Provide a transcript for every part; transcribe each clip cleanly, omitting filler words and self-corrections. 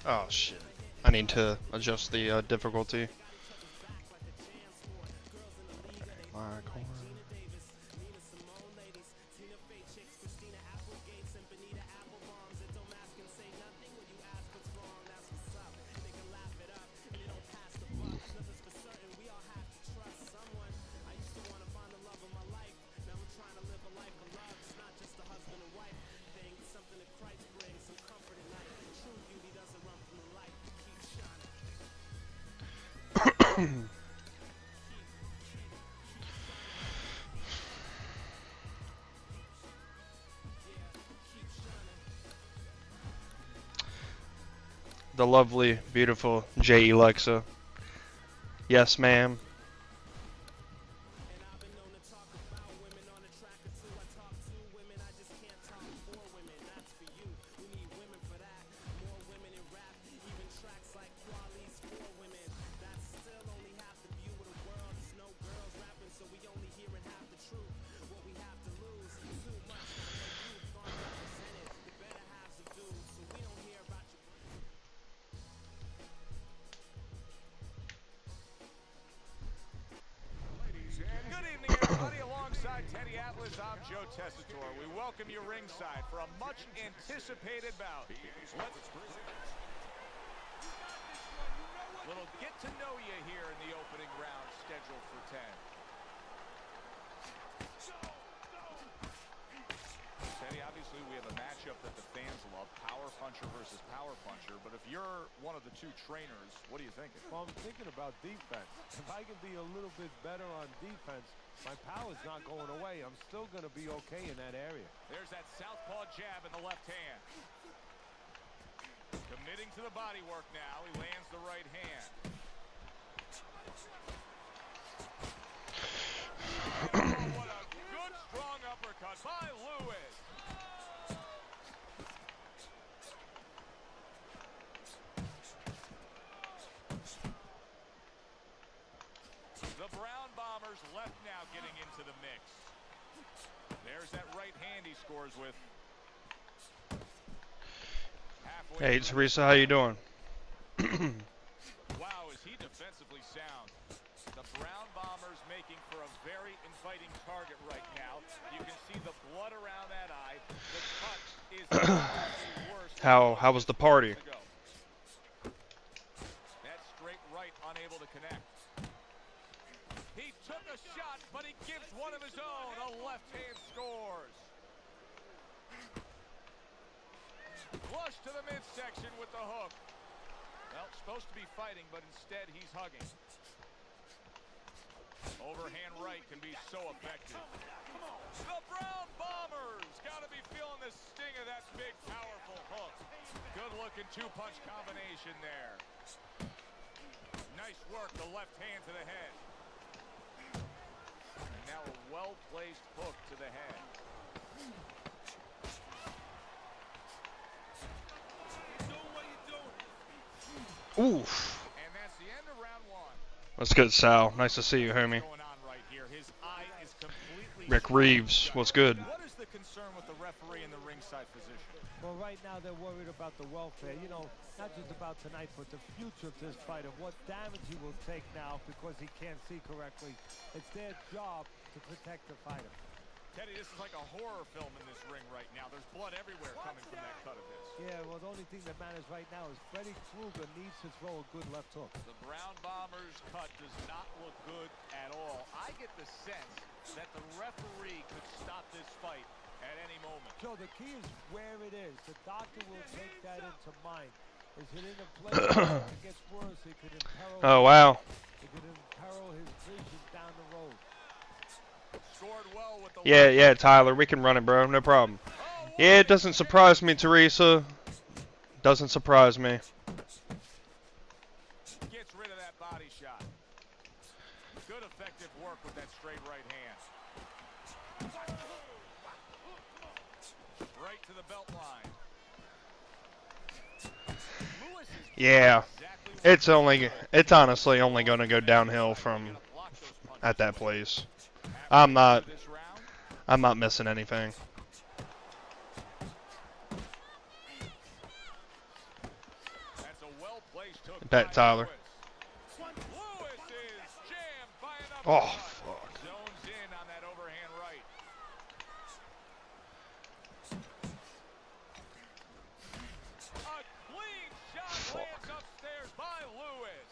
Oh shit. I need to adjust the difficulty. My corner. The lovely, beautiful J. Alexa. Yes, ma'am. Good evening, everybody. Alongside Teddy Atlas, I'm Joe Tessitore. We welcome you ringside for a much-anticipated bout. Little get-to-know you here in the opening round, scheduled for 10. Teddy, obviously we have a matchup that the fans love, power puncher versus power puncher. But if you're one of the two trainers, what are you thinking? Well, I'm thinking about defense. If I can be a little bit better on defense, my power's not going away. I'm still going to be okay in that area. There's that southpaw jab in the left hand. Committing to the body work now. He lands the right hand. Oh, what a good, strong uppercut by Lewis. The Brown Bombers left now getting into the mix. There's that right hand he scores with. Hey, Teresa, how you doing? Wow, is he defensively sound. The Brown Bombers making for a very inviting target right now. You can see the blood around that eye. The cut is worse. How was the party? That straight right unable to connect. He took a shot, but he gives one of his own. A left hand scores. Flush to the midsection with the hook. Well, supposed to be fighting, but instead he's hugging. Overhand right can be so effective. The Brown Bombers got to be feeling the sting of that big, powerful hook. Good-looking two-punch combination there. Nice work, the left hand to the head. And now a well-placed hook to the head. Oof. And that's the end of round one. What's good, Sal? Nice to see you, homie. Going on right here. His eye is completely Rick Reeves, what's good? What is the concern with the referee in the ringside position? Well, right now they're worried about the welfare. You know, not just about tonight, but the future of this fight and what damage he will take now because he can't see correctly. It's their job to protect the fighter. Teddy, this is like a horror film in this ring right now. There's blood everywhere coming from that cut of his. Yeah, well, the only thing that matters right now is Freddy Krueger needs to throw a good left hook. The Brown Bombers cut does not look good at all. I get the sense that the referee could stop this fight at any moment. Joe, the key is where it is. The doctor will take that into mind. Is it in a place where if it gets worse, it could imperil Oh, wow. it could imperil his vision down the road. Scored well with the Yeah, Tyler, we can run it, bro. No problem. Yeah, it doesn't surprise me, Teresa. Doesn't surprise me. Gets rid of that body shot. Good effective work with that straight right hand. Right to the belt line. Lewis is Yeah. exactly It's honestly only going to go downhill from at that place. I'm not missing anything. That's Place took Bet, by Tyler. Lewis. Lewis is jammed by an Oh, uppercut. fuck. Zones in on that overhand right. A clean shot lands upstairs by Lewis.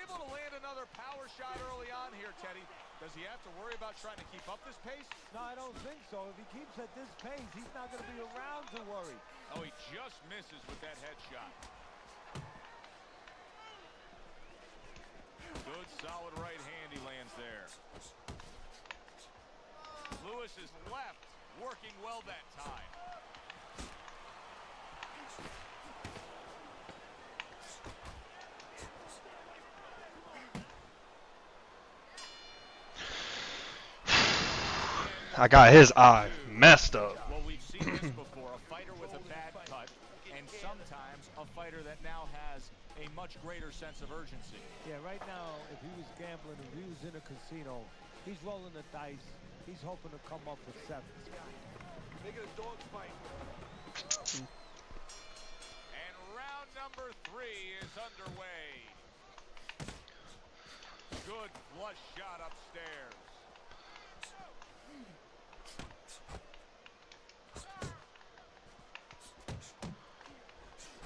Able to land another power shot early on here, Teddy. Does he have to worry about trying to keep up this pace? No, I don't think so. If he keeps at this pace, he's not going to be around to worry. Oh, he just misses with that headshot. Good, solid right hand he lands there. Lewis is left, working well that time. I got his eye messed up. Well, we've seen this before, a fighter with a bad cut, and sometimes a fighter that now has a much greater sense of urgency. Yeah, right now, if he was gambling, if he was in a casino, he's rolling the dice. He's hoping to come up with sevens. Make it a dog fight. And round number 3 is underway. Good flush shot upstairs.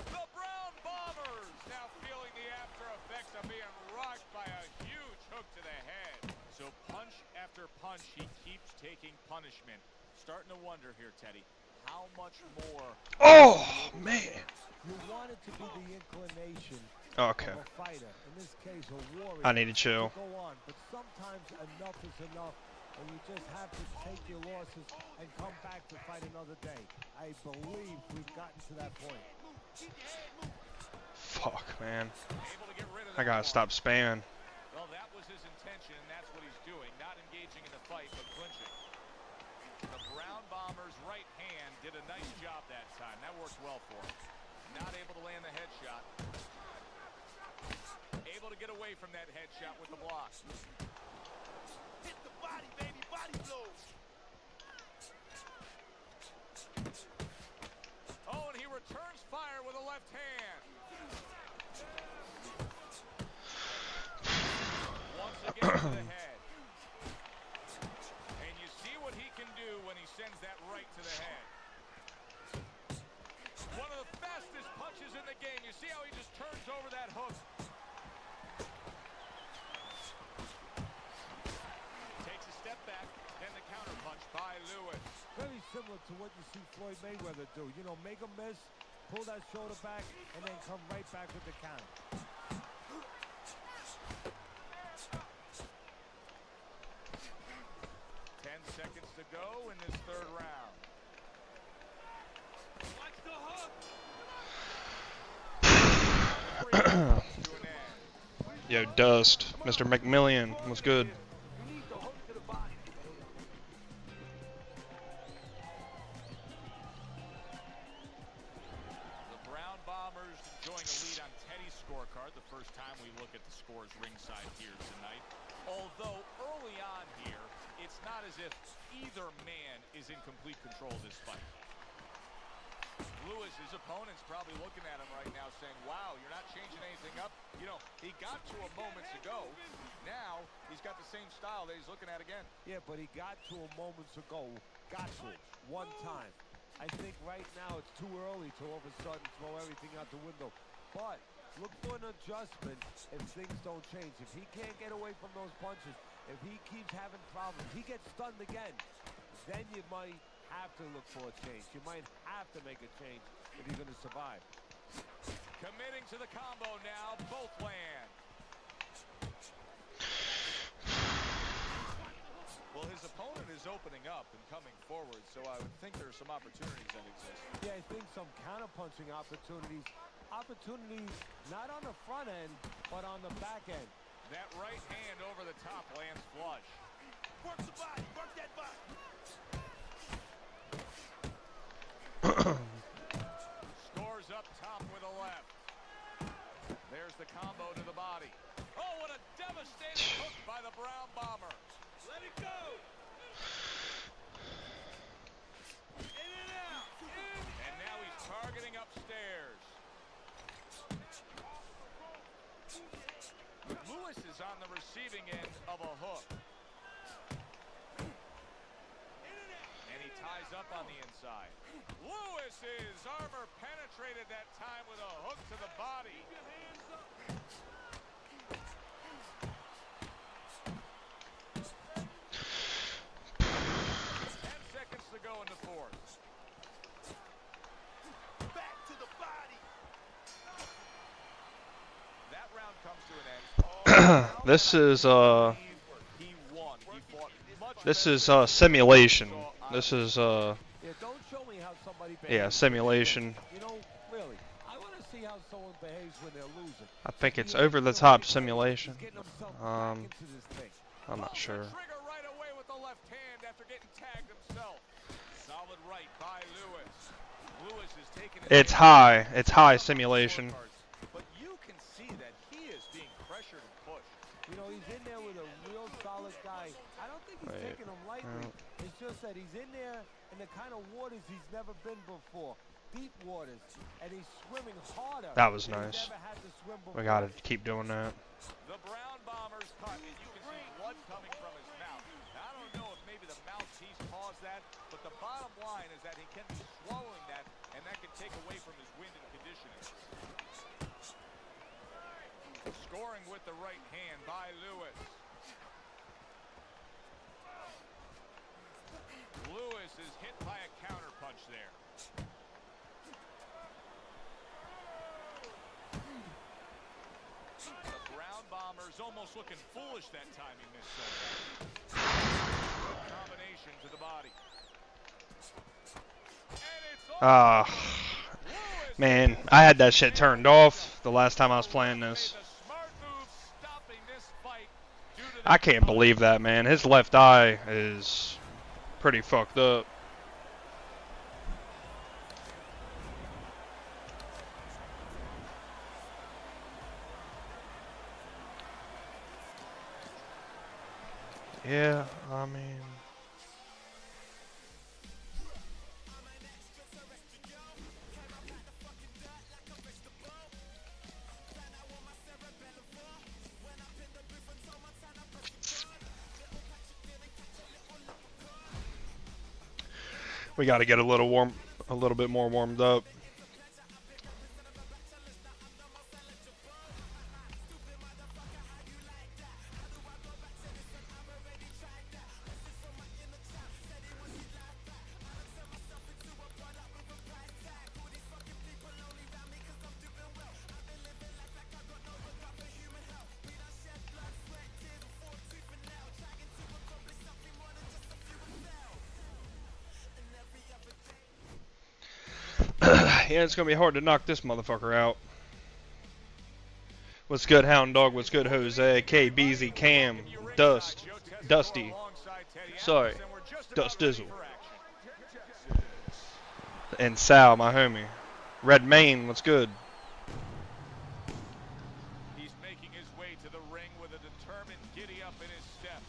The Brown Bombers now feeling the after effects of being rocked by a huge hook to the head. So punch after punch, he keeps taking punishment. Starting to wonder here, Teddy, how much more? Oh, man. You want it to be the inclination Okay. of a fighter. In this case, a warrior. I need to chill. Go on, but sometimes enough is enough, and you just have to take your losses and come back to fight another day. I believe we've gotten to that point. Fuck, man. Able to get rid of I that gotta one. stop spamming. Well, that was his intention, and that's what he's doing. Not engaging in the fight, but clinching. The Brown Bombers' right hand did a nice job that time. That worked well for him. Not able to land the headshot. Able to get away from that headshot with the block. Hit the body, baby, body blows. Oh, and he returns fire with a left hand. Once again to the head. And you see what he can do when he sends that right to the head. One of the fastest punches in the game. You see how he just turns over that hook. Takes a step back, then the counter punch by Lewis. Very similar to what you see Floyd Mayweather do. You know, make a miss, pull that shoulder back, and then come right back with the counter. Seconds to go in this third round. Watch the hook. To an end. Yo, Dust. Mr. McMillian. What's good? You need the hook to the body. The Brown Bombers enjoying a lead on Teddy's scorecard. The first time we look at the scores ringside here tonight. Although early on here, it's not as if either man is in complete control of this fight. Lewis, his opponent's probably looking at him right now saying, wow, you're not changing anything up. You know, he got to him moments ago. Now, he's got the same style that he's looking at again. Yeah, but he got to him moments ago. Got to it. One time. I think right now it's too early to all of a sudden throw everything out the window. But look for an adjustment if things don't change. If he can't get away from those punches, if he keeps having problems, he gets stunned again, then you might have to look for a change. You might have to make a change if you're going to survive. Committing to the combo now, both land. Well, his opponent is opening up and coming forward, so I would think there are some opportunities that exist. Yeah, I think some counter-punching opportunities. Opportunities not on the front end, but on the back end. That right hand over the top lands flush. Work the body, work that body. Scores up top with a left. There's the combo to the body. Oh, what a devastating hook by the Brown Bomber. Let it go. In and out. In. And now he's targeting upstairs. on the receiving end of a hook. And he ties up on the inside. Lewis's armor penetrated that time with a hook to the body. 10 seconds to go in the fourth. Back to the body. That round comes to an end. This is He won. He fought much this better is than simulation. we saw This on is Yeah, don't show me how somebody behaves. yeah, simulation. You know, really, I want to see how someone behaves when they're losing. I think it's He's over the getting top away- simulation. He's getting himself back into this thing. I'm not Pulls sure. the trigger right away with the left hand after getting tagged himself. Solid right by Lewis. Lewis is taking his It's high. It's high simulation. But you can see that he is being pressured and pushed. You know, he's in there with a real solid guy. I don't think he's Wait, taking him lightly. It's just that he's in there in the kind of waters he's never been before. Deep waters. And he's swimming harder. That was than nice. He's ever had to swim before. We gotta keep doing that. The Brown Bombers cut, and you can see blood coming from his mouth. Now, I don't know if maybe the mouthpiece caused that, but the bottom line is that he can be swallowing that, and that can take away from his wind and conditioning. Scoring with the right hand by Lewis. Lewis is hit by a counter punch there. The Brown Bombers almost looking foolish that time he missed so bad. Good combination to the body. And it's Ah, Lewis man, I had that shit turned off the last time I was playing made this. the smart move stopping this fight due to the I can't believe that, man. His left eye is pretty fucked up. Yeah, I mean, we got to get a little bit more warmed up. Yeah, it's gonna be hard to knock this motherfucker out. What's good, Hound Dog? What's good, Jose? K, BZ, Cam, Dust, Dusty. Sorry, Dust Dizzle. And Sal, my homie. Red Main, what's good? He's making his way to the ring with a determined giddy up in his step.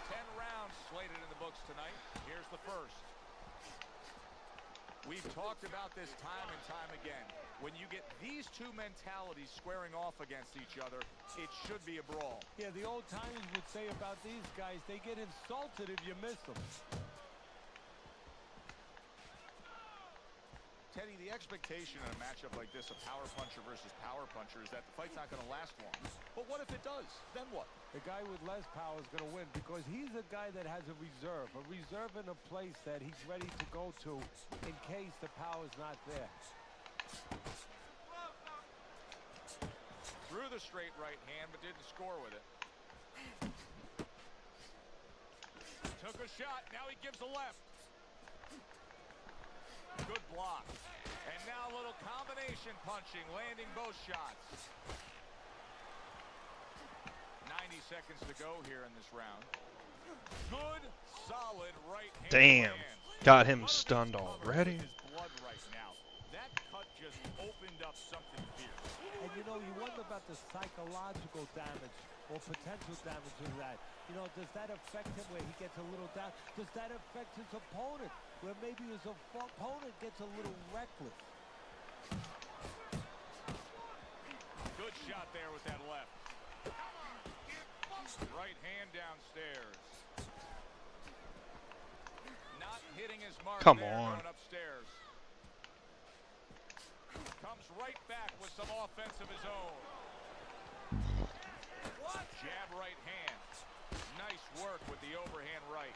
10 rounds slated in the books tonight. Here's the first. We've talked about this time and time again. When you get these two mentalities squaring off against each other, it should be a brawl. Yeah, the old timers would say about these guys, they get insulted if you miss them. Teddy, the expectation in a matchup like this, a power puncher versus power puncher, is that the fight's not going to last long. But what if it does? Then what? The guy with less power is going to win because he's a guy that has a reserve in a place that he's ready to go to in case the power's not there. Threw the straight right hand, but didn't score with it. Took a shot. Now he gives a left. Good block. And now a little combination punching, landing both shots. 90 seconds to go here in this round. Good, solid right hand. Damn, lands. got him stunned already. His blood right now. That cut just opened up something fierce. And you know, you wonder about the psychological damage or potential damage of that. You know, does that affect him where he gets a little down? Does that affect his opponent where maybe his opponent gets a little reckless? Good shot there with that left. Right hand downstairs. Not hitting his mark Come there, on. going upstairs. Comes right back with some offense of his own. What? Jab right hand. Nice work with the overhand right.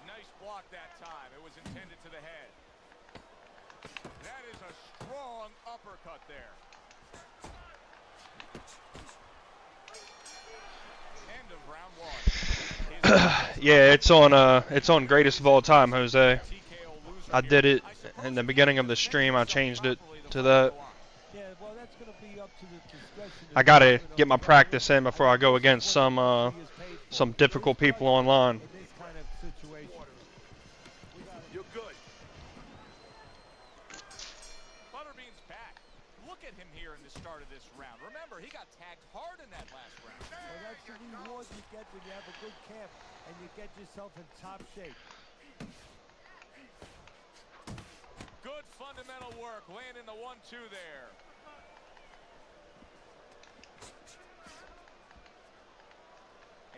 Nice block that time. It was intended to the head. That is a strong uppercut there. End of round one. Yeah, it's on greatest of all time, Jose. I did it in the beginning of the stream. I changed it to that. Yeah, well, that's going to be up to the discretion. I gotta get my practice in before I go against some difficult people online. In this kind of situation. You're good. Butterbean's back. Look at him here in the start of this round. Remember, he got tagged hard in that last round. Well, that's the reward you get when you have a good camp and you get yourself in top shape. Good fundamental work, landing the 1-2 there.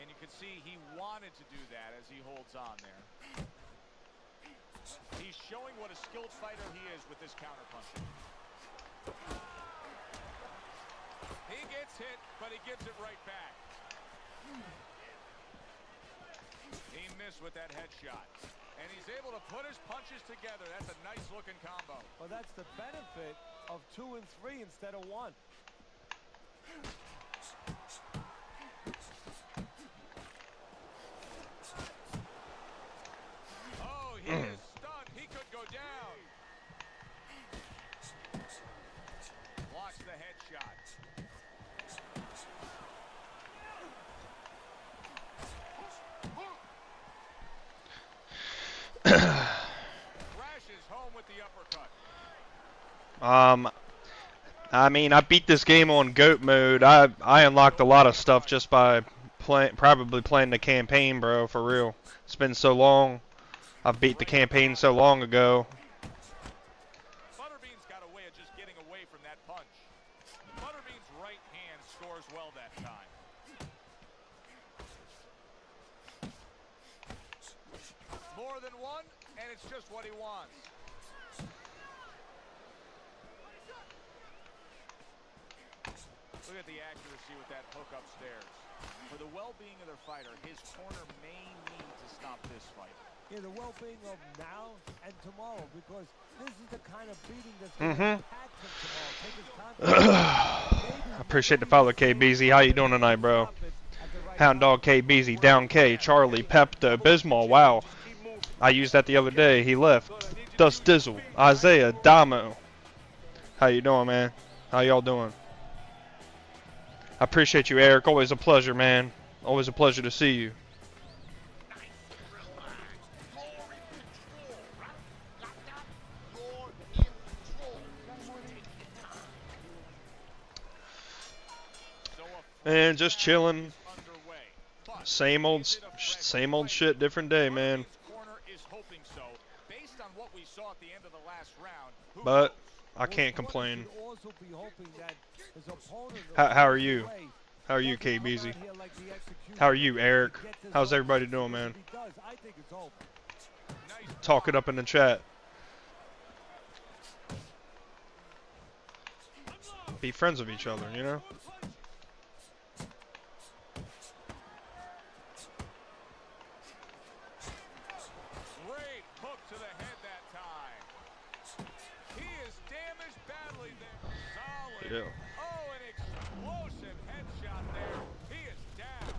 And you can see he wanted to do that as he holds on there. He's showing what a skilled fighter he is with this counterpunching. He gets hit, but he gives it right back. He missed with that headshot. And he's able to put his punches together. That's a nice looking combo. Well, that's the benefit of 2 and 3 instead of 1. Oh, he is stunned. He could go down. Blocks the headshot. Crashes home with the uppercut. I mean, I beat this game on GOAT mode. I unlocked a lot of stuff just by probably playing the campaign, bro, for real. It's been so long. I beat the campaign so long ago. Butterbean's got a way of just getting away from that punch. Butterbean's right hand scores well that time. More than one, and it's just what he wants. Look at the accuracy with that hook upstairs. For the well-being of their fighter, his corner may need to stop this fight. Yeah, the well-being of now and tomorrow, because this is the kind of beating that's going to impact him tomorrow. Take his confidence. I appreciate the follow, KBZ. How you doing tonight, bro? Hound Dog KBZ, Down K, Charlie, Pepto, Bismol. Wow. I used that the other day. He left. Dust Dizzle, Isaiah, Damo. How you doing, man? How y'all doing? I appreciate you, Eric. Always a pleasure, man. Always a pleasure to see you. And just chilling. Same old shit, different day, man. But I can't complain. How are you? How are you, KBZ? How are you, Eric? How's everybody doing, man? Talk it up in the chat. Be friends with each other, you know? Great hook to the head that time. He is damaged badly there. Solid. Yeah. Oh, an explosive headshot there. He is down.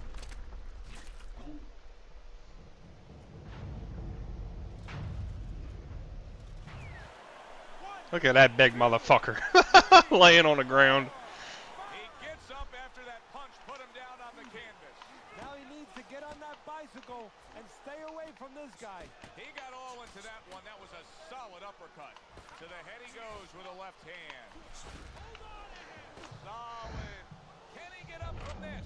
Look at that big motherfucker laying on the ground. He gets up after that punch, put him down on the canvas. Now he needs to get on that bicycle and stay away from this guy. He got all into that one. That was a solid uppercut. To the head he goes with a left hand. Solid. Can he get up from this?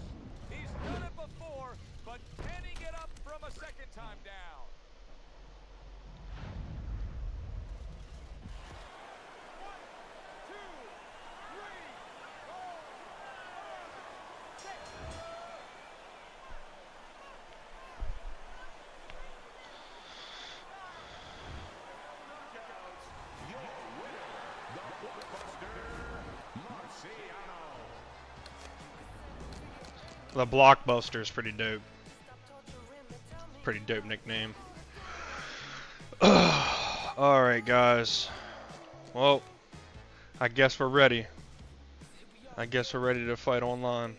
He's done it before, but can he get up from a second time down? The Blockbuster is pretty dope. Pretty dope nickname. Alright, guys. Well, I guess we're ready. I guess we're ready to fight online.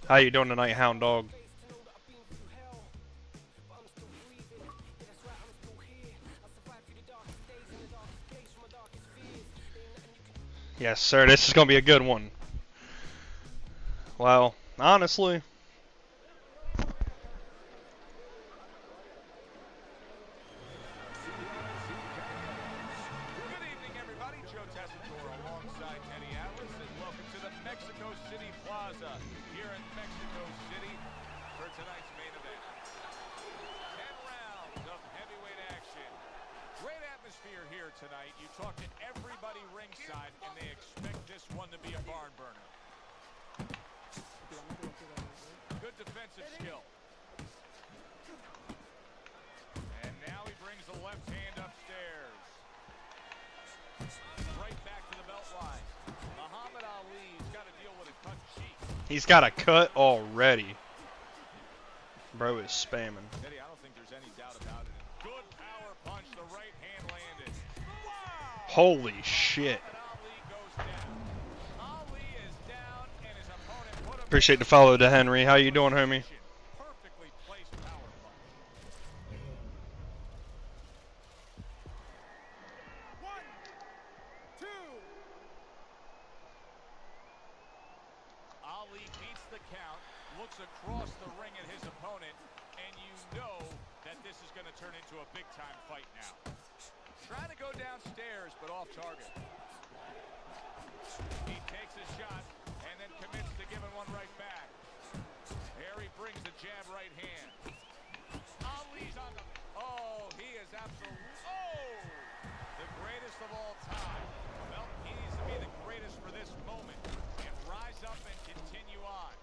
How you doing tonight, Hound Dog? Yes, sir. This is gonna be a good one. Well, honestly. Good evening, everybody. Joe Tessitore alongside Eddie Atlas, and welcome to the Mexico City Plaza here in Mexico City for tonight's main event. 10 rounds of heavyweight action. Great atmosphere here tonight. You talk to everybody ringside, and they expect this one to be a barn burner. Good defensive skill. And now he brings the left hand upstairs. Right back to the belt line. Muhammad Ali's got to deal with a cut cheek. He's got a cut already. Bro is spamming. Eddie, I don't think there's any doubt about it. Good power punch. The right hand landed. Wow! Holy shit. Ali goes down. Ali is down, and his opponent put him. Appreciate the follow to Henry. How you doing, homie? Perfectly placed power punch. 1, 2. Ali beats the count, looks across the ring at his opponent, and you know that this is going to turn into a big-time fight now. Trying to go downstairs, but off target. He takes a shot and then commits to giving one right back. Here he brings the jab right hand. Ali's on the... Oh, he is absolutely... Oh! The greatest of all time. Well, he needs to be the greatest for this moment and rise up and continue on.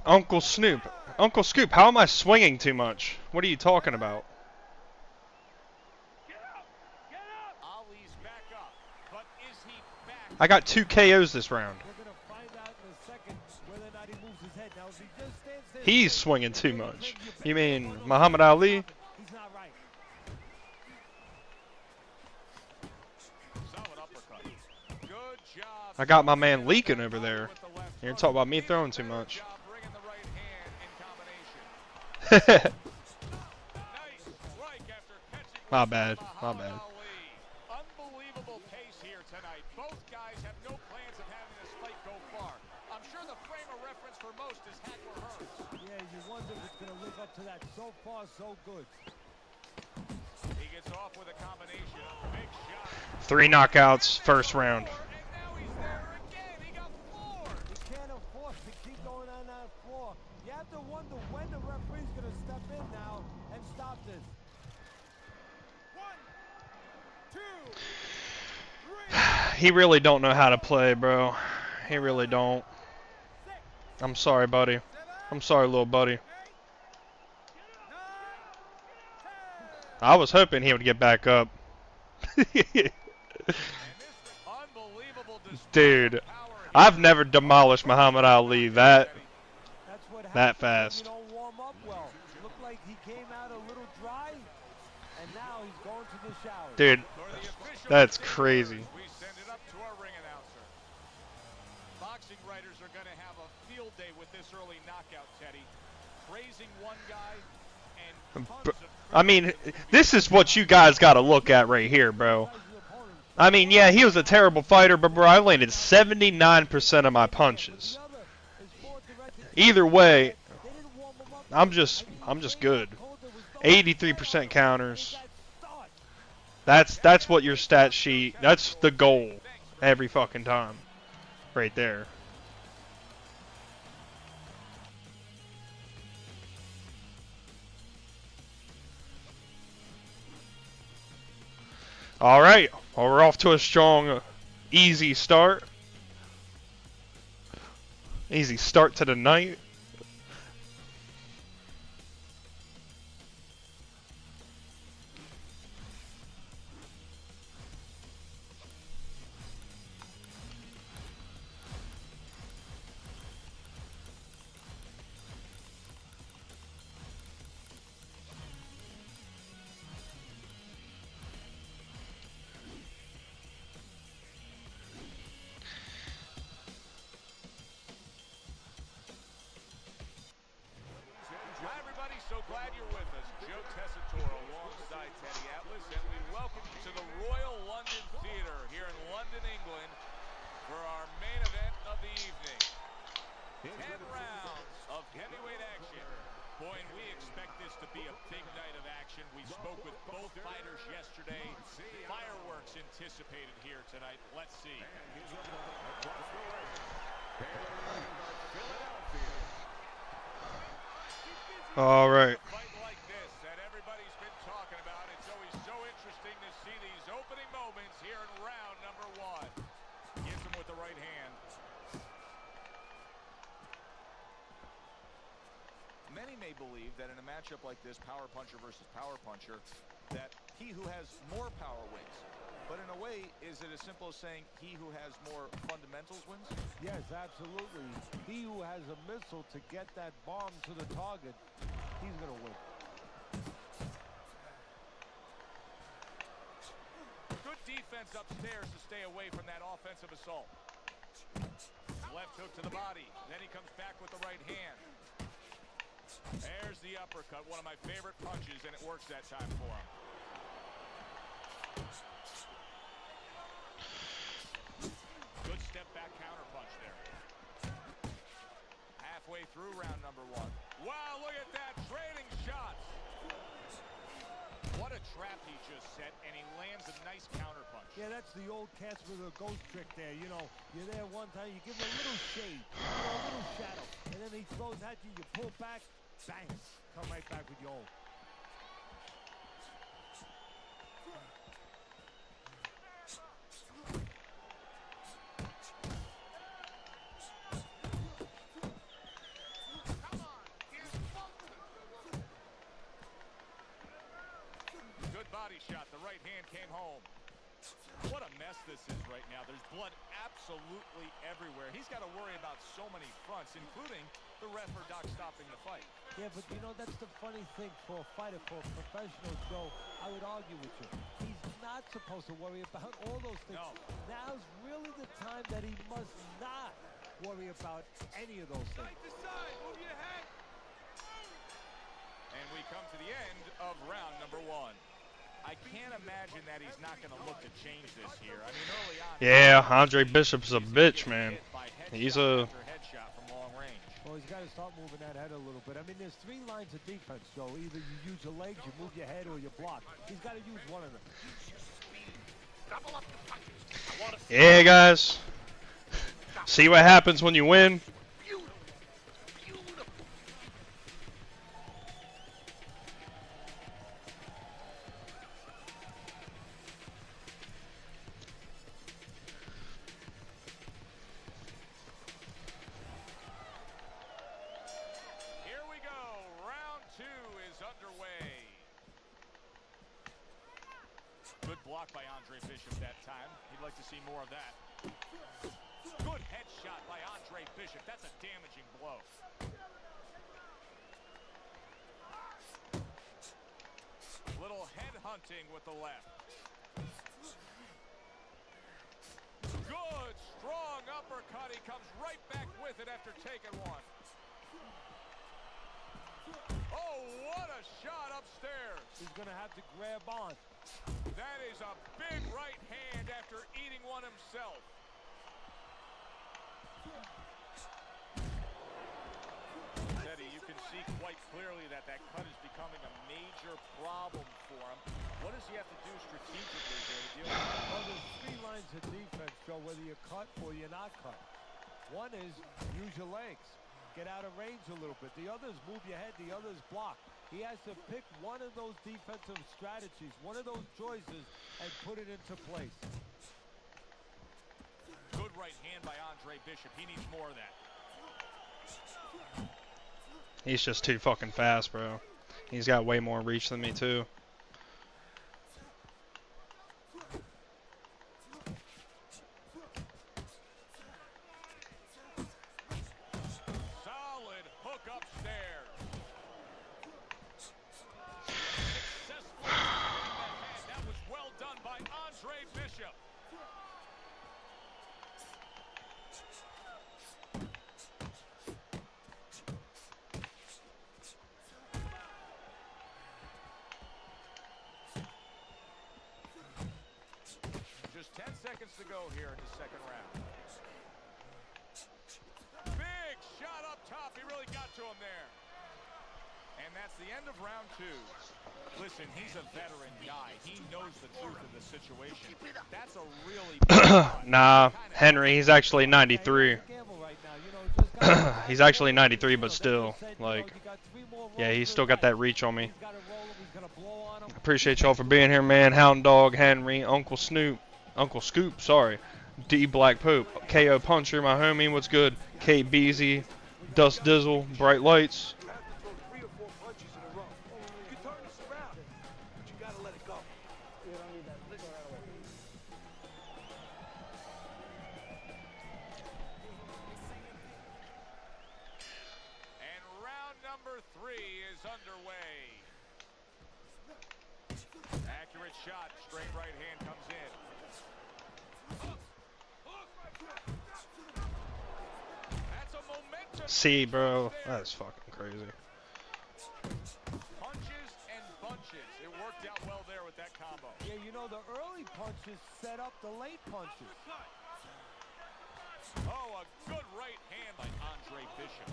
Uncle Snoop. Uncle Scoop, how am I swinging too much? What are you talking about? Ali's back up, but is he back? I got 2 KOs this round. We're going to find out in a second whether or not he moves his head. Now, if he just stands there, He's swinging too much. You mean Muhammad Ali? he's not right. Solid uppercut. Good job. I got my man leaking over there. You're talking about me throwing too much. Job bringing the right hand in combination. Nice strike after catching My bad. My Muhammad bad. Ali. Unbelievable pace here tonight. Both guys have no plans of having this fight go far. I'm sure the frame of reference for most is Hagler Hearns. Yeah, you wonder if it's going to live up to that. So far, so good. He gets off with a combination. Big shot. 3 knockouts, first round. And now he's there again. He got floored. You can't afford to keep going on that floor. You have to wonder when the referee's going to step in now and stop this. 1, 2, 3. He really don't know how to play, bro. He really don't. I'm sorry, buddy. I'm sorry, little buddy. I was hoping he would get back up. Unbelievable display Dude, of power I've never demolished Muhammad Ali that That's what that happens when you fast. don't warm up well. Looked like he came out a little dry, and now he's going to the shower. Dude, For the official that's particulars, crazy. We send it up to our ring announcer. Boxing writers are going to have a field day with this early knockout, Teddy. Praising one guy and tons of I mean, this is what you guys got to look at right here, bro. I mean, yeah, he was a terrible fighter, but bro, I landed 79% of my punches. Either way, I'm just good. 83% counters. That's what your stat sheet. That's the goal every fucking time, right there. All right, well, we're off to a strong, easy start. Easy start to the night. Hi, everybody. So glad you're with us. Joe Tessitore alongside Teddy Atlas, and we welcome you to the Royal London Theatre here in London, England, for our main event of the evening. 10 rounds of heavyweight action. Boy, and we expect this to be a big night of action. We spoke with both fighters yesterday. Fireworks anticipated here tonight. Let's see. All right. A fight like this that everybody's been talking about. It's always so interesting to see these opening moments here in round number 1. Gets him with the right hand. Many may believe that in a matchup like this, power puncher versus power puncher, that he who has more power wins. But in a way, is it as simple as saying he who has more fundamentals wins? Yes, absolutely. He who has a missile to get that bomb to the target, he's going to win. Good defense upstairs to stay away from that offensive assault. Left hook to the body. Then he comes back with the right hand. There's the uppercut, one of my favorite punches, and it works that time for him. Good step back counter punch there. Halfway through round number 1. Wow, look at that, trading shots. What a trap he just set, and he lands a nice counter punch. Yeah, that's the old Casper the Ghost trick there. You know, you're there one time, you give him a little shade, a little shadow, and then he throws at you, you pull back, bang, come right back with your old. Good body shot. The right hand came home. What a mess this is right now. There's blood absolutely everywhere. He's got to worry about so many fronts, including the ref or doc stopping the fight. Yeah, but you know, that's the funny thing for a fighter, for a professional, Joe. I would argue with you. He's not supposed to worry about all those things. No. Now's really the time that he must not worry about any of those things. And we come to the end of round number 1. I can't imagine that he's not going to look to change this here. I mean, early on... Yeah, Andre Bishop's a bitch, man. He's a... headshot from long range. Well, he's got to start moving that head a little bit. I mean, there's 3 lines of defense, Joe. Either you use your legs, you move your head, or you block. He's got to use one of them. Yeah, guys. See what happens when you win. Here we go. Round 2 is underway. Good block by Andre Bishop that time. He'd like to see more of that. Good headshot by Andre Bishop. That's a damaging blow. Little head hunting with the left. Good, strong uppercut. He comes right back with it after taking one. Oh, what a shot upstairs. He's going to have to grab on. That is a big right hand after eating one himself. Teddy, you can see quite clearly that cut is becoming a major problem for him. What does he have to do strategically here to deal with it? Well, there's three lines of defense, Joe, whether you cut or you're not cut. One is use your legs. Get out of range a little bit. The other is move your head. The other is block. He has to pick one of those defensive strategies, one of those choices, and put it into place. Good right hand by Andre Bishop. He needs more of that. He's just too fucking fast, bro. He's got way more reach than me, too. Solid hook upstairs. Successful targeting that head. That was well done by Andre Bishop. Just 10 seconds to go here in the second round. Big shot up top. He really got to him there. And that's the end of round two. Listen, he's a veteran guy. He knows the truth of the situation. That's a really Nah, Henry, he's actually 93. He's actually 93, but still, like, yeah, he's still got that reach on me. Appreciate y'all for being here, man. Hound Dog, Henry, Uncle Scoop, sorry. D Black Pope, KO Puncher, my homie, what's good? K Beezy, Dust Dizzle, Bright Lights. You have to throw 3 or 4 punches in a row. You can turn this around, but you gotta let it go. You don't need that. Let's go right away. And round number 3 is underway. Accurate shot. Straight right hand comes in. That's a momentum. See, bro, that's fucking crazy. Punches and bunches. It worked out well there with that combo. Yeah, you know, the early punches set up the late punches. Oh, a good right hand by Andre Bishop.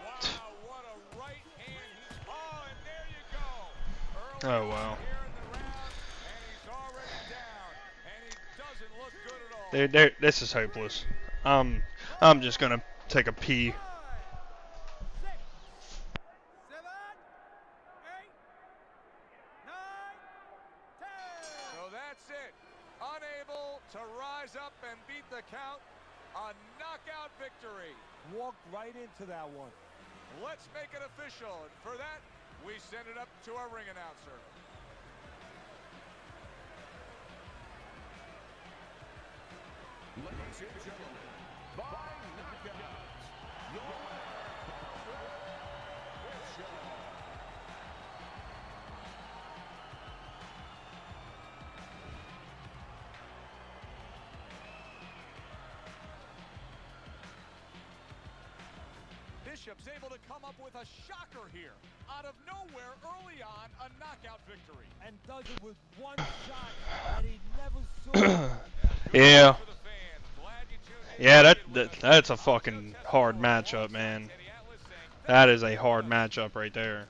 Wow, what a right hand. Oh, and there you go. Early Oh, wow. here in the round, and he's already down. And he doesn't look good at all. Dude, this is hopeless. I'm just gonna take a pee. 7, 8, 9, 10. So that's it. Unable to rise up and beat the count. A knockout victory. Walked right into that one. Let's make it official. And for that, we send it up to our ring announcer. Ladies and gentlemen, by knockout, your winner, Bishop. Bishop's able to come up with a shocker here. Out of nowhere, early on, a knockout victory. And does it with one shot that he never saw. Yeah. For the fans. Glad you tuned in. Yeah, that's a fucking hard matchup, man. Teddy Atlas saying That is a hard matchup right there.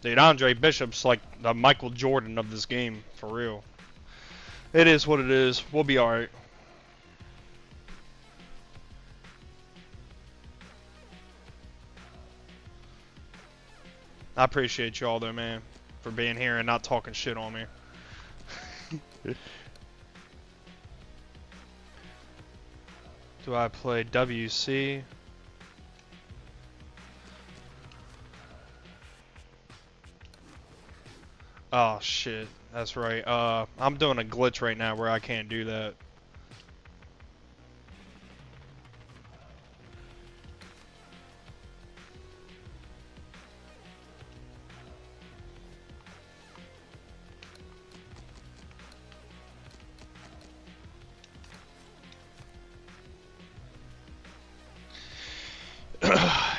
Dude, Andre Bishop's like the Michael Jordan of this game, for real. It is what it is. We'll be alright. I appreciate y'all though, man, for being here and not talking shit on me. Do I play WC? Oh shit, that's right. I'm doing a glitch right now where I can't do that.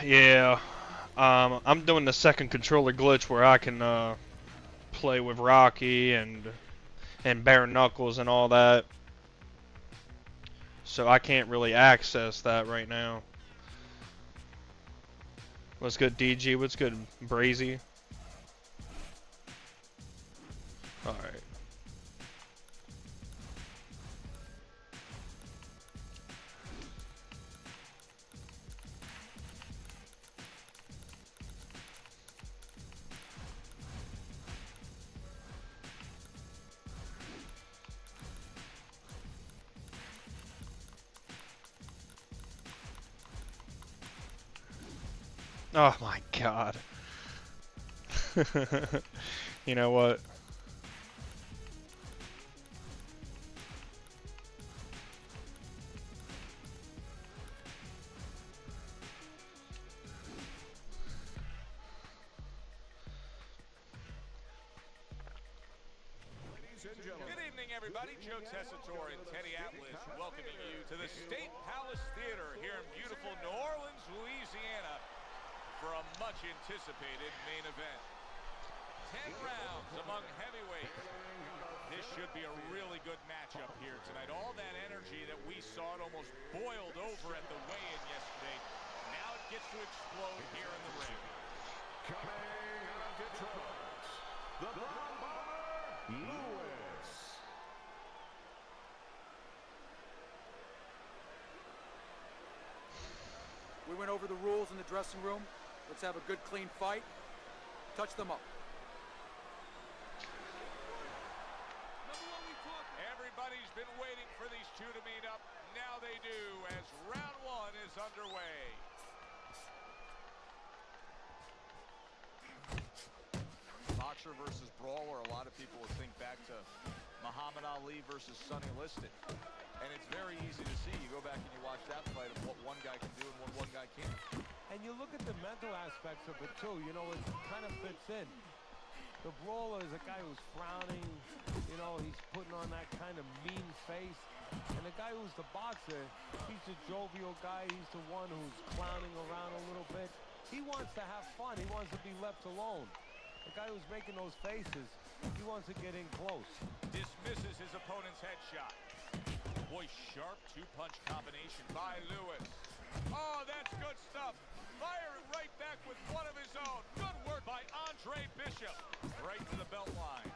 Yeah. I'm doing the second controller glitch where I can play with Rocky and bare knuckles and all that. So I can't really access that right now. What's good, DG? What's good, Brazy? Alright. Oh my god. You know what? Good evening, everybody. Joe Tessitore and Teddy Atlas welcoming you to the State Palace Theater here in beautiful New Orleans, Louisiana, for a much-anticipated main event. 10 rounds among heavyweights. This should be a really good matchup here tonight. All that energy that we saw, it almost boiled over at the weigh-in yesterday. Now it gets to explode here in the ring. Coming out of Detroit, the Brown Bomber, Lewis. We went over the rules in the dressing room. Let's have a good, clean fight. Touch them up. Everybody's been waiting for these two to meet up. Now they do, as round one is underway. Boxer versus brawler, a lot of people would think back to Muhammad Ali versus Sonny Liston. And it's very easy to see. You go back and you watch that fight of what one guy can do and what one guy can't. And you look at the mental aspects of it too, you know, it kind of fits in. The brawler is a guy who's frowning, you know, he's putting on that kind of mean face. And the guy who's the boxer, he's the jovial guy, he's the one who's clowning around a little bit. He wants to have fun, he wants to be left alone. The guy who's making those faces, he wants to get in close. Dismisses his opponent's headshot. Boy, sharp two-punch combination by Lewis. Oh, that's good stuff. Firing right back with one of his own. Good work by Andre Bishop. Right to the belt line.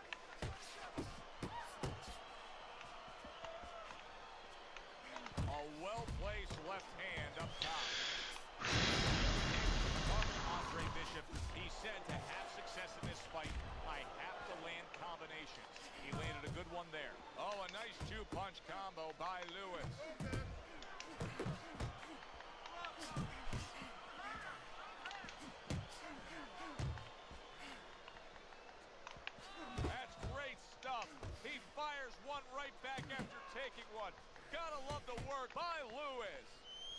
A well-placed left hand up top. Andre Bishop, he said to have success in this fight, I have to land combinations. He landed a good one there. Oh, a nice two-punch combo by Lewis. That's great stuff. He fires one right back after taking one. Gotta love the work by Lewis.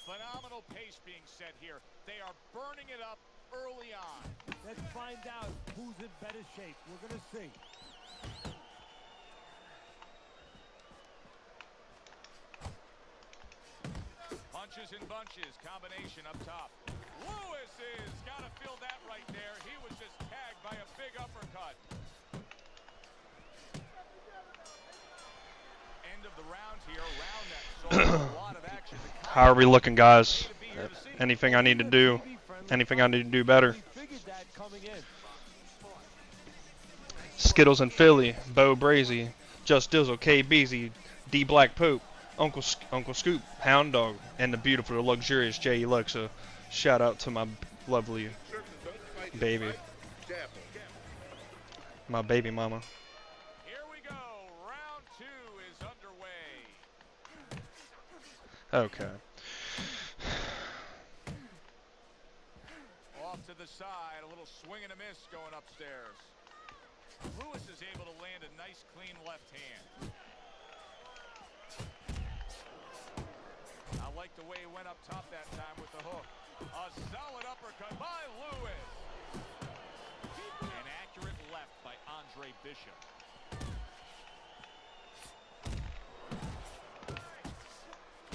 Phenomenal pace being set here. They are burning it up early on. Let's find out who's in better shape. We're gonna see. Punches and bunches, combination up top. Lewis is gotta feel that right there. He was just tagged by a big uppercut. End of the round here, round that saw a lot of action. How are we looking, guys? Anything I need to do? Anything I need to do better? Figured that coming in. Skittles and Philly, Bo Brazy, Just Dizzle, K Beezy, D Black Pope, Uncle Scoop, Hound Dog, and the beautiful, luxurious J Alexa. Shout out to my lovely baby, my baby mama. Here we go. Round two is underway. Okay. Off to the side, a little swing and a miss going upstairs. Lewis is able to land a nice, clean left hand. I like the way he went up top that time with the hook. A solid uppercut by Lewis. An accurate left by Andre Bishop.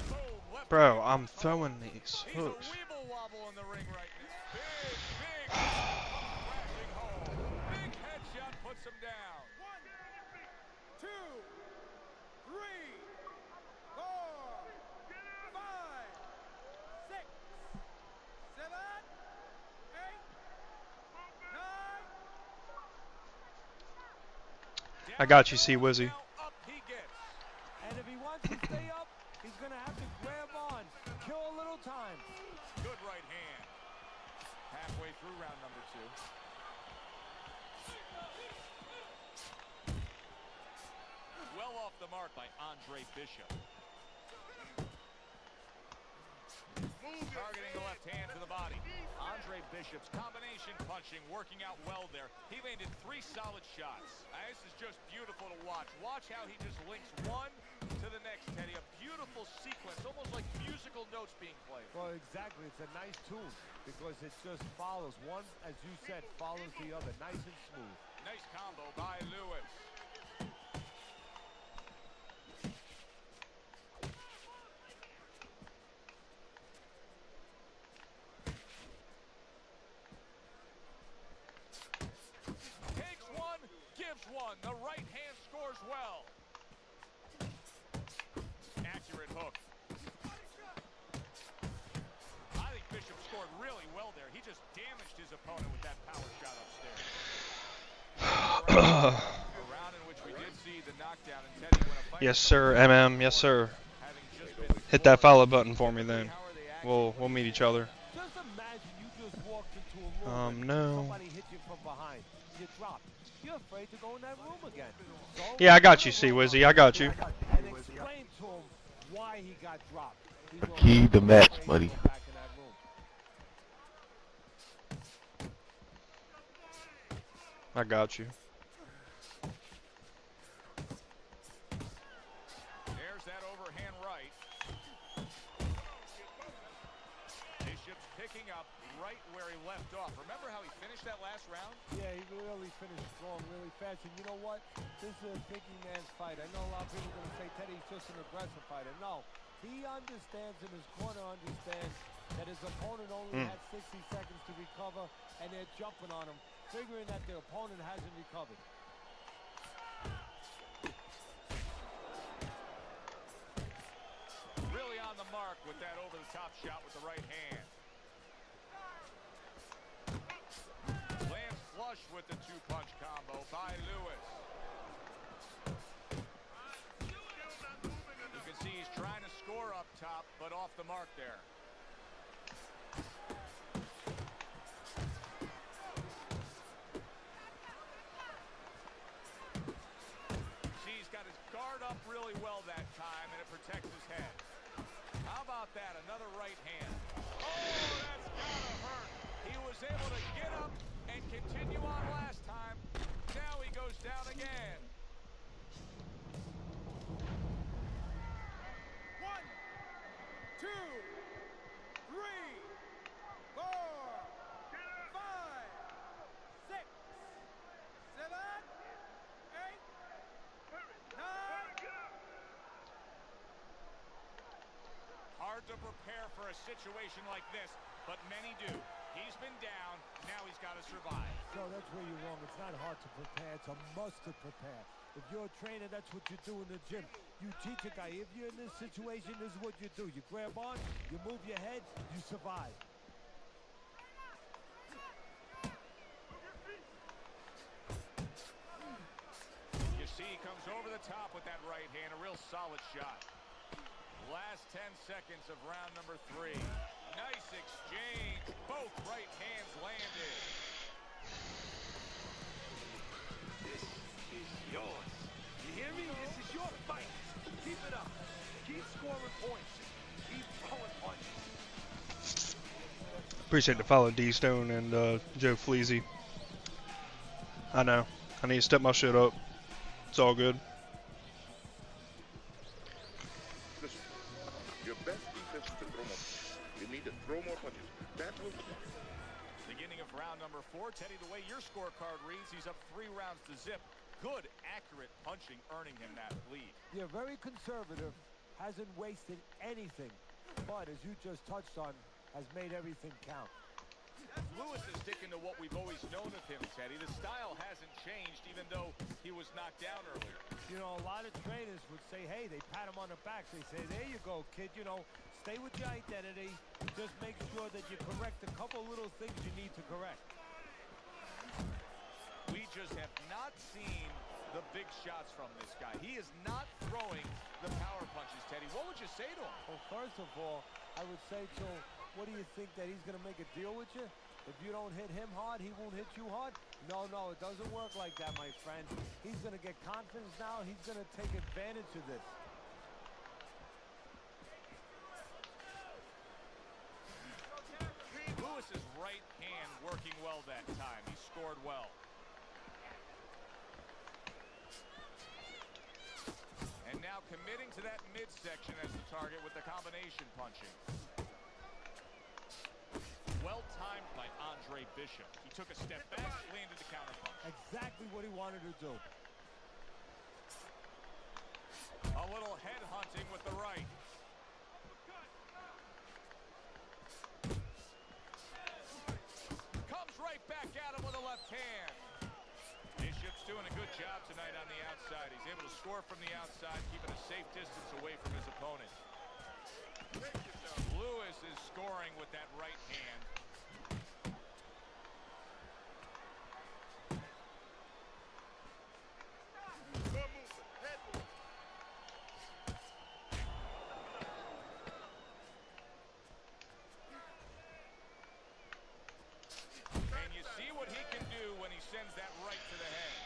Boom, left Bro, hand. I'm throwing these He's a hooks. weeble wobble in the the ring right now. Big crashing home. Big headshot puts him down. 1, 2, 3, 4, 5, 6, 7, 8, 9. I got you, C Wizzy. Now up he gets. And if he wants to stay up, he's going to have to grab on. Kill a little time. Good right hand. Halfway through round number 2. Well off the mark by Andre Bishop. Targeting the left hand to the body. Andre Bishop's combination punching working out well there. He landed 3 solid shots. This is just beautiful to watch. Watch how he just links one to the next, Teddy. A beautiful sequence, almost like musical notes being played. Well, exactly. It's a nice tune because it just follows. One, as you said, follows the other. Nice and smooth. Nice combo by Lewis. Takes one, gives one. The right hand scores well. Accurate hook. I think Bishop scored really well there. He just damaged his opponent with that power shot upstairs. A round in which we did see the knockdown and Teddy when a fight Yes, sir, MM. Yes, sir. Hit that follow button for me then. We'll meet each other. Just imagine you just walked into a room and No. somebody hit you from behind. You dropped. You're afraid to go in that room again. So Yeah, I got you, C Wizzy. I got you. and explain to him why he got dropped. He will Key not the be match, afraid to buddy. go back in that room. I got you. There's that overhand right. Bishop's picking up right where he left off. Remember how he finished that last round? Yeah, he really finished strong, really fast. And you know what? This is a thinking man's fight. I know a lot of people are going to say Teddy's just an aggressive fighter. No, he understands, and his corner understands that his opponent only had 60 seconds to recover, and they're jumping on him, figuring that their opponent hasn't recovered. Really on the mark with that over-the-top shot with the right hand. Lands flush with the 2-punch combo by Lewis. You can see he's trying to score up top, but off the mark there. See, he's got his guard up really well that time, and it protects his head. How about that? Another right hand. Oh, that's gotta hurt. He was able to get up and continue on last time. Now he goes down again. 1, 2, 3, 4, 5, 6, 7, 8, 9. Hard to prepare for a situation like this, but many do. He's been down, now he's got to survive. So that's where you're wrong. It's not hard to prepare. It's a must to prepare. If you're a trainer, that's what you do in the gym. You teach a guy, if you're in this situation, this is what you do. You grab on, you move your head, you survive. You see he comes over the top with that right hand, a real solid shot. Last 10 seconds of round number 3. Nice exchange. Both right hands landed. This is yours. You hear me? This is your fight. Keep it up. Keep scoring points. Keep throwing punches. Appreciate the follow, D Stone and Joe Fleazy. I know. I need to step my shit up. It's all good. Listen, your best defense is to throw more punches. You need to throw more punches. That will. Beginning of round number 4. Teddy, the way your scorecard reads, he's up 3 rounds to zip. Good, accurate punching, earning him that lead. You're very conservative, hasn't wasted anything. But as you just touched on, has made everything count. Lewis is sticking to what we've always known of him, Teddy. The style hasn't changed, even though he was knocked down earlier. You know, a lot of trainers would say, hey, they pat him on the back. They say, there you go, kid. You know, stay with your identity. Just make sure that you correct a couple little things you need to correct. We just have not seen the big shots from this guy. He is not throwing the power punches, Teddy. What would you say to him? Well, first of all, I would say to him, what do you think, that he's going to make a deal with you? If you don't hit him hard, he won't hit you hard? No, it doesn't work like that, my friend. He's going to get confidence now. He's going to take advantage of this. Lewis's right hand working well that time. He scored well. And now committing to that midsection as the target with the combination punching. Well timed by Andre Bishop. He took a step back, landed the counter punch. Exactly what he wanted to do. A little head hunting with the right. Comes right back at him with a left hand. Bishop's doing a good job tonight on the outside. He's able to score from the outside, keeping a safe distance away from his opponent. Lewis is scoring with that right hand. And you see what he can do when he sends that right to the head.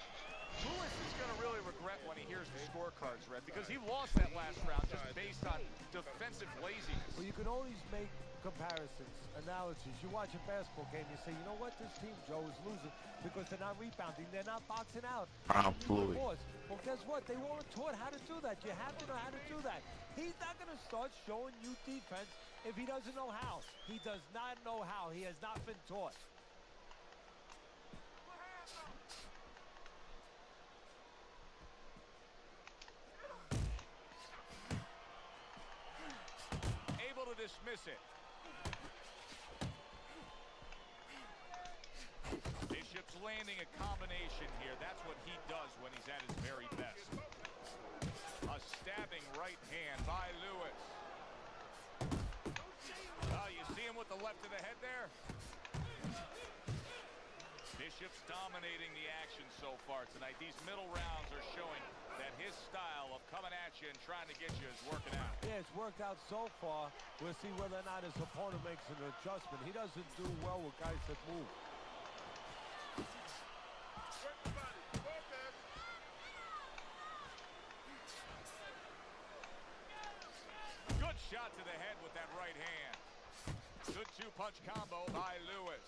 Lewis is going to really regret when he hears the scorecards read, because he lost that last round just based on defensive laziness. Well, you can always make comparisons, analogies. You watch a basketball game, you say, you know what, this team, Joe, is losing because they're not rebounding, they're not boxing out. Absolutely. Well, guess what? They weren't taught how to do that. You have to know how to do that. He's not going to start showing you defense if he doesn't know how. He does not know how. He has not been taught. Able to dismiss it. Bishop's landing a combination here. That's what he does when he's at his very best. A stabbing right hand by Lewis. Oh, you see him with the left of the head there? Bishop's dominating the action so far tonight. These middle rounds are showing that his style of coming at you and trying to get you is working out. Yeah, it's worked out so far. We'll see whether or not his opponent makes an adjustment. He doesn't do well with guys that move. Good shot to the head with that right hand. Good two-punch combo by Lewis.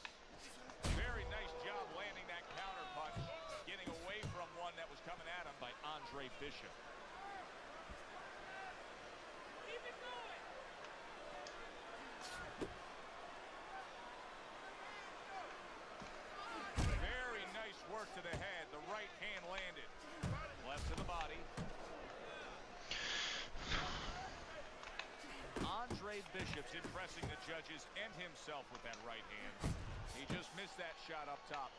Very nice job landing that counter punch, getting away from one that was coming at him by Andre Bishop. Very nice work to the head. The right hand landed. Left to the body. Andre Bishop's impressing the judges and himself with that right hand. He just missed that shot up top.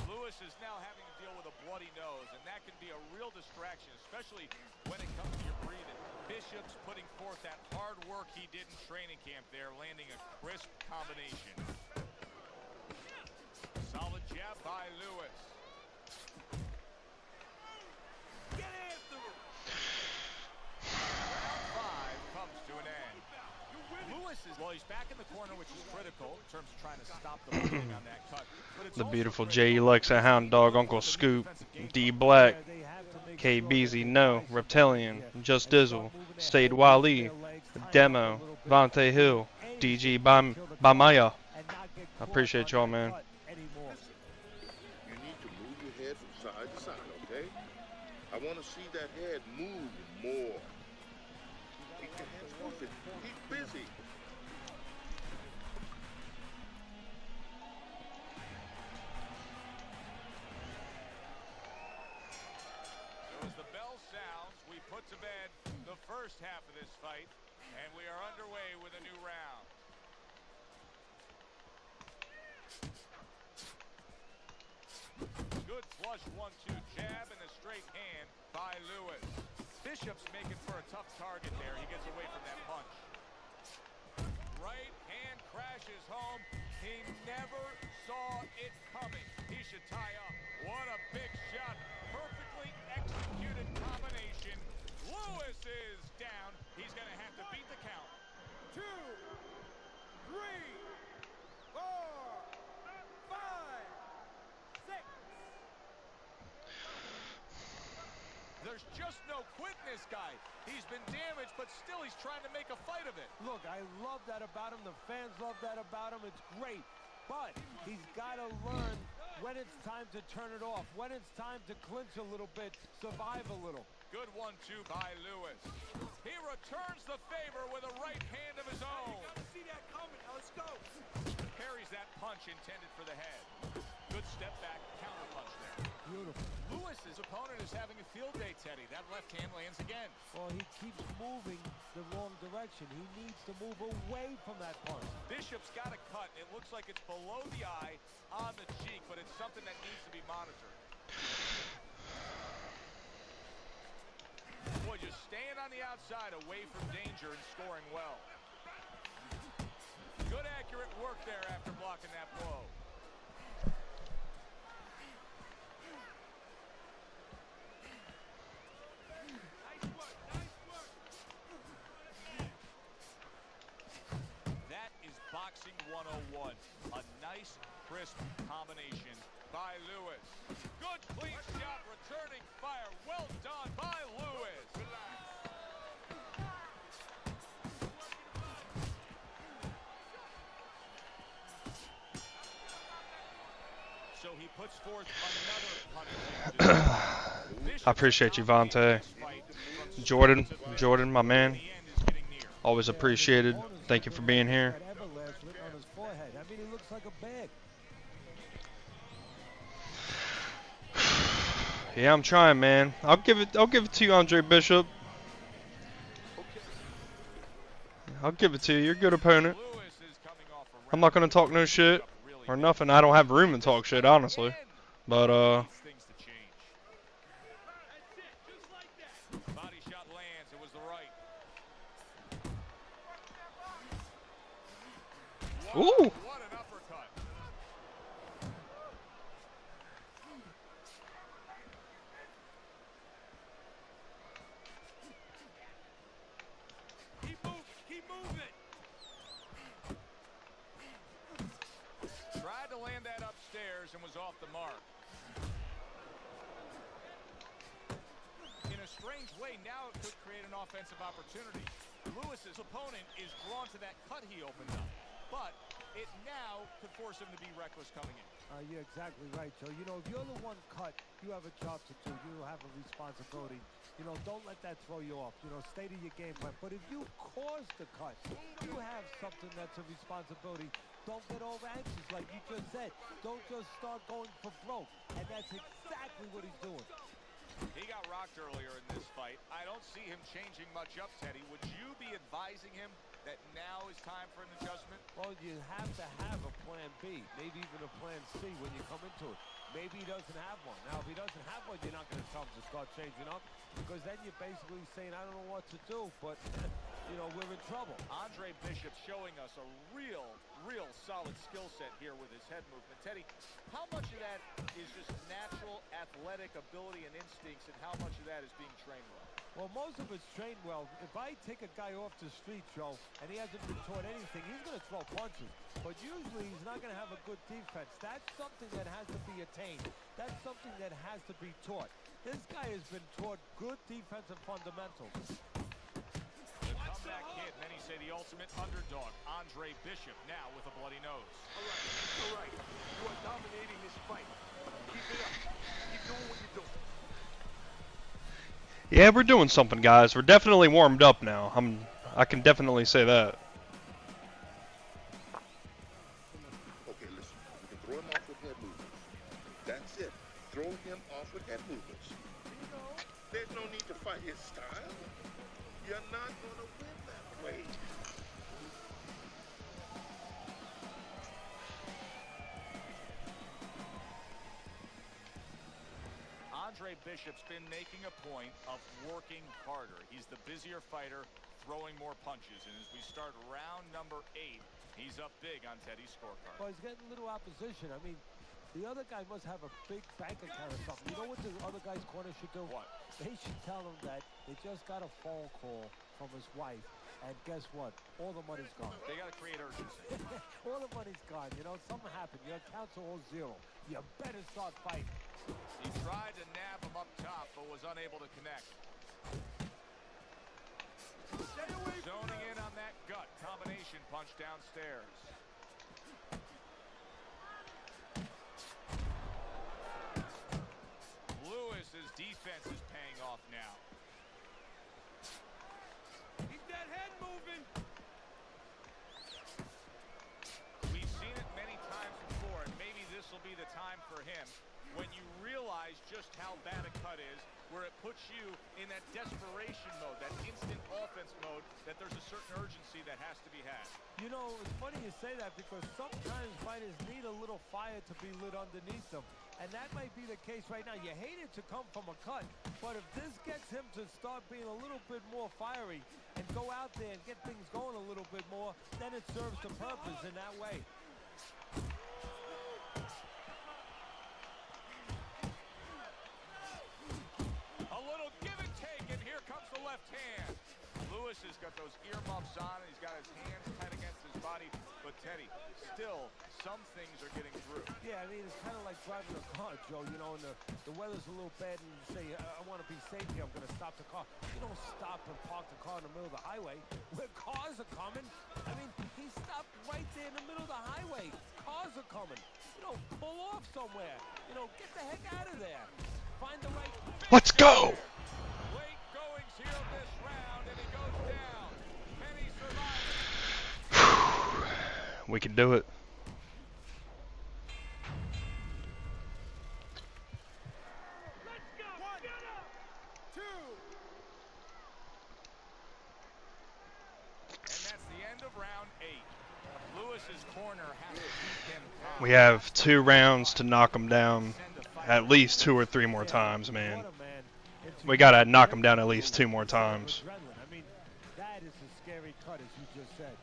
Lewis is now having to deal with a bloody nose, and that can be a real distraction, especially when it comes to your breathing. Bishop's putting forth that hard work he did in training camp there, landing a crisp combination. Solid jab by Lewis. Get after him! Round 5 comes to an end. Lewis is, well, he's back in the corner, which is critical in terms of trying to stop the bleeding on that cut. But it's The also beautiful critical J. Lexa, Hound Dog, Uncle Scoop, D Black, K Beezy, No, Reptilian, Just Dizzle, Stade Wally, Demo, Vontae Hill, DG Bamaya. I appreciate y'all, man. You need to move your head from side to side, okay? I want to see that head move more. Keep your hands moving. Keep busy. So as the bell sounds, we put to bed the the first half of this fight, and we are underway with a new round. Good flush 1-2 jab and a straight hand by Lewis. Bishop's making for a tough target there. He gets away from that punch. Right hand crashes home. He never saw it coming. He should tie up. What a big shot. Perfectly executed combination. Lewis is down. He's going to have to beat the count. 2, 3, 4, 5, 6. There's just no quit in this guy. He's been damaged, but still he's trying to make a fight of it. Look, I love that about him. The fans love that about him. It's great. But he's got to learn when it's time to turn it off, when it's time to clinch a little bit, survive a little. Good 1-2 by Lewis. He returns the favor with a right hand of his own. Gotta see that coming. Now let's go. Parries that punch intended for the head. Good step back, counter punch there. Beautiful. Lewis's opponent is having a field day, Teddy. That left hand lands again. Well, he keeps moving the wrong direction. He needs to move away from that punch. Bishop's got a cut. It looks like it's below the eye on the cheek, but it's something that needs to be monitored. Boy, just staying on the outside away from danger and scoring well. Good accurate work there after blocking that blow. That is boxing 101. A nice, crisp combination by Lewis. Good clean shot, returning fire. Well done by Lewis. So he puts forth another punishment. I appreciate you, Vontae. Jordan, my man. Always appreciated. Thank you for being here. That everlast written on his forehead. I mean, he looks like a bag. Yeah, I'm trying, man. I'll give it to you, Andre Bishop. I'll give it to you. You're a good opponent. I'm not gonna talk no shit or nothing. I don't have room to talk shit, honestly. But Things to change. Body shot lands. It was the right. ooh. What an uppercut. Keep moving. Keep moving. Tried to land that upstairs and was off the mark. In a strange way, now it could create an offensive opportunity. Lewis's opponent is drawn to that cut he opened up, but it now could force him to be reckless coming in. You're exactly right, Joe. You know, if you're the one cut, you have a job to do. You have a responsibility. You know, don't let that throw you off. You know, stay to your game plan. But if you cause the cut, you have something that's a responsibility. Don't get over anxious, like you just said. Don't just start going for broke. And that's exactly what he's doing. He got rocked earlier in this fight. I don't see him changing much up, Teddy. Would you be advising him that now is time for an adjustment? Well, you have to have a plan B, maybe even a plan C when you come into it. Maybe he doesn't have one. Now, if he doesn't have one, you're not going to tell him to start changing up, because then you're basically saying, I don't know what to do, but, you know, we're in trouble. Andre Bishop showing us a real solid skill set here with his head movement. Teddy, how much of that is just natural athletic ability and instincts, and how much of that is being trained well? Well, most of it's trained well. If I take a guy off the street, Joe, and he hasn't been taught anything, he's going to throw punches. But usually he's not going to have a good defense. That's something that has to be attained. That's something that has to be taught. This guy has been taught good defensive fundamentals. The comeback kid, many say the ultimate underdog, Andre Bishop, now with a bloody nose. All right. You are dominating this fight. Keep it up. Keep doing what you're doing. Yeah, we're doing something, guys. We're definitely warmed up now. I can definitely say that. Okay, listen. You can throw him off with head movements. That's it. Throw him off with head movements. There's no need to fight his style. You're not gonna win that way. Andre Bishop's been making a point of working harder. He's the busier fighter, throwing more punches. And as we start round number 8, he's up big on Teddy's scorecard. Well, he's getting a little opposition. I mean, the other guy must have a big bank account or something. You know what the other guy's corner should do? What? They should tell him that they just got a phone call from his wife. And guess what? All the money's gone. They got to create urgency. All the money's gone. You know, something happened. Your accounts are all zero. You better start fighting. He tried to nab him up top, but was unable to connect. Zoning in on that gut combination punch downstairs. Lewis's defense is paying off now. Keep that head moving. We've seen it many times before, and maybe this will be the time for him when you realize just how bad a cut is, where it puts you in that desperation mode, that instant offense mode, that there's a certain urgency that has to be had. You know, it's funny you say that because sometimes fighters need a little fire to be lit underneath them. And that might be the case right now. You hate it to come from a cut, but if this gets him to start being a little bit more fiery and go out there and get things going a little bit more, then it serves the purpose in that way. A little give and take, and here comes the left hand. Lewis has got those earmuffs on, and he's got his hands tight against his body. But Teddy, still, some things are getting through. Yeah, I mean, it's kind of like driving a car, Joe. You know, and the weather's a little bad, and you say, I want to be safe here. I'm going to stop the car. You don't stop and park the car in the middle of the highway where cars are coming. I mean, he stopped right there in the middle of the highway. Cars are coming. You know, pull off somewhere. You know, get the heck out of there. Find the right... Let's go! Late goings here of this round, and he goes down. Penny survives. We can do it. Let's go. 1, 2. And that's the end of round 8. Lewis's corner has to keep him calm. We have 2 rounds to knock him down at least 2 or 3 more times, man. We gotta knock him down at least 2 more times. I mean, that is a scary cut, as you just said.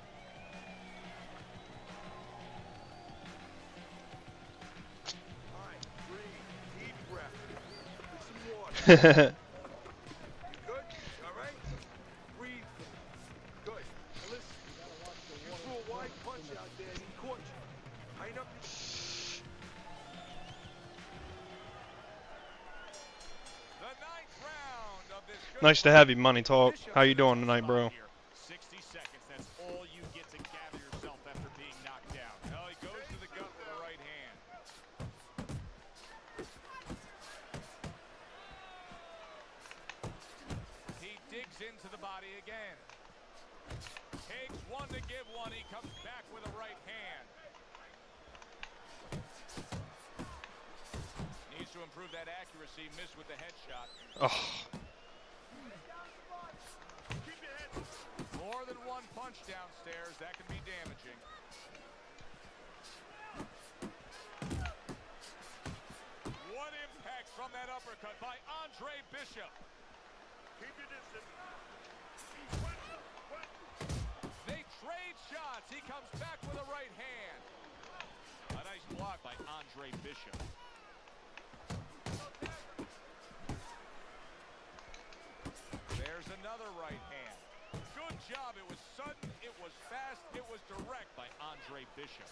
All right, breathe. Deep breath. Take some water. You good? All right? Breathe. Good. Now listen. You threw a wide punch out there and he caught you. Tighten up your... The 9th round of this good Nice to have you, Money Talk. How you doing tonight, bro? 60 seconds, that's all you get to gather yourself after being knocked down. Well, he goes to the gut with a right hand. He digs into the body again. Takes one to give one. He comes back with a right hand. Needs to improve that accuracy. Missed with the headshot. Oh, More than one punch downstairs. That can be damaging. What impact from that uppercut by Andre Bishop. Keep your distance. They trade shots. He comes back with a right hand. A nice block by Andre Bishop. There's another right hand. Good job. It was sudden, it was fast, it was direct by Andre Bishop.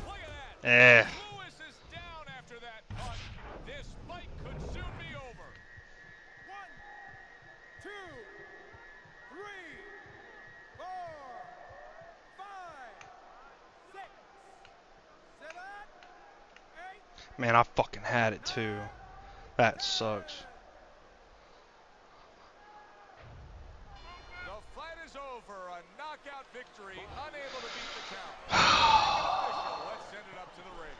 Look at that. Lewis is down after that punch. This fight could soon be over. 1, 2, 3, 4, 5, 6, 7, 8. man, I fucking had it too. That sucks. The fight is over. A knockout victory. Unable to beat the count. Let's send it up to the ring.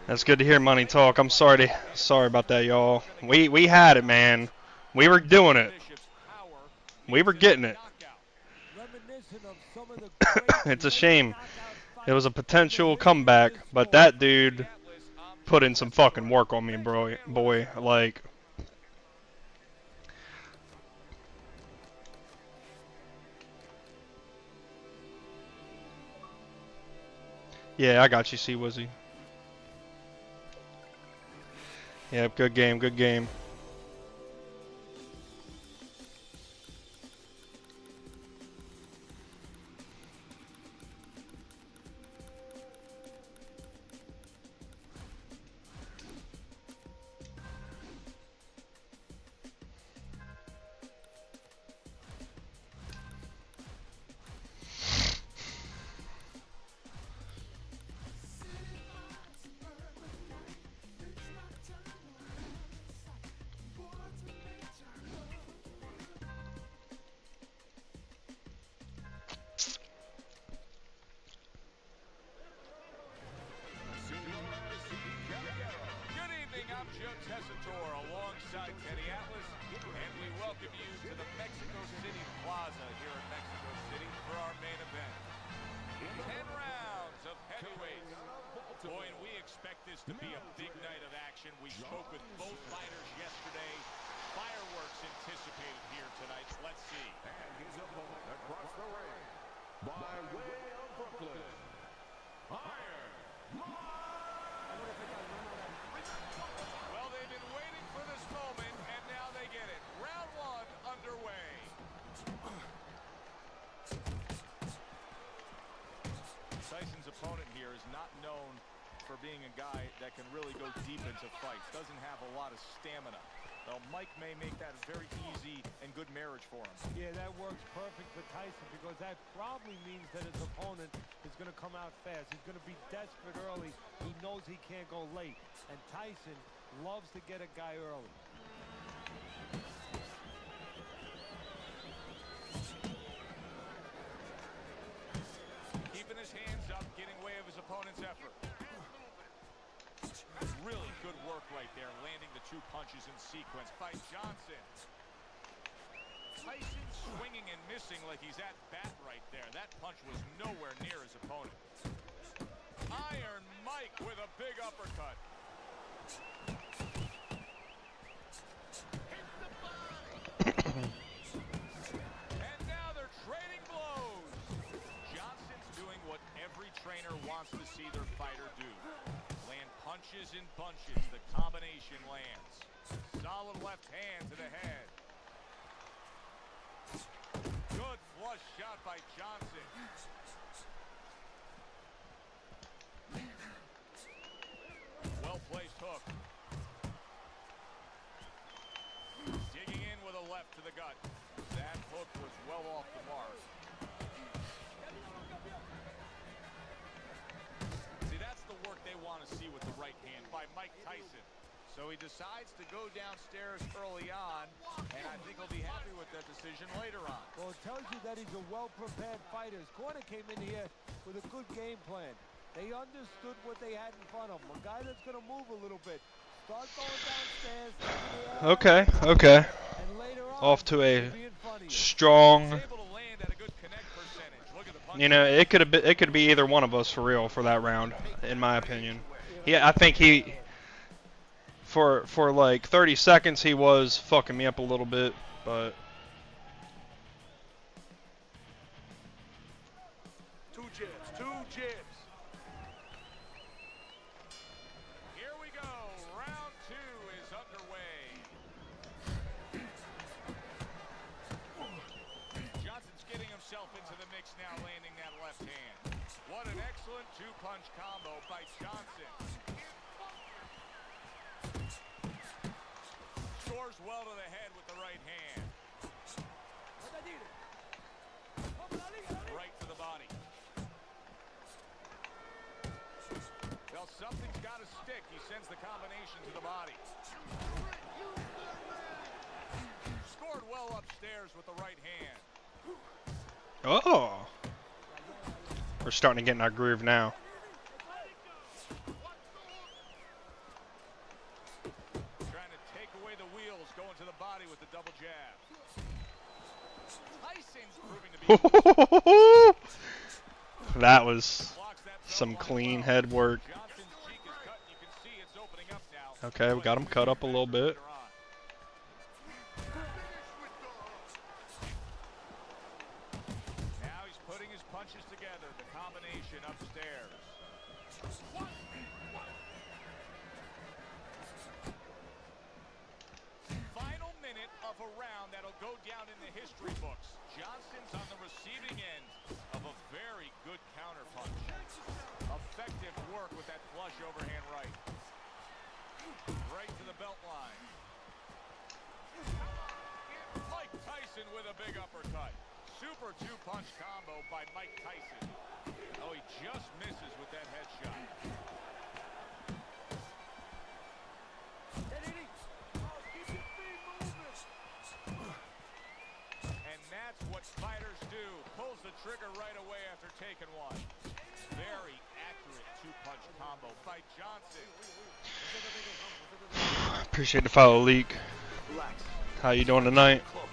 That's good to hear, Money Talk. I'm sorry about that, y'all. We had it, man. We were doing it. Bishop's We were getting it. Reminiscent of some of the It's a shame. It was a potential comeback, but that dude put in some fucking work on me, bro. Boy, like. Yeah, I got you, C Wizzy. Yep, good game, good game. Good evening, I'm Joe Tessitore alongside Teddy Atlas, and we welcome you to the Mexico City Plaza here in Mexico City for our main event. 10 rounds of heavyweights. Boy, and we expect this to be a big night of action. We spoke with both fighters yesterday. Fireworks anticipated here tonight. Let's see. And his opponent across the ring, by way of Brooklyn, Iron Mike. Well, they've been waiting for this moment, and now they get it. Round one underway. Tyson's opponent here is not known for being a guy that can really go deep into fights. Doesn't have a lot of stamina. Well, Mike may make that a very easy and good marriage for him. Yeah, that works perfect for Tyson because that probably means that his opponent is going to come out fast. He's going to be desperate early. He knows he can't go late. And Tyson loves to get a guy early. Keeping his hands up, getting way of his opponent's effort. Really good work right there, landing the 2 punches in sequence by Johnson. Tyson swinging and missing like he's at bat right there. That punch was nowhere near his opponent. Iron Mike with a big uppercut. And now they're trading blows. Johnson's doing what every trainer wants to see their fighter do. Land punches in bunches. The combination lands. Solid left hand to the head. Good flush shot by Johnson. Well-placed hook. Digging in with a left to the gut. That hook was well off the mark. See, that's the work they want to see with the right hand by Mike Tyson. So he decides to go downstairs early on, and I think he'll be happy with that decision later on. Well, it tells you that he's a well-prepared fighter. His corner came in here with a good game plan. They understood what they had in front of them. A guy that's going to move a little bit. Start going downstairs. Okay, okay. And later on, Off to a be in front of you. strong. Able to land at a good connect percentage. Look at the punch. You know, it could be either one of us for real for that round, in my opinion. Yeah, I think he. For like 30 seconds, he was fucking me up a little bit, but. Two jabs. Here we go. Round 2 is underway. Johnson's getting himself into the mix now, landing that left hand. What an excellent 2-punch combo by Johnson. Scores well to the head with the right hand. Right to the body. Well, something's got to stick. He sends the combination to the body. Scored well upstairs with the right hand. Oh. We're starting to get in our groove now. Trying to take away the wheels, going to the body with the double jab. That was some clean head work. Johnson's cheek is cut, and you can see it's opening up now. Okay, we got him cut up a little bit. Now he's putting his punches together, the combination upstairs. Final minute of a round that'll go down in the history books. Johnson's on the receiving end of a very good counter punch. Effective work with that flush overhand right. Right to the belt line. Mike Tyson with a big uppercut. Super two-punch combo by Mike Tyson. Oh, he just misses with that headshot. And that's what fighters do. Pulls the trigger right away after taking one. Very accurate two-punch combo by Johnson. Appreciate the follow, Leak. Relax. How you doing tonight? Close.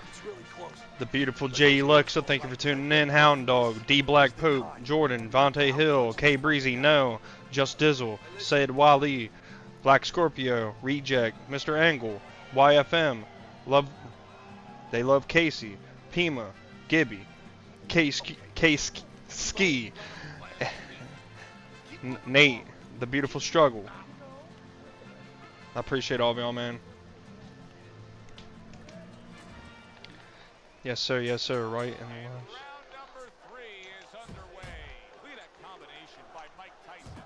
It's really close. The beautiful J. Lexa, thank you for tuning in. Hound Dog, D Black Pope, Jordan, Vontae Hill, K Breezy, No, Just Dizzle, Said Wali, Black Scorpio, Reject, Mr. Angle, YFM, They Love Casey, Pima, Gibby, K Ski, Nate, The Beautiful Struggle. I appreciate all of y'all, man. Yes, sir, right. And Round number 3 is underway. Look at that combination by Mike Tyson.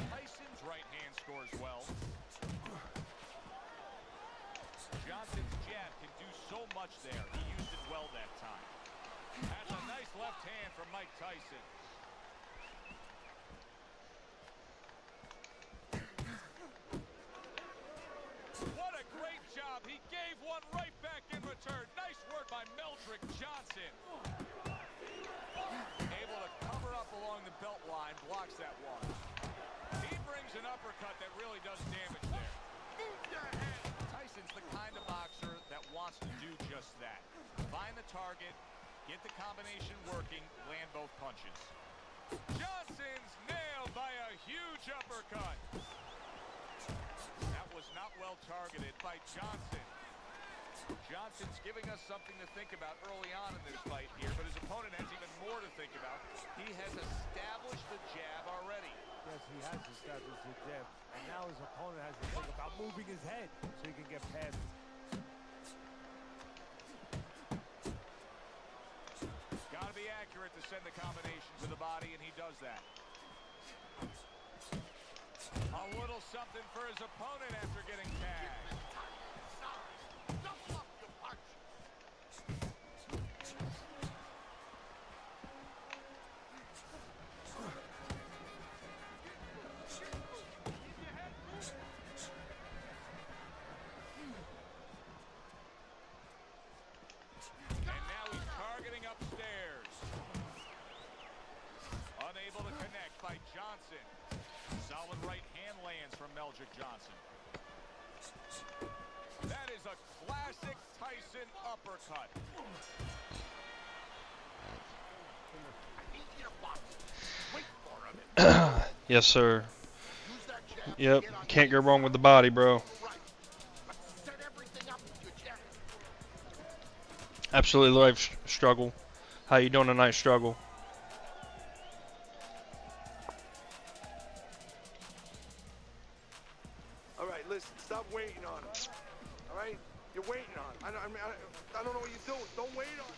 Tyson's right hand scores well. Johnson's jab can do so much there. He used it well that time. That's a nice left hand from Mike Tyson. What a great job. He gave one right back in return. Nice work by Meldrick Johnson. Able to cover up along the belt line, blocks that one. He brings an uppercut that really does damage there. Tyson's the kind of boxer that wants to do just that. Find the target, get the combination working, land both punches. Johnson's nailed by a huge uppercut. That was not well targeted by Johnson. Johnson's giving us something to think about early on in this fight here, but his opponent has even more to think about. He has established the jab already. Yes, he has established the jab, and now his opponent has to think about moving his head so he can get past it. Got to be accurate to send the combination to the body, and he does that. A little something for his opponent after getting tagged. And now he's targeting upstairs. Unable to connect by Johnson. Solid right hand lands from Meldrick Johnson. That is a classic Tyson uppercut. yes, sir. Yep, can't go wrong with the body, bro. Absolutely life struggle. How you doing tonight, struggle? All right, listen. Stop waiting on him. All right? You're waiting on him. I don't know what you're doing. Don't wait on him.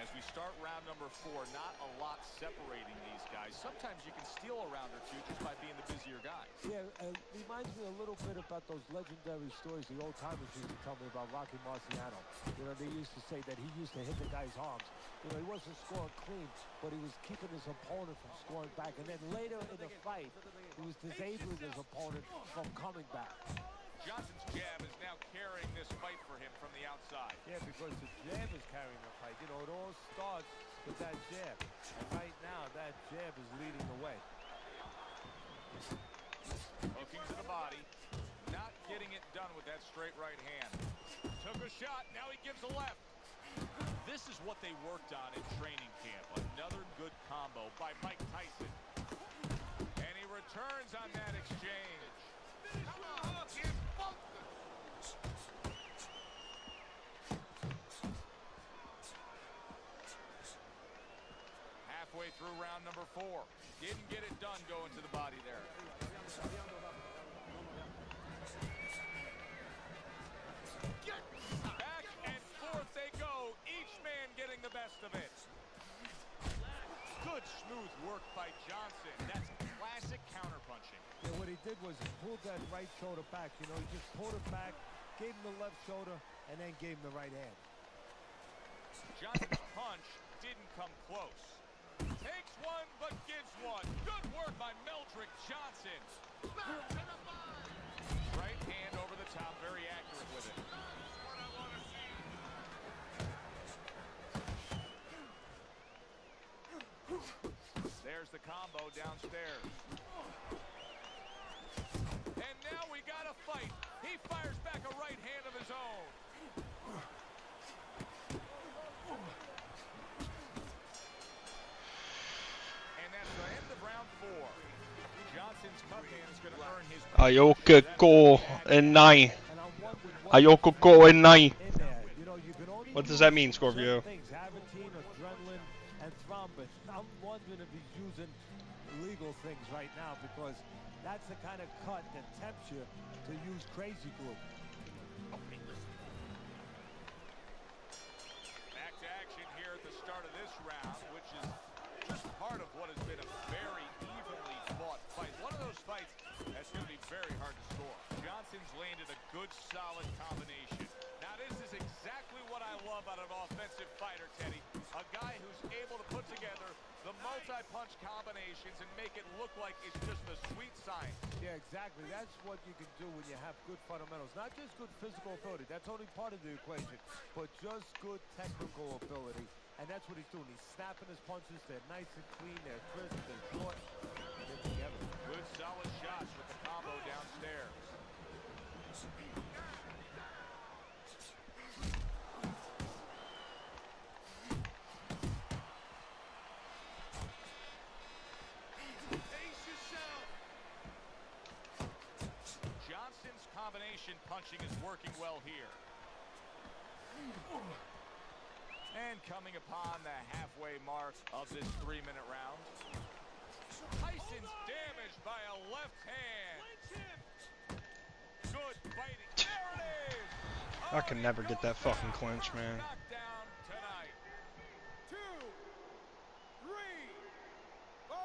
As we start round number 4, not a lot separating these guys. Sometimes you can steal a round or two just by being the busier guy. Yeah, reminds me a little bit about those legendary stories the old timers used to tell me about Rocky Marciano. You know, they used to say that he used to hit the guy's arms. You know, he wasn't scoring clean, but he was keeping his opponent from scoring back. And then later in the fight, he was disabling his opponent from coming back. Johnson's jab is now carrying this fight for him from the outside. Yeah, because the jab is carrying the fight. You know, it all starts with that jab. And right now, that jab is leading the way. Hooking to the body. Not getting it done with that straight right hand. Took a shot. Now he gives a left. This is what they worked on in training camp. Another good combo by Mike Tyson. And he returns on that exchange. Halfway through round number 4. Didn't get it done going to the body there. Back and forth they go. Each man getting the best of it. Good smooth work by Johnson. That's classic counterpunching. Yeah, what he did was he pulled that right shoulder back. You know, he just pulled it back, gave him the left shoulder, and then gave him the right hand. Johnson's punch didn't come close. Takes one, but gives one. Good work by Meldrick Johnson. Right hand over the top, very accurate with it. There's the combo downstairs. And now we got a fight. He fires back a right hand of his own. And that's the end of round 4. Johnson's cut hand is going to earn his... Ayoko Enai. Ayoko Enai. What does that mean, Scorpio? Aventine, adrenaline, and thrombin. I'm wondering if he's using legal things right now because that's the kind of cut that tempts you to use crazy glue. Back to action here at the start of this round, which is just part of what has been a very evenly fought fight. One of those fights that's going to be very hard to score. Johnson's landed a good, solid combination. Now, this is exactly what I love out of an offensive fighter, Teddy. A guy who's able to put together the multi-punch combinations and make it look like it's just a sweet science. Yeah, exactly. That's what you can do when you have good fundamentals. Not just good physical ability. That's only part of the equation. But just good technical ability. And that's what he's doing. He's snapping his punches. They're nice and clean. They're crisp. They're short. They're together. Good, solid shots with the combo downstairs. Johnson's combination punching is working well here. And coming upon the halfway mark of this 3-minute round. Tyson's damaged by a left hand. Good fighting. There it is. I can never get that fucking clinch, man. Knockdown tonight. 2, 3, 4,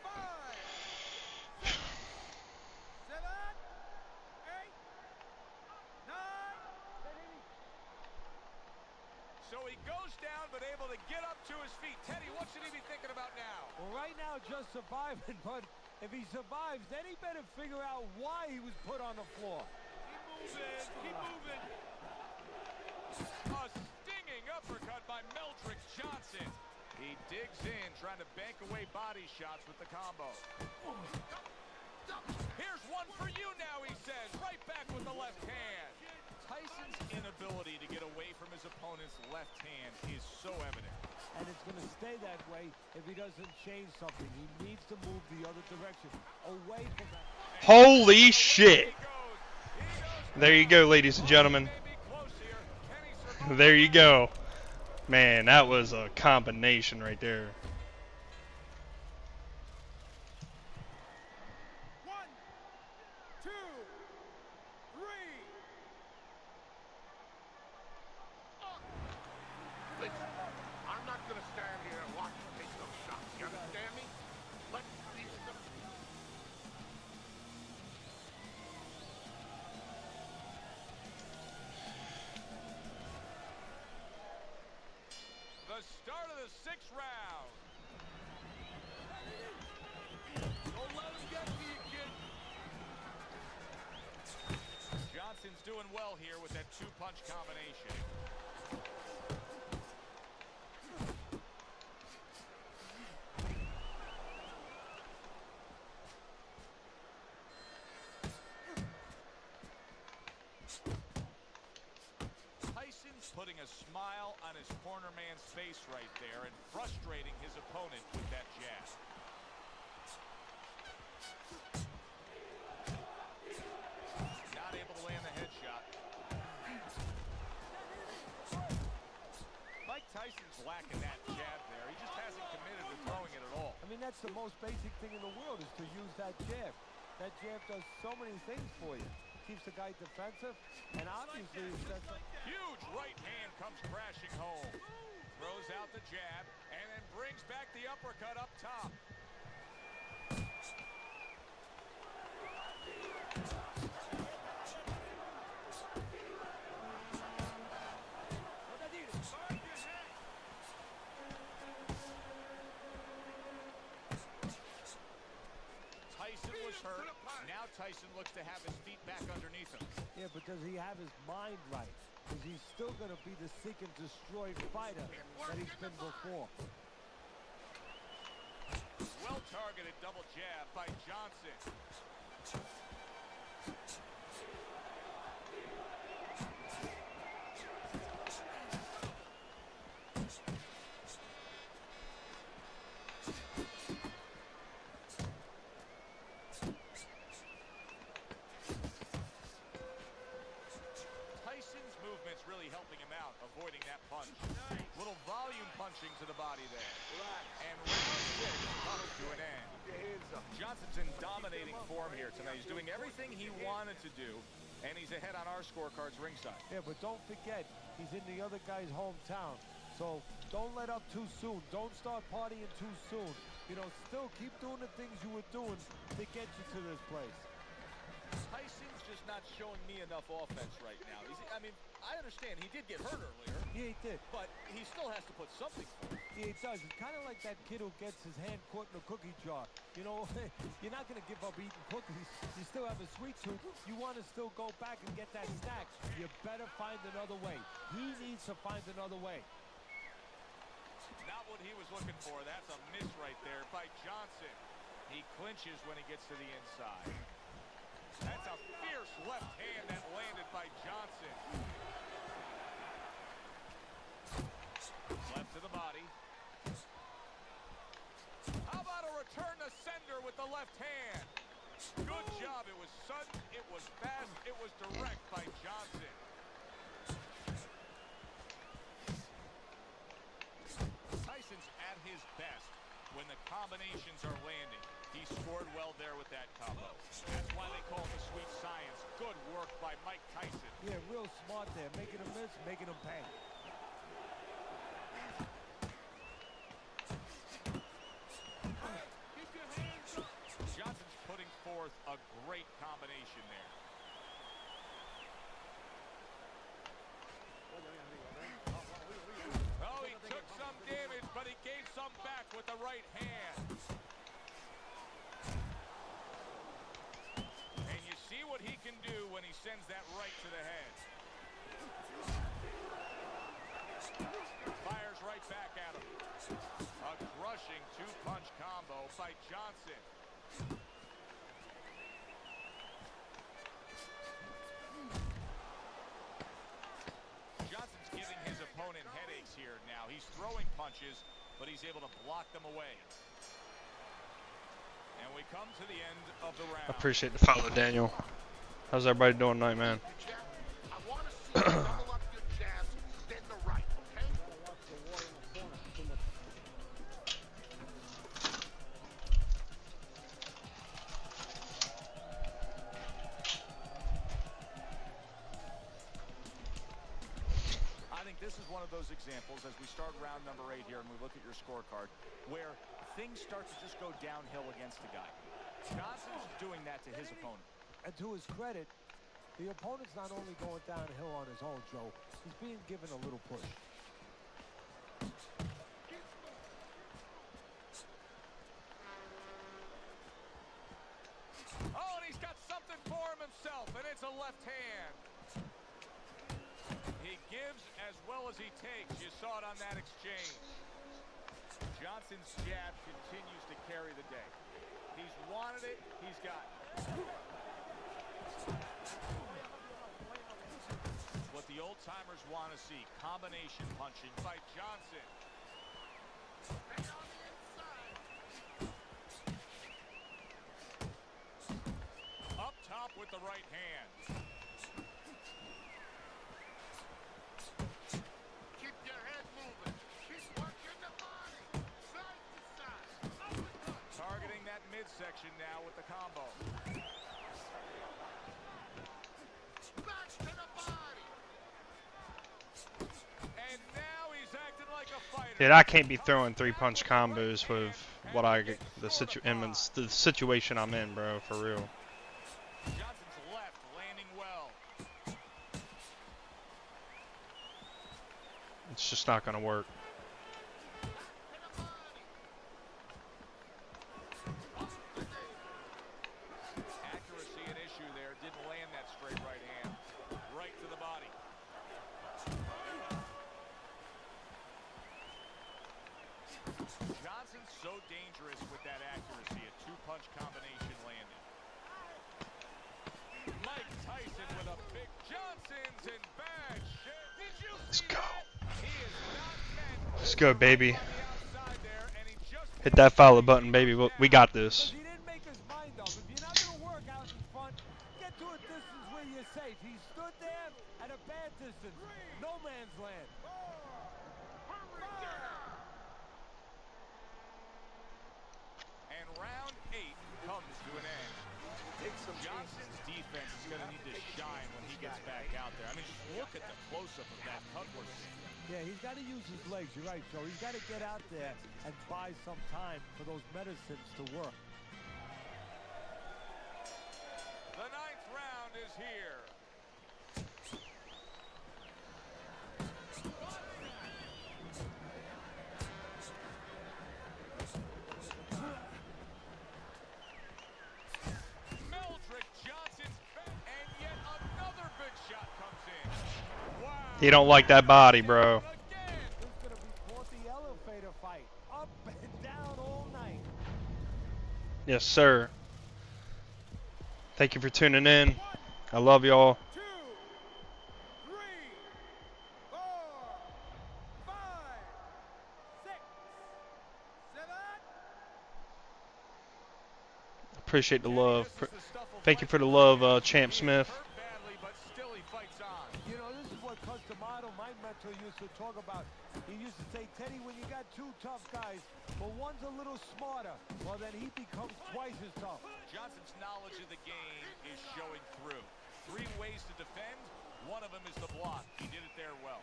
5, 6, 7, 8, 9. So he goes down, but able to get up to his feet. Teddy, what should he be thinking about now? Well, right now, just surviving. But if he survives, then he better figure out why he was put on the floor. Keep moving. A stinging uppercut by Meldrick Johnson. He digs in, trying to bank away body shots with the combo. Here's one for you now, he says. Right back with the left hand. Tyson's inability to get away from his opponent's left hand is so evident. And it's going to stay that way if he doesn't change something. He needs to move the other direction, away from that. Holy shit. There you go, ladies and gentlemen. There you go. Man, that was a combination right there. 1, 2, 3. Listen, I'm not gonna stand here and watch you take those shots. You understand me? Let's finish them. The start of the 6th round. Don't let him get to you, kid. Johnson's doing well here with that 2-punch combination. putting a smile on his corner man's face right there and frustrating his opponent with that jab. Not able to land the headshot. Mike Tyson's lacking that jab there. He just hasn't committed to throwing it at all. I mean, that's the most basic thing in the world is to use that jab. That jab does so many things for you. Keeps the guy defensive, and obviously it sets up. Huge right hand comes crashing home. Throws out the jab, and then brings back the uppercut up top. Tyson was hurt. Now Tyson looks to have his feet back underneath him. Yeah, but does he have his mind right? Is he still going to be the seek and destroy fighter that he's been before? Well-targeted double jab by Johnson. Tyson's movement's really helping him out, avoiding that punch. Little volume punching to the body there. And round 6 comes to an end. Johnson's in dominating form here tonight. He's doing everything he wanted to do, and he's ahead on our scorecards ringside. Yeah, but don't forget, he's in the other guy's hometown. So don't let up too soon. Don't start partying too soon. You know, still keep doing the things you were doing to get you to this place. Tyson's just not showing me enough offense right now. I mean, I understand he did get hurt earlier. Yeah, he did. But he still has to put something forward. Yeah, he does. It's kind of like that kid who gets his hand caught in a cookie jar. You know, you're not going to give up eating cookies. You still have a sweet tooth. You want to still go back and get that snack. You better find another way. He needs to find another way. Not what he was looking for. That's a miss right there by Johnson. He clinches when he gets to the inside. That's a fierce left hand that landed by Johnson. Left to the body. How about a return to sender with the left hand? Good job. It was sudden, it was fast, it was direct by Johnson. Tyson's at his best when the combinations are landing. He scored well there with that combo. That's why they call it the sweet science. Good work by Mike Tyson. Yeah, real smart there. Making him miss, making him pay. Johnson's putting forth a great combination there. Oh, he took some damage, but he gave some back with the right hand. And you see what he can do when he sends that right to the head. Fires right back at him. A crushing two-punch combo by Johnson. Johnson's giving his opponent headaches here now. He's throwing punches, but he's able to block them away. And we come to the end of the round. I appreciate the follow, Daniel. How's everybody doing tonight, man? I want to see you double up your jabs, then the right, okay? I think this is one of those examples as we start round number 8 here and we look at your scorecard where things start to just go downhill against the guy. Johnson's doing that to his opponent. And to his credit, the opponent's not only going downhill on his own, Joe. He's being given a little push. Oh, and he's got something for him himself, and it's a left hand. He gives as well as he takes. You saw it on that exchange. Johnson's jab continues to carry the day. He's wanted it. He's got it. What the old old-timers want to see. Combination punching by Johnson. Up top with the right hand. Keep your head moving. Keep working the body. Side to side. Targeting that midsection now with the combo. Back to the body. And now he's acting like a fighter. Dude, I can't be throwing 3-punch combos with what the situation I'm in, bro. For real. Johnson's left landing well. It's just not gonna work. Accuracy an issue there. Didn't land that straight right hand. Right to the body. Johnson's so dangerous with that accuracy. A 2-punch combination landing. Mike Tyson with a big Johnson's in bad shape. Did you see that? He is not meant Let's go, baby. on the outside there, and he just Hit that follow button, baby. We got this. He didn't make his mind up. If you're not going to work out in front, get to a distance where you're safe. He stood there at a bad distance. No man's land. And round 8 comes to an end. Johnson's defense is going to need to shine when he gets back out there. I mean, just look at the close-up of that cut we're seeing. Yeah, he's got to use his legs. You're right, Joe. He's got to get out there and buy some time for those medicines to work. The 9th round is here. Meldrick Johnson's back, and yet another big shot comes in. Wow. He don't like that body, bro. Again. This is going to be called the elevator fight. Up and down all night. Yes, sir. Thank you for tuning in. I love y'all. 2, 3, 4, 5, 6, 7. Appreciate the love. Thank you for the love, Champ Smith. Hurt badly, but still he fights on. You know, this is what Customato, my mentor, used to talk about. He used to say, Teddy, when you got 2 tough guys, but one's a little smarter, well, then he becomes twice as tough. Johnson's knowledge of the game is showing through. 3 ways to defend. One of them is the block. He did it there well.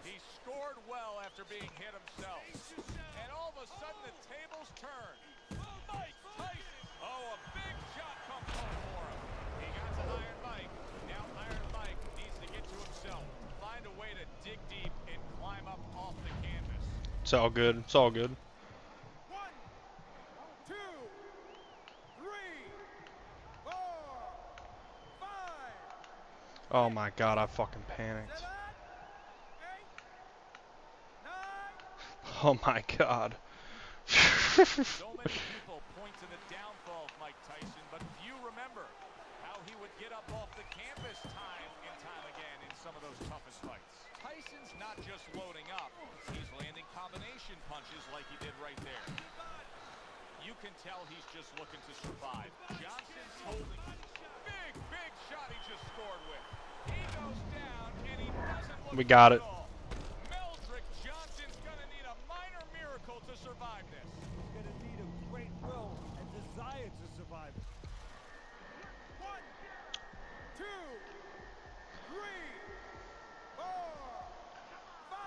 He scored well after being hit himself. And all of a sudden the tables turn. Mike Tyson. Oh, a big shot comes home for him. He got to Iron Mike. Now Iron Mike needs to get to himself. Find a way to dig deep and climb up off the canvas. It's all good. It's all good. 1, 2, 3, 4, 5, Oh my god, I fucking panicked. 7, 8, 9. Oh my god. So many people point to the downfall of Mike Tyson, but few remember how he would get up off the canvas time and time again in some of those toughest fights. Tyson's not just loading up, he's landing combination punches like he did right there. You can tell he's just looking to survive. Johnson's holding big, big shot he just scored with. He goes down and he doesn't look We got good it. at all. Meldrick Johnson's gonna need a minor miracle to survive this. He's going to need a great will and desire to survive. 1, 2, 3, 4, 5,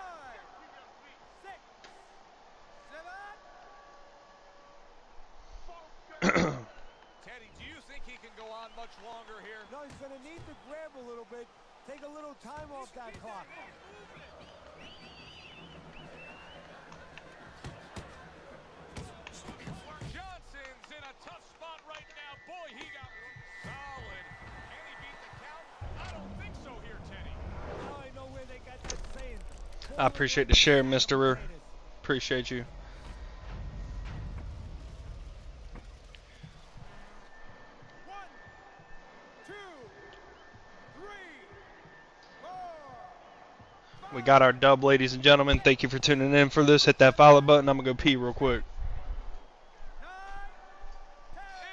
6, 7. Teddy, do you think he can go on much longer here? No, he's going to need to grab a little bit, take a little time off that clock. Johnson's in a tough spot right now. Boy, he got solid. Can he beat the count? I don't think so here, Teddy. Now I know where they got that saying. I appreciate the share, Mr. Appreciate you. 1, 2, We got our dub, ladies and gentlemen. Thank you for tuning in for this. Hit that follow button. I'm going to go pee real quick.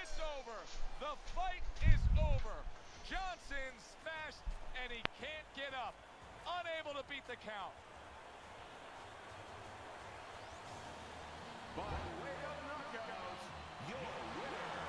It's over. The fight is over. Johnson smashed, and he can't get up. Unable to beat the count. By way of knockouts, your winner,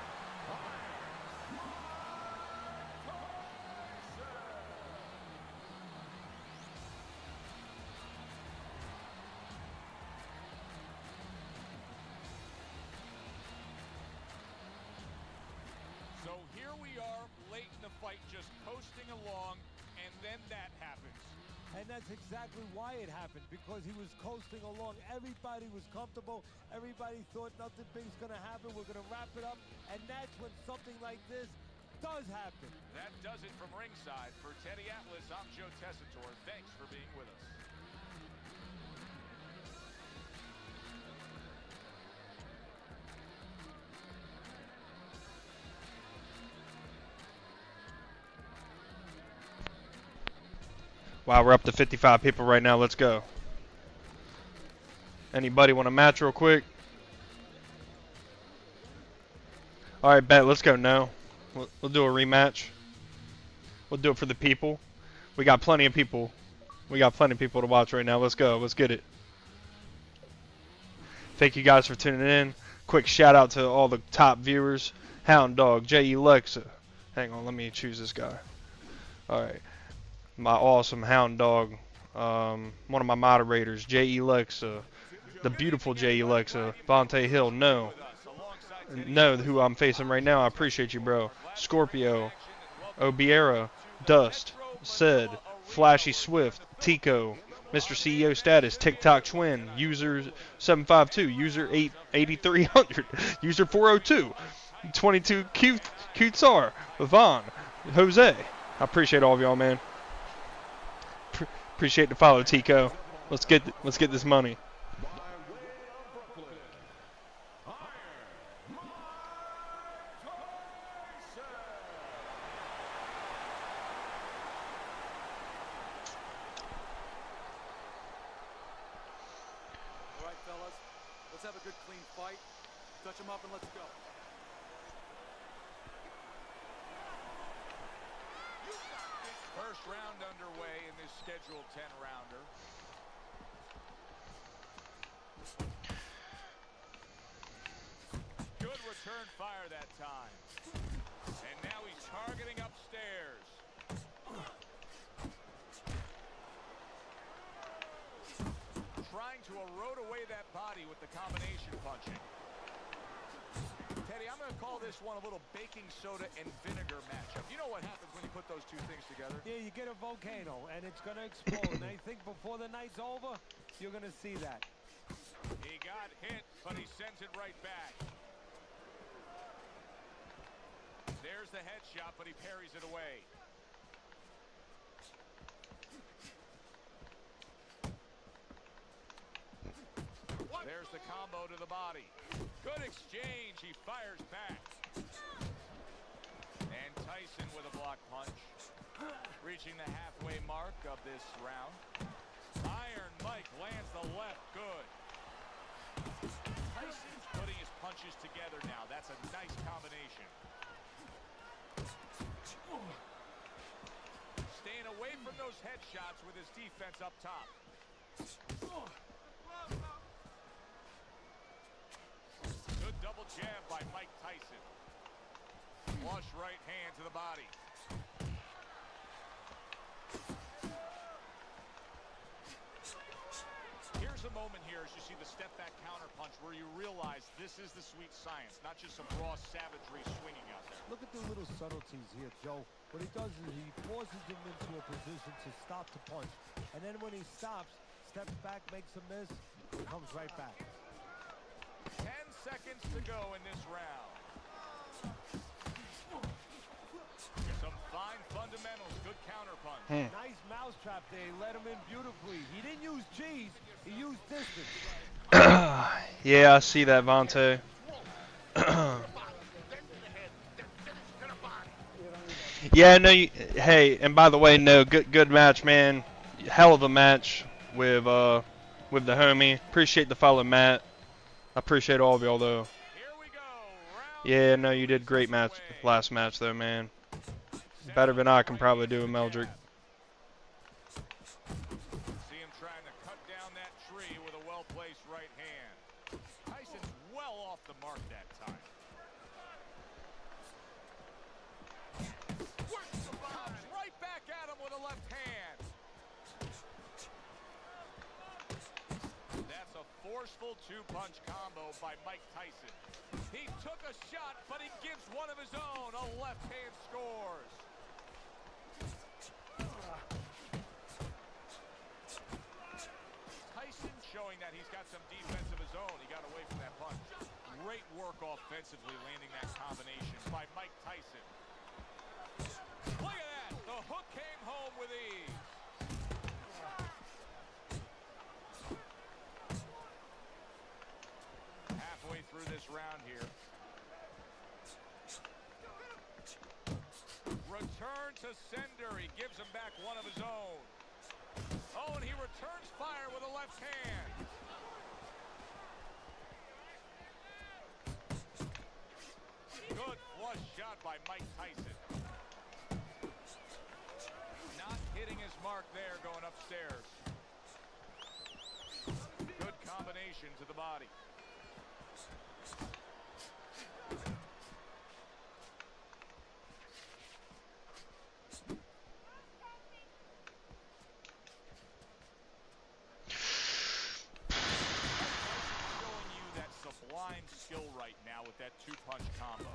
So here we are, late in the fight, just coasting along, and then that happens. And that's exactly why it happened, because he was coasting along. Everybody was comfortable. Everybody thought nothing big's going to happen. We're going to wrap it up. And that's when something like this does happen. That does it from ringside. For Teddy Atlas, I'm Joe Tessitore. Thanks for being with us. Wow, we're up to 55 people right now. Let's go. Anybody want a match real quick? All right, bet. Let's go now. We'll do a rematch. We'll do it for the people. We got plenty of people. We got plenty of people to watch right now. Let's go. Let's get it. Thank you guys for tuning in. Quick shout out to all the top viewers. Hound Dog, J.E. Lexa. Hang on, let me choose this guy. All right. My awesome Hound Dog. One of my moderators, J.E. Lexa. The beautiful J.E. Lexa. Vontae Hill, no. Know who I'm facing right now. I appreciate you, bro. Scorpio, Obiera, Dust, Sid, Flashy Swift, Tico, Mr. CEO Status, TikTok Twin, User 752, User 8300, User 402, 22 Cutsar, Vaughn, Jose. I appreciate all of y'all, man. Appreciate the follow, Tico. Let's get this money. Let's have a good, clean fight. Touch him up and let's go. First round underway in this scheduled 10-rounder. Good return fire that time. And now he's targeting upstairs. Trying to erode away that body with the combination punching. Teddy, I'm going to call this one a little baking soda and vinegar matchup. You know what happens when you put those two things together? Yeah, you get a volcano, and it's going to explode. And I think before the night's over, you're going to see that. He got hit, but he sends it right back. There's the headshot, but he parries it away. There's the combo to the body. Good exchange. He fires back. And Tyson with a block punch. Reaching the halfway mark of this round. Iron Mike lands the left. Good. Tyson's putting his punches together now. That's a nice combination. Staying away from those headshots with his defense up top. Good double jab by Mike Tyson. Flush right hand to the body. Here's a moment here as you see the step back counter punch where you realize this is the sweet science, not just some raw savagery swinging out there. Look at the little subtleties here, Joe. What he does is he forces him into a position to stop the punch. And then when he stops, steps back, makes a miss, comes right back. 10 seconds to go in this round. Some fine fundamentals, good counter punch. Nice mousetrap there. He let him in beautifully. He didn't use G's, he used distance. Yeah, I see that, Vontae. Yeah, no. Hey, and by the way, no, good match, man. hell of a match with the homie. Appreciate the follow, Matt. I appreciate all of y'all though. Here we go. Round Yeah, no, you did great match last match though, man. Better than I can probably do with Meldrick. See him trying to cut down that tree with a well-placed right hand. Tyson's well off the mark that time. Comes right back at him with a left hand. That's a forceful two-punch combo by Mike Tyson. He took a shot, but he gives one of his own. A left hand scores. Tyson showing that he's got some defense of his own. He got away from that punch. Great work offensively landing that combination by Mike Tyson. Look at that. The hook came home with ease. Halfway through this round here. Return to sender. He gives him back one of his own. Oh, and he returns fire with a left hand. Good flush shot by Mike Tyson. Not hitting his mark there going upstairs. Good combination to the body. Showing you that sublime skill right now with that two-punch combo.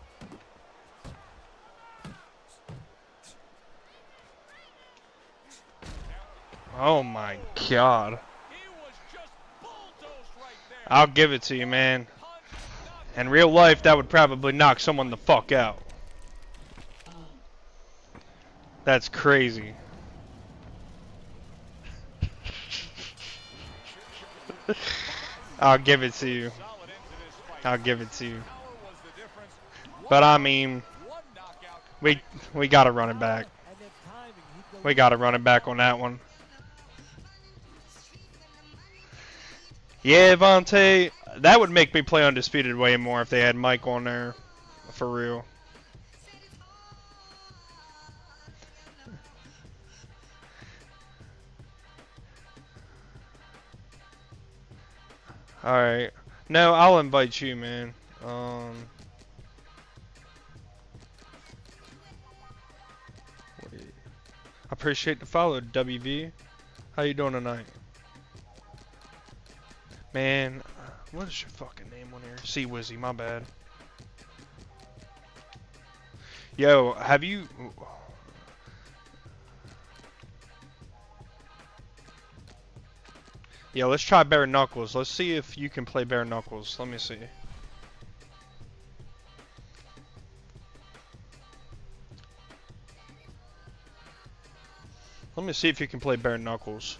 Oh my God. He was just bulldozed right there. I'll give it to you, man. In real life, that would probably knock someone the fuck out. That's crazy. I'll give it to you. Solid into this fight. I'll give it to you. Power was the difference. But I mean, One knockout. we gotta run it back. And then timing, he We gotta run it back on that one. Yeah, Vontae, that would make me play Undisputed way more if they had Mike on there. For real. Alright. No, I'll invite you, man. Wait. Appreciate the follow, WV. How you doing tonight? Man, what is your fucking name on here? C Wizzy, my bad. Yo, have you... Yeah, let's try Bare Knuckles. Let's see if you can play Bare Knuckles. Let me see. Let me see if you can play Bare Knuckles.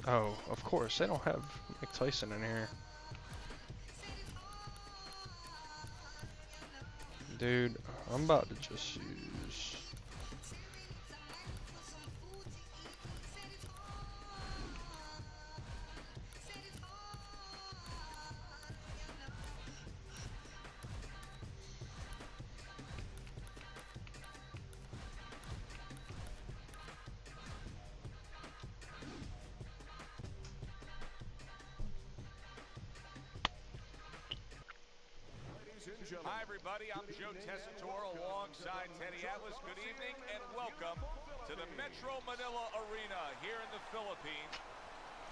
Oh, of course. They don't have Mike Tyson in here. Dude, I'm about to just use... Hi, everybody. I'm Joe Tessitore alongside Teddy Atlas. Good evening and welcome to the Metro Manila Arena here in the Philippines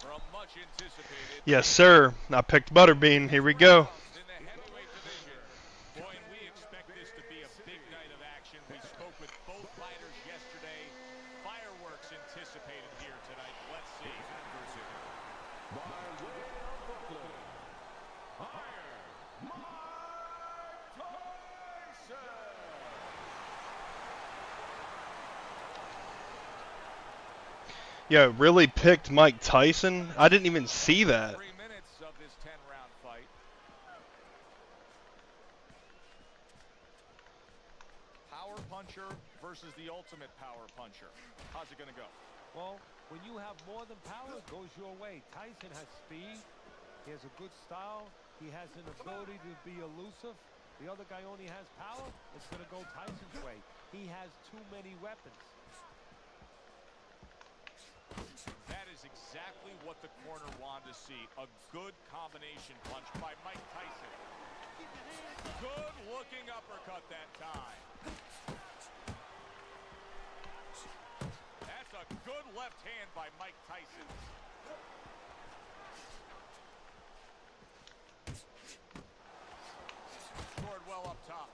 for a much anticipated. Yes, sir. I picked Butterbean. Here we go. In the heavyweight division. Boy, and we expect this to be a big night of action. We spoke with both fighters yesterday. Fireworks anticipated here tonight. Let's see. By way of Brooklyn, Iron Mike Tyson. Yo, really picked Mike Tyson? I didn't even see that. 3 minutes of this 10-round fight. Power puncher versus the ultimate power puncher. How's it gonna go? Well, when you have more than power, it goes your way. Tyson has speed. He has a good style. He has an ability to be elusive. The other guy only has power. It's going to go Tyson's way. He has too many weapons. That is exactly what the corner wanted to see. A good combination punch by Mike Tyson. Good looking uppercut that time. That's a good left hand by Mike Tyson. Scored well up top.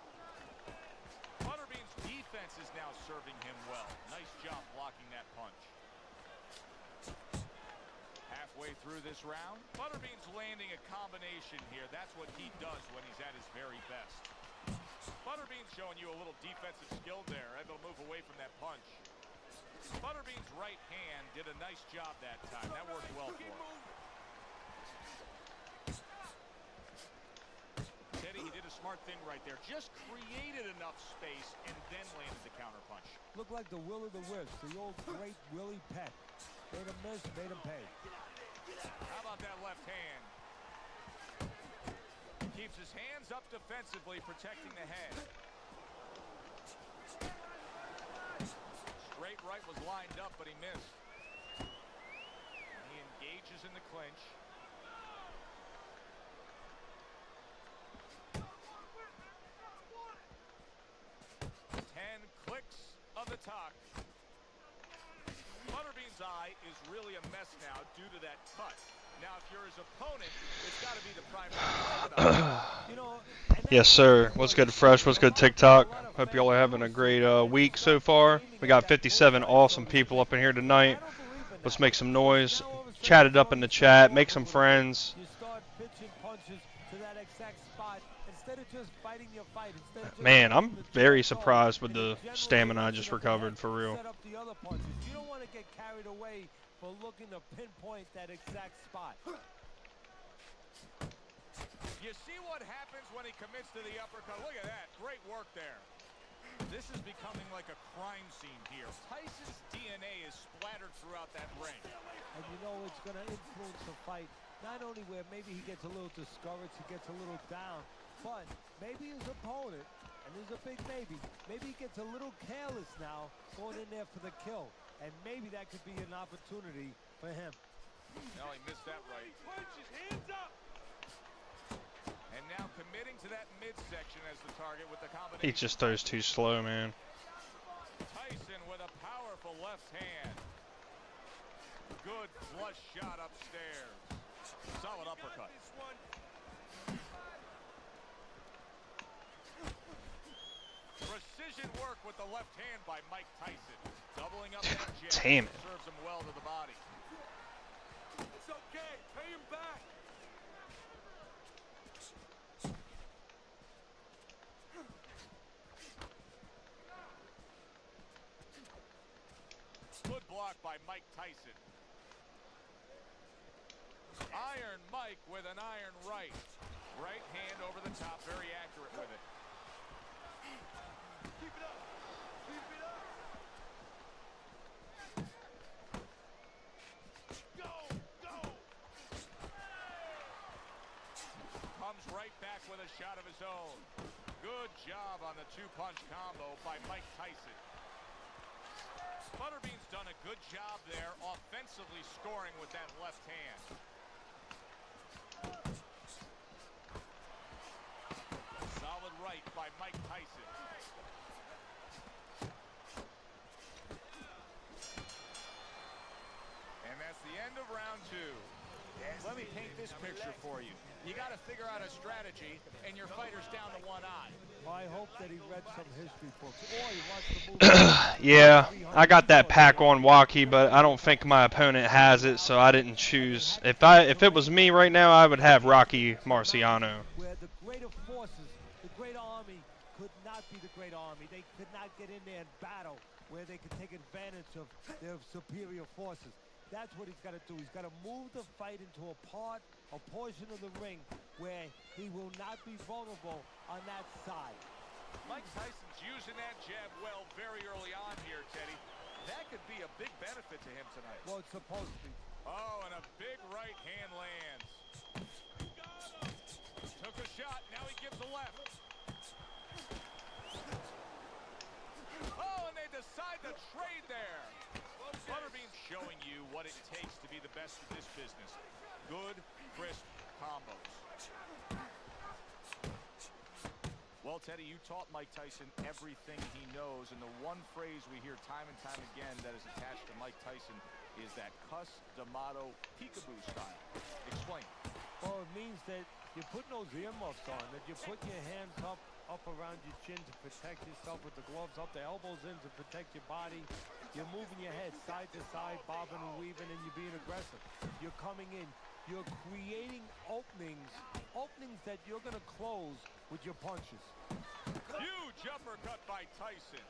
Butterbean's defense is now serving him well. Nice job blocking that punch. Halfway through this round, Butterbean's landing a combination here. That's what he does when he's at his very best. Butterbean's showing you a little defensive skill there, able to move away from that punch. Butterbean's right hand did a nice job that time. That worked well for him. Teddy, he did a smart thing right there. Just created enough space and then landed the counter punch. Looked like the Will of the Wisp, the old great Willie Pett. Made him miss, made him pay. How about that left hand? Keeps his hands up defensively, protecting the head. Straight right was lined up, but he missed. He engages in the clinch. Clicks of the talk. Butterbean's eye is really a mess now due to that cut. Now, if you're his opponent, it's got to be the primary. Yes, sir. What's good, Fresh? What's good, TikTok? Hope y'all are having a great week so far. We got 57 awesome people up in here tonight. Let's make some noise. Chat it up in the chat. Make some friends. You start pitching punches to that exact spot instead of just fighting your fight. Man, I'm very surprised with the stamina I just recovered, for real. Set up the other punches. You don't want to get carried away for looking to pinpoint that exact spot. You see what happens when he commits to the uppercut. Look at that. Great work there. This is becoming like a crime scene here. Tyson's DNA is splattered throughout that ring. And you know it's going to influence the fight. Not only where maybe he gets a little discouraged, he gets a little down, but maybe his opponent, and there's a big maybe he gets a little careless now going in there for the kill. And maybe that could be an opportunity for him. No, he missed that right. Punches, hands up! And now committing to that midsection as the target with the combination. He just throws too slow, man. Tyson with a powerful left hand. Good flush shot upstairs. Solid uppercut. Precision work with the left hand by Mike Tyson. Doubling up that jab. Damn it. Serves him well to the body. It's okay. Pay him back. Good block by Mike Tyson. Iron Mike with an iron right. Right hand over the top, very accurate with it. Keep it up. Keep it up. Go, go. Comes right back with a shot of his own. Good job on the two-punch combo by Mike Tyson. Butterbean's done a good job there, offensively scoring with that left hand. Solid right by Mike Tyson. And that's the end of round two. Let me paint this picture for you. You got to figure out a strategy, and your fighter's down to one eye. Well, I hope that he read some history books, or he watched the movie. Yeah, I got that pack on Waukee, but I don't think my opponent has it, so I didn't choose. If it was me right now, I would have Rocky Marciano. Where the greater forces, the great army, could not be the great army. They could not get in there and battle where they could take advantage of their superior forces. That's what he's got to do. He's got to move the fight into a portion of the ring where he will not be vulnerable on that side. Mike Tyson's using that jab well very early on here, Teddy. That could be a big benefit to him tonight. Well, it's supposed to be. Oh, and a big right hand lands. Took a shot, now he gives a left. Oh, and they decide to trade there. Butterbean showing you what it takes to be the best in this business. Good, crisp combos. Well, Teddy, you taught Mike Tyson everything he knows, and the one phrase we hear time and time again that is attached to Mike Tyson is that Cus D'Amato peekaboo style. Explain. Well, it means that you're putting those earmuffs on, that you're putting your hands up around your chin to protect yourself with the gloves up, the elbows in to protect your body. You're moving your head side to side, bobbing and weaving, and you're being aggressive. You're coming in. You're creating openings that you're going to close with your punches. Huge uppercut by Tyson.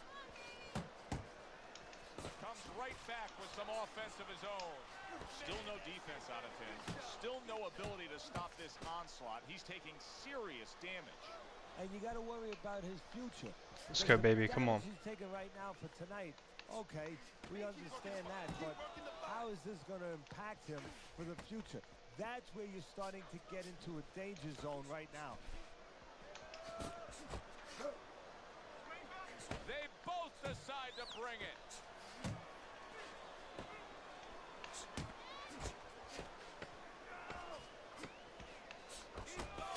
Comes right back with some offense of his own. Still no defense out of him. Still no ability to stop this onslaught. He's taking serious damage. And you got to worry about his future. Let's go, baby. Come on. He's taking right now for tonight. Okay, we understand that, but how is this going to impact him for the future? That's where you're starting to get into a danger zone right now. They both decide to bring it.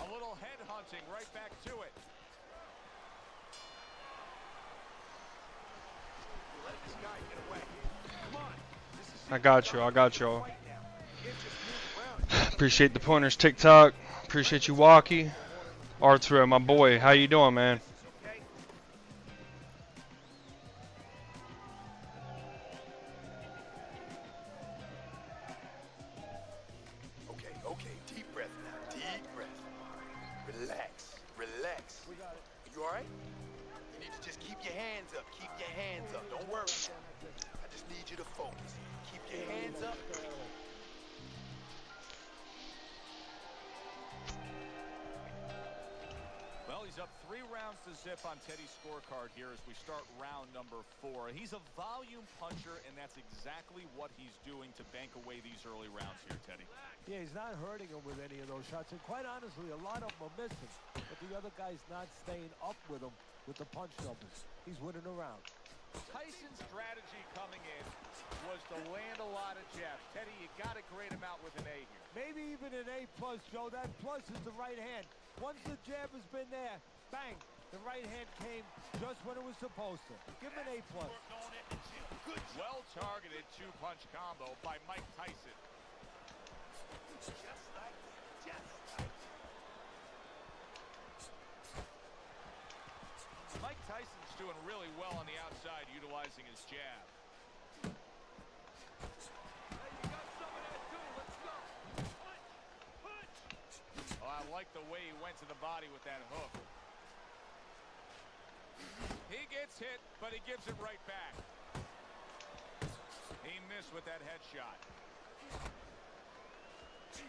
A little head hunting right back to it. Let this guy get away. Come on. I got you. I got you. Appreciate the pointers, TikTok. Appreciate you, Walkie. Arthur, my boy. How you doing, man? Okay, deep breath now, deep breath. Relax, relax. You all right? You need to just keep your hands up, Don't worry. I just need you to focus. Keep your hands up. Well, he's up 3 rounds to zip on Teddy's scorecard here as we start round number 4. He's a volume puncher, and that's exactly what he's doing to bank away these early rounds here, Teddy. Yeah, he's not hurting him with any of those shots. And quite honestly, a lot of them are missing. But the other guy's not staying up with him with the punch numbers. He's winning around. Tyson's strategy coming in was to land a lot of jabs. Teddy, you got to grade him out with an A here. Maybe even an A+, Joe. That plus is the right hand. Once the jab has been there, bang, the right hand came just when it was supposed to. Give him an A+. Well-targeted 2-punch combo by Mike Tyson. Mike Tyson's doing really well on the outside, utilizing his jab. Oh, I like the way he went to the body with that hook. He gets hit, but he gives it right back. He missed with that headshot.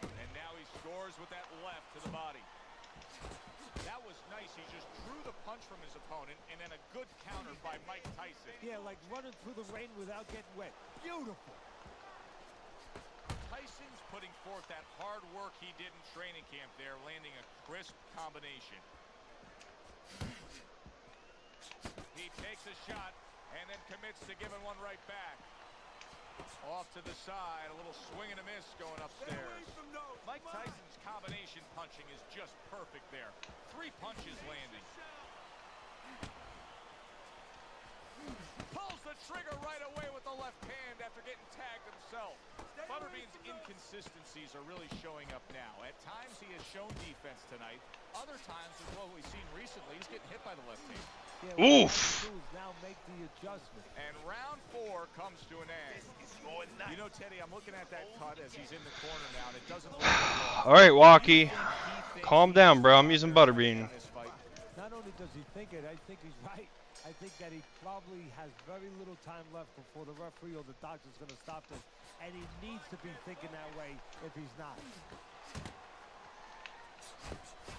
And now he scores with that left to the body. That was nice. He just drew the punch from his opponent, and then a good counter by Mike Tyson. Yeah, like running through the rain without getting wet. Beautiful. Tyson's putting forth that hard work he did in training camp there, landing a crisp combination. He takes a shot and then commits to giving one right back. Off to the side, a little swing and a miss going upstairs. Mike Tyson's combination punching is just perfect there. 3 punches landing. Pulls the trigger right away with the left hand after getting tagged himself. Butterbean's inconsistencies are really showing up now. At times he has shown defense tonight. Other times, with what we've seen recently, he's getting hit by the left hand. Yeah, Oof. now make the adjustment. And round 4 comes to an end. You know, Teddy, I'm looking at that cut as he's in the corner now, and it doesn't look like All right, Walkie. Calm down, bro. I'm using Butterbean. Not only does he think it, I think he's right. I think that he probably has very little time left before the referee or the doctor's going to stop this. And he needs to be thinking that way if he's not.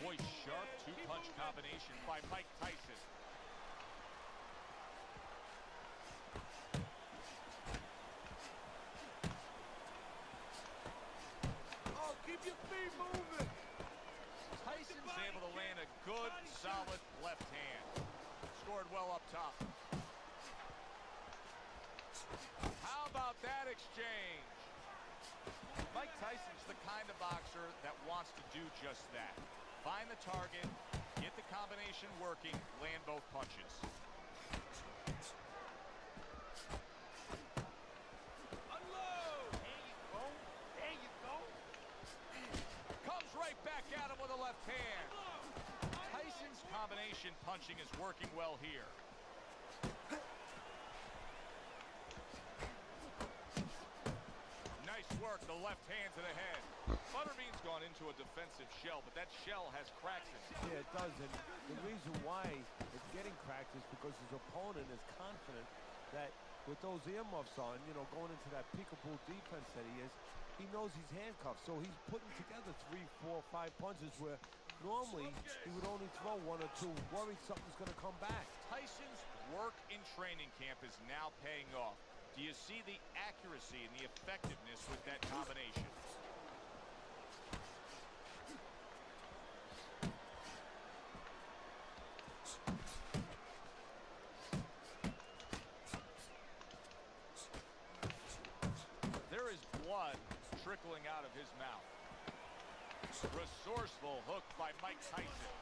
Boy, sharp two-punch combination by Mike Tyson. Oh, keep your feet moving. Tyson's able to land a good, solid left hand. Scored well up top. How about that exchange? Mike Tyson's the kind of boxer that wants to do just that. Find the target, get the combination working, land both punches. Unload. There you go. There you go. Comes right back at him with a left hand. Tyson's combination punching is working well here. Nice work, the left hand to the head. Butterbean's gone into a defensive shell, but that shell has cracks in it. Yeah, it does. And the reason why it's getting cracked is because his opponent is confident that with those earmuffs on, you know, going into that peekaboo defense that he is, he knows he's handcuffed. So he's putting together 3, 4, 5 punches where normally he would only throw 1 or 2, worried something's going to come back. Tyson's work in training camp is now paying off. Do you see the accuracy and the effectiveness with that combination? There is blood trickling out of his mouth. Resourceful hook by Mike Tyson.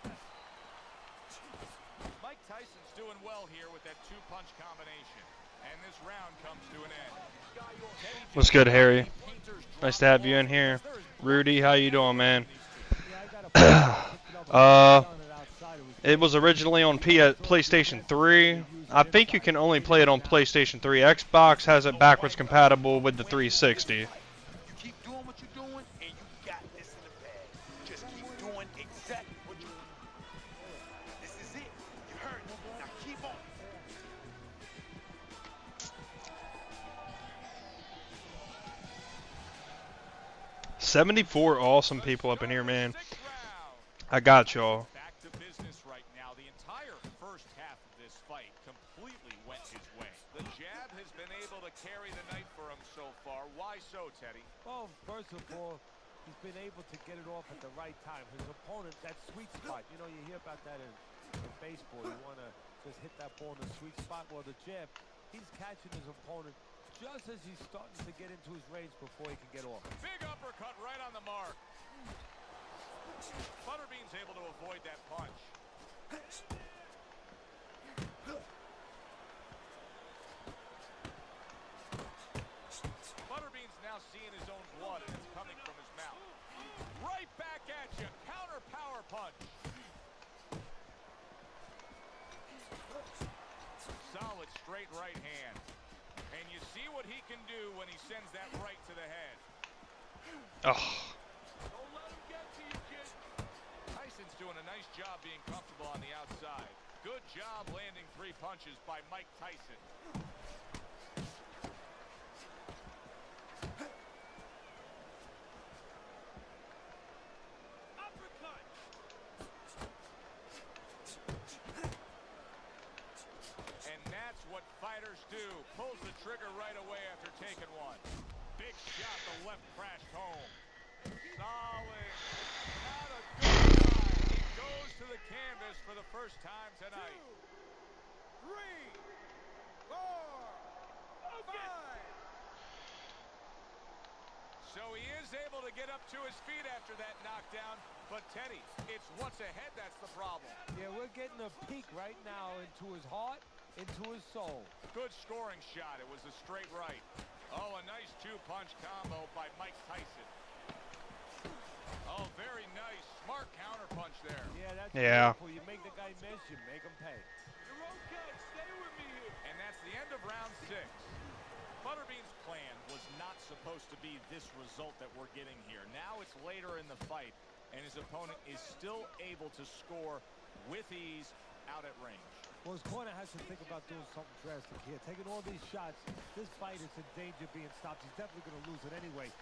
Mike Tyson's doing well here with that two-punch combination. And this round comes to an end. What's good, Harry? Nice to have you in here. Rudy, how you doing, man? It was originally on PlayStation 3. I think you can only play it on PlayStation 3. Xbox has it backwards compatible with the 360. You keep doing what you're doing, and you got this in the bag. Just keep doing exactly what you're doing. This is it. You heard me. Now keep on. 74 awesome people up in here, man. I got y'all. Back to business right now. The entire first half of this fight completely went his way. The jab has been able to carry the night for him so far. Why so, Teddy? Well, first of all, he's been able to get it off at the right time. His opponent, that sweet spot. You know, you hear about that in baseball. You want to just hit that ball in the sweet spot. Well, the jab, he's catching his opponent just as he's starting to get into his range before he can get off. Big uppercut right on the mark. Butterbean's able to avoid that punch. Butterbean's now seeing his own blood, and it's coming from his mouth. Right back at you. Counter power punch. Solid straight right hand. And you see what he can do when he sends that right to the head. Oh. Don't let him get to you, kid. Tyson's doing a nice job being comfortable on the outside. Good job landing 3 punches by Mike Tyson. Uppercut. And that's what fighters do. Pulls the trigger right away after taking one. Big shot, the left crashed home. Solid. Not a good shot. He goes to the canvas for the first time tonight. 2, 3, 4, 5. So he is able to get up to his feet after that knockdown. But Teddy, it's what's ahead that's the problem. Yeah, we're getting a peek right now into his heart, into his soul. Good scoring shot. It was a straight right. Oh, a nice two-punch combo by Mike Tyson. Oh, very nice. Smart counterpunch there. Yeah, that's Yeah. beautiful. You make the guy miss, you make him pay. You're okay. Stay with me here. And that's the end of round 6. Butterbean's plan was not supposed to be this result that we're getting here. Now it's later in the fight, and his opponent is still able to score with ease out at range. Well, his corner has to think about doing something drastic here. Taking all these shots, this fight is in danger of being stopped. He's definitely going to lose it anyway.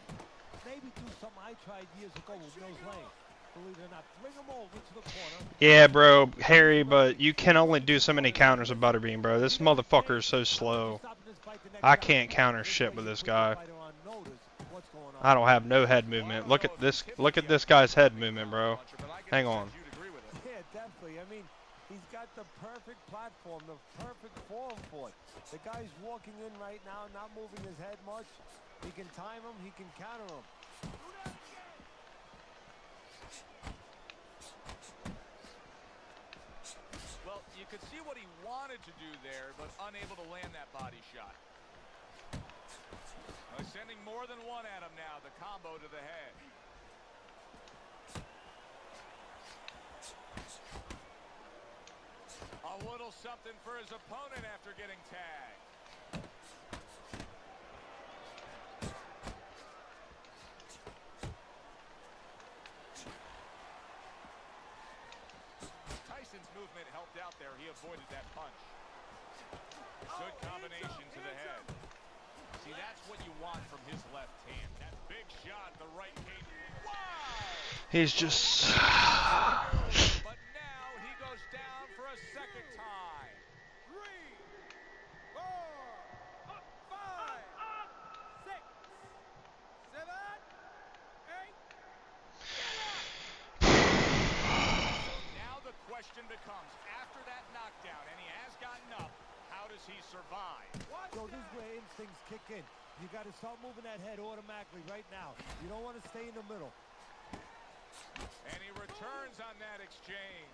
Maybe do something I tried years ago with Mills Lane. Believe it or not, bring him over to the corner. Yeah, bro, Harry, but you can only do so many counters with Butterbean, bro. This motherfucker is so slow. I can't counter shit with this guy. I don't have no head movement. Look at this guy's head movement, bro. Hang on. Yeah, definitely. I mean, he's got the perfect platform, the perfect form for it. The guy's walking in right now, not moving his head much. He can time him, he can counter him. Well, you could see what he wanted to do there, but unable to land that body shot. Sending more than one at him now, the combo to the head. A little something for his opponent after getting tagged. Tyson's movement helped out there. He avoided that punch. Good combination to the head. See, that's what you want from his left hand. That big shot, the right hand. Wow! He's just... But now he goes down for a second time. 3, 4, 5, 6, 7, 8. Now the question becomes, after that knockdown, and he has gotten up, how does he survive? So this is where instincts kick in. You got to start moving that head automatically right now. You don't want to stay in the middle. And he returns on that exchange.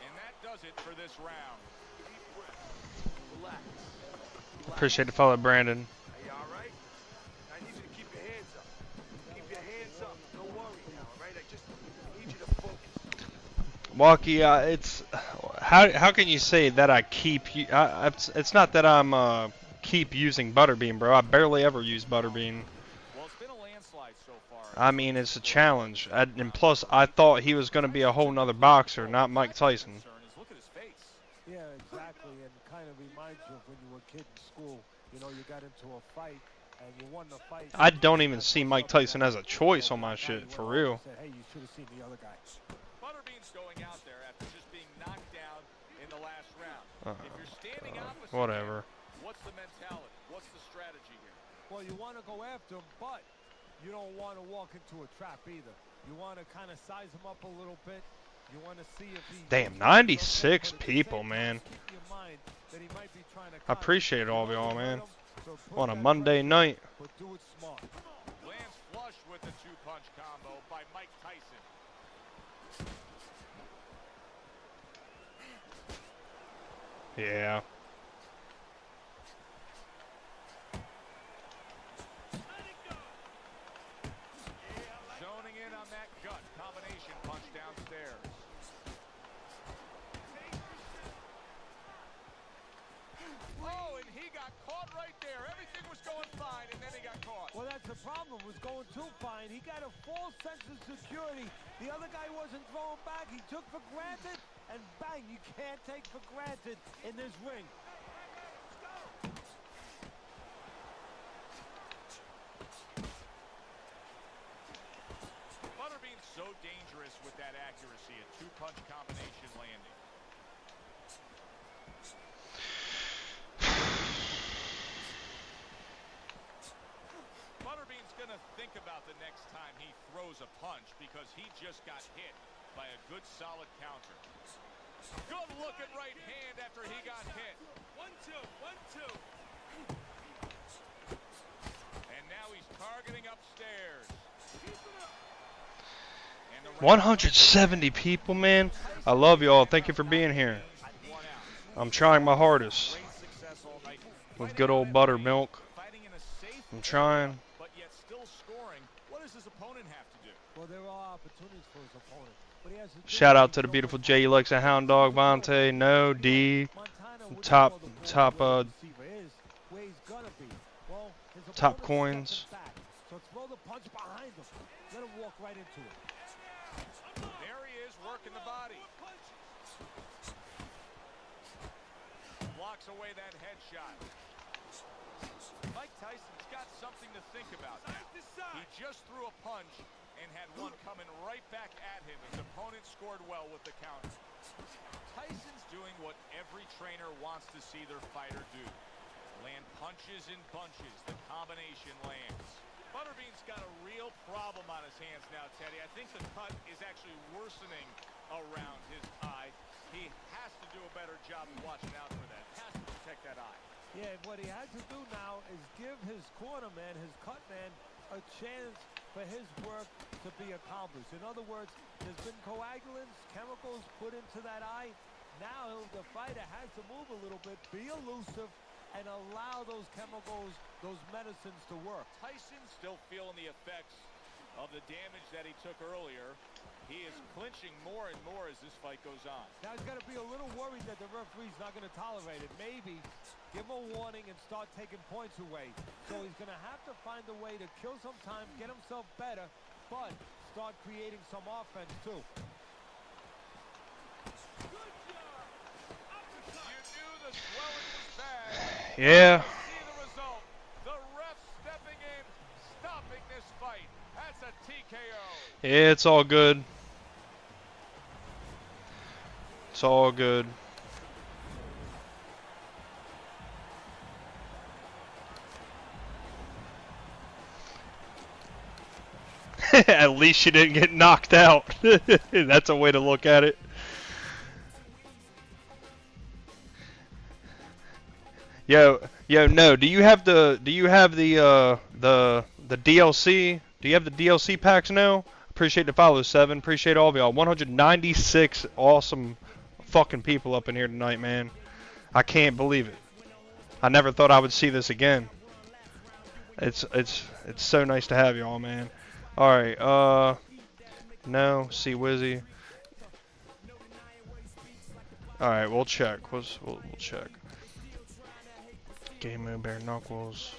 And that does it for this round. Deep breath. Relax. Appreciate the follow, Brandon. Are you all right? I need you to keep your hands up. Keep your hands up. Don't worry now, all right? I just need you to focus. Walkie, it's... How can you say that I keep... it's not that I'm keep using Butterbean, bro. I barely ever use Butterbean. Well, it's been a landslide so far. I mean, it's a challenge. And plus, I thought he was going to be a whole nother boxer, not Mike Tyson. Look at his face. Yeah, exactly. And kind of reminds you of when you were a kid in school. You know, you got into a fight and you won the fight. I don't even see Mike Tyson as a choice on my shit, for real. Said, hey, you should have seen the other guy. Butterbean's going out there after just being knocked down in the last round. If you're standing opposite Whatever. him, what's the mentality? What's the strategy here? Well, you want to go after him, but you don't want to walk into a trap either. You want to kind of size him up a little bit. You want to see if he... Damn, 96 people, man. Keep in mind that he might be trying to I appreciate all of y'all, man. So put On a that Monday pressure, night. But do it smart. Lands flush with the two-punch combo by Mike Tyson. Yeah. Zoning in on that gut combination punch downstairs. Oh, and he got caught right there. Everything was going fine, and then he got caught. Well, that's the problem. It was going too fine. He got a false sense of security. The other guy wasn't throwing back. He took for granted, and bang, you can't take for granted in this ring. Butterbean's so dangerous with that accuracy, a two-punch combination landing. Butterbean's going to think about the next time he throws a punch because he just got hit by a good solid counter. Good looking right hand after he got hit. 1-2, 1-2. And now he's targeting upstairs. 170 people, man. I love y'all. Thank you for being here. I'm trying my hardest with good old buttermilk. I'm trying. But yet still scoring. What does his opponent have to do? Well, there are opportunities for his opponent. But he has to Shout out to the beautiful Jay. He likes a hound dog. Vontae, no, D. Top coins. So throw the punch behind him. Let him walk right into it. There he is, working the body. backs away that headshot. Mike Tyson's got something to think about now. He just threw a punch and had one coming right back at him. His opponent scored well with the counter. Tyson's doing what every trainer wants to see their fighter do. Land punches in bunches. The combination lands. Butterbean's got a real problem on his hands now, Teddy. I think the cut is actually worsening around his eye. He has to do a better job of watching out for that. Has to protect that eye. Yeah, what he has to do now is give his corner man, his cut man, a chance for his work to be accomplished. In other words, there's been coagulants, chemicals put into that eye. Now the fighter has to move a little bit, be elusive, and allow those chemicals, those medicines to work. Tyson's still feeling the effects of the damage that he took earlier. He is clinching more and more as this fight goes on. Now he's got to be a little worried that the referee's not going to tolerate it. Maybe give him a warning and start taking points away. So he's going to have to find a way to kill some time, get himself better, but start creating some offense too. You knew the swelling was bad. Yeah. See the result. The ref stepping in, stopping this fight. That's a TKO. Yeah, it's all good. It's all good. At least she didn't get knocked out. That's a way to look at it. Yo, no. Do you have the DLC? Do you have the DLC packs now? Appreciate the follow, 7. Appreciate all of y'all. 196 awesome fucking people up in here tonight, man. I can't believe it. I never thought I would see this again. It's so nice to have y'all, man. All right, no, see Wizzy. All right, we'll check. We'll check. Game mode, bare knuckles.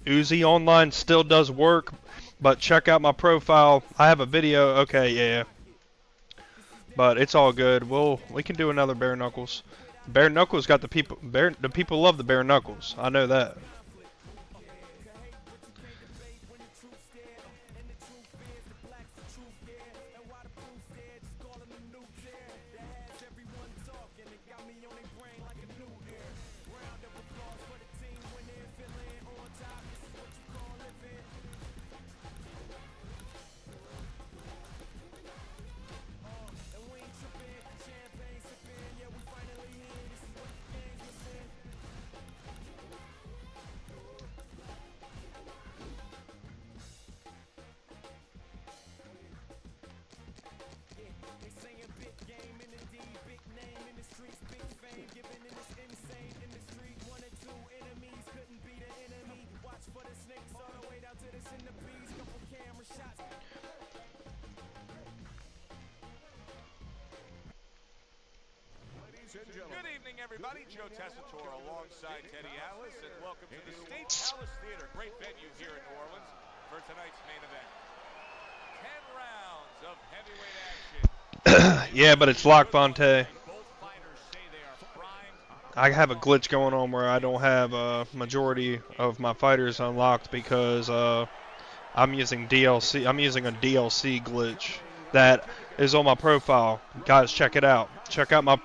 Uzi Online still does work, but check out my profile. I have a video. Okay, yeah. But it's all good. We can do another bare knuckles. Bare knuckles got the people. The people love the bare knuckles. I know that. Good evening, everybody. Joe Tessitore alongside Teddy Atlas, and welcome to the State Palace Theater. Great venue here in New Orleans for tonight's main event. 10 rounds of heavyweight action. Yeah, but it's Lock Fonte. Both fighters say they are primed. I have a glitch going on where I don't have a majority of my fighters unlocked because I'm using DLC. I'm using a DLC glitch that is on my profile. Guys, check it out. Check out my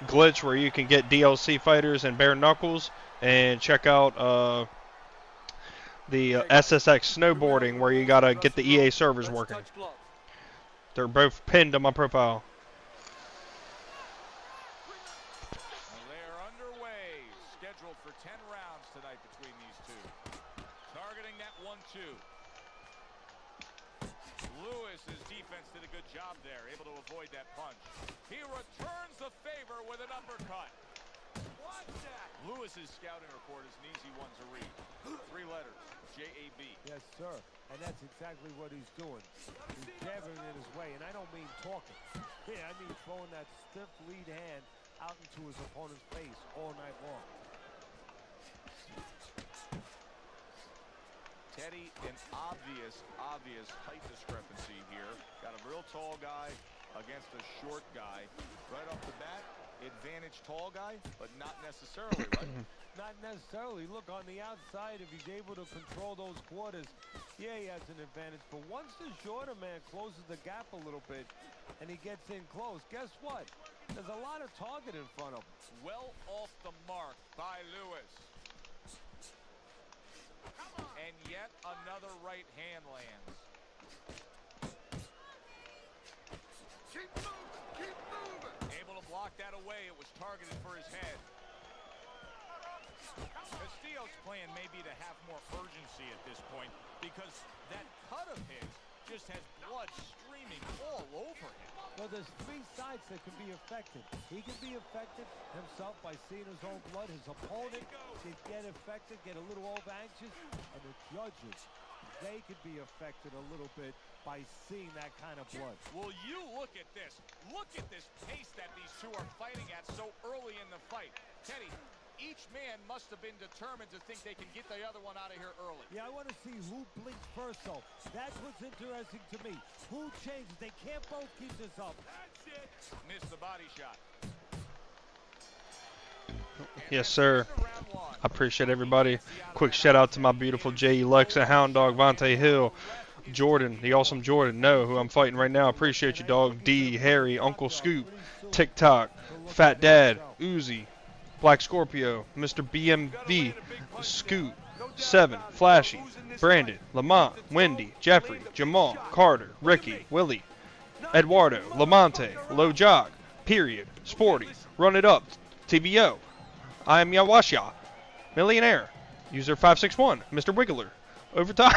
glitch where you can get DLC fighters and bare knuckles, and check out the SSX snowboarding where you gotta get the EA servers working. They're both pinned on my profile. They're underway, scheduled for 10 rounds tonight between these two. Targeting that 1-2. Lewis's defense did a good job there, able to avoid that punch. He returns the favor with an uppercut. Watch that! Lewis's scouting report is an easy one to read. 3 letters, J-A-B. Yes, sir. And that's exactly what he's doing. He's jabbing in his way, and I don't mean talking. Yeah, I mean throwing that stiff lead hand out into his opponent's face all night long. Teddy, an obvious height discrepancy here. Got a real tall guy against a short guy. Right off the bat, advantage tall guy, but not necessarily, right? Not necessarily. Look, on the outside, if he's able to control those quarters, yeah, he has an advantage. But once the shorter man closes the gap a little bit and he gets in close, guess what? There's a lot of target in front of him. Well off the mark by Lewis. And yet another right hand lands. Keep moving. Keep moving. Able to block that away. It was targeted for his head. Castillo's plan may be to have more urgency at this point because that cut of his just has blood streaming all over him. Well, there's three sides that can be affected. He can be affected himself by seeing his own blood. His opponent can get affected, get a little over-anxious. And the judges, they could be affected a little bit by seeing that kind of blood. Will you look at this? Look at this pace that these two are fighting at so early in the fight. Teddy, each man must have been determined to think they can get the other one out of here early. Yeah, I want to see who blinks first, though. That's what's interesting to me. Who changes? They can't both keep this up. That's it. Missed the body shot. Yes, sir. I appreciate everybody. Quick shout out to my beautiful J.E. Lexa, Hound Dog, Vontae Hill, Jordan, the awesome Jordan, No, who I'm fighting right now. Appreciate you, dog. D, Harry, Uncle Scoop, TikTok, Fat Dad, Uzi, Black Scorpio, Mr. BMV, Scoot, 7, Flashy, Brandon, Lamont, Wendy, Jeffrey, Jamal, Carter, Ricky, Willie, Eduardo, Lamonte, Low Jog, Period, Sporty, Run It Up, TBO, I am Yawasha, Millionaire, User 561, Mr. Wiggler, Overtime.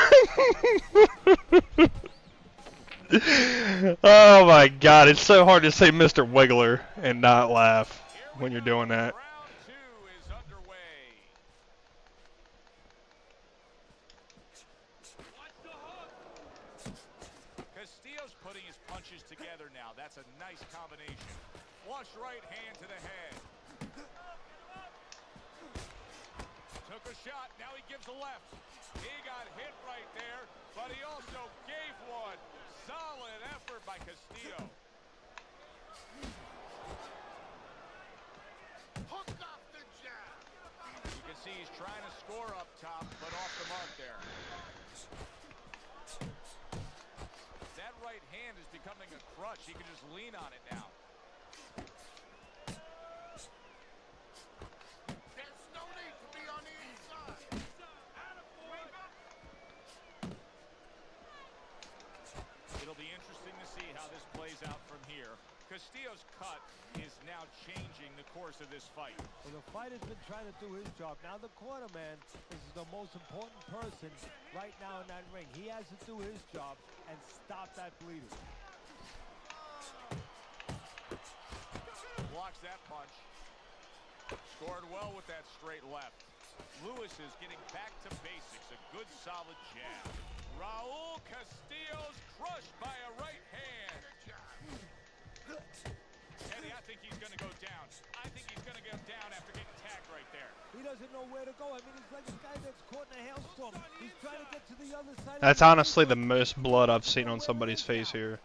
Oh my God, it's so hard to say Mr. Wiggler and not laugh when you're doing that. Round two is underway. Castillo's putting his punches together now. That's a nice combination. Flush right hand to the head. Took a shot. Now he gives a left. He got hit right there, but he also gave one. Solid effort by Castillo. Hook off the jab. You can see he's trying to score up top, but off the mark there. That right hand is becoming a crutch. He can just lean on it now. There's no need to be on the inside. It'll be interesting to see how this plays out from here. Castillo's cut is now changing the course of this fight. Well, the fighter's been trying to do his job. Now the corner man is the most important person right now in that ring. He has to do his job and stop that bleeding. Blocks that punch. Scored well with that straight left. Lewis is getting back to basics. A good solid jab. Raul Castillo's crushed by a right hand. Eddie, I think he's going to go down. I think he's going to go down after getting tagged right there. He doesn't know where to go. I mean, he's like a guy that's caught in a hailstorm. He's trying to get to the other side. That's honestly the most blood I've seen on somebody's face here.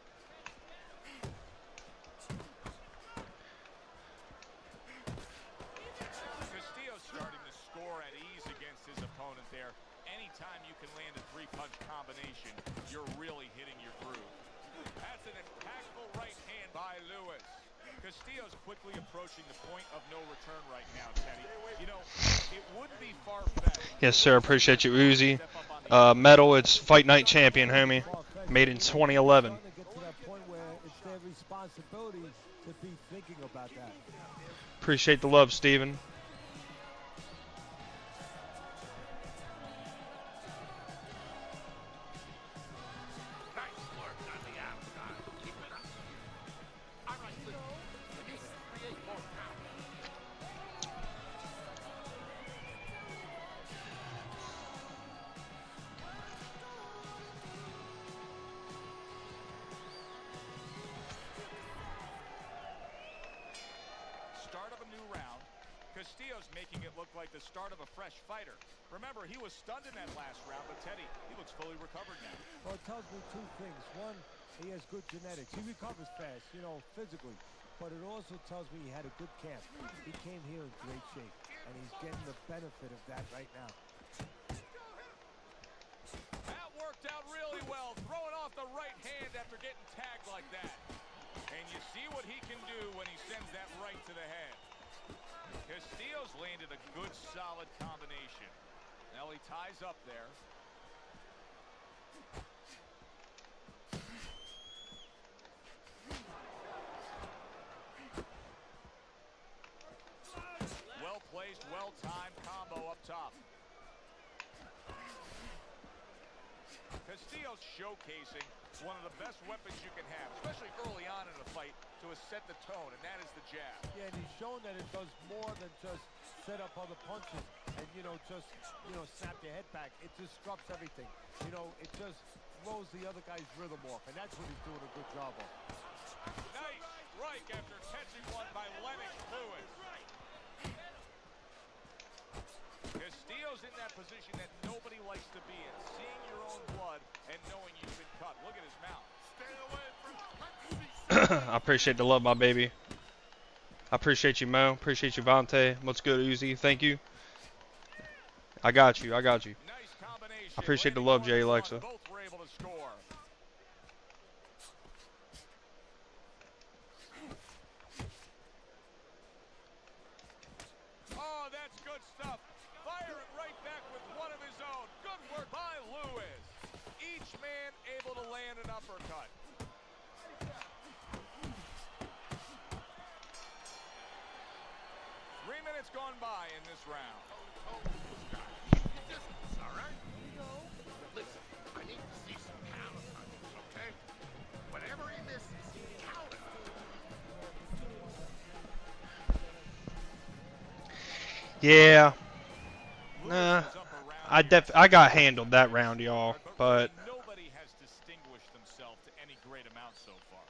Castillo's starting to score at ease against his opponent there. Anytime you can land a three-punch combination, you're really hitting your groove. That's an impactful right hand by Lewis. Castillo's quickly approaching the point of no return right now, Teddy. You know, it wouldn't be far-fetched. Yes, sir. Appreciate you, Uzi. Metal, it's Fight Night Champion, homie. Made in 2011. To get to that point where it's their responsibility to be thinking about that. Appreciate the love, Steven. Nice work on the outside. Keep it up. All right, listen. We need to create more power. Start of a new round. Castillo's making it look like the start of a fresh fighter. Remember, he was stunned in that last round, but Teddy, he looks fully recovered now. Well, it tells me two things. One, he has good genetics. He recovers fast, you know, physically. But it also tells me he had a good camp. He came here in great shape, and he's getting the benefit of that right now. That worked out really well, throwing off the right hand after getting tagged like that. And you see what he can do when he sends that right to the head. Castillo's landed a good, solid combination. Now he ties up there. Well-placed, well-timed combo up top. Castillo's showcasing one of the best weapons you can have, especially early on in a fight, to set the tone, and that is the jab. Yeah, and he's shown that it does more than just set up other punches and, just, snap your head back. It disrupts everything. It just throws the other guy's rhythm off, and that's what he's doing a good job of. Nice strike after catching one by Lennox Lewis. Castillo's in that position that nobody likes to be in, seeing your own blood and knowing you've been cut. Look at his mouth. Stay away from I appreciate the love, my baby. I appreciate you, Mo. Appreciate you, Vontae. What's good, Uzi? Thank you. I got you. I got you. nice combination. I appreciate the Landing love, one Jay and Alexa. one. Both were able to score. Oh, that's good stuff. Firing right back with one of his own. Good work by Lewis. Each man able to land an uppercut. Minutes gone by in this round. All right? Listen, I need to see some counter punches, okay? Whatever he misses, counter. Yeah. Nah. I got handled that round, y'all. But nobody has distinguished themselves to any great amount so far.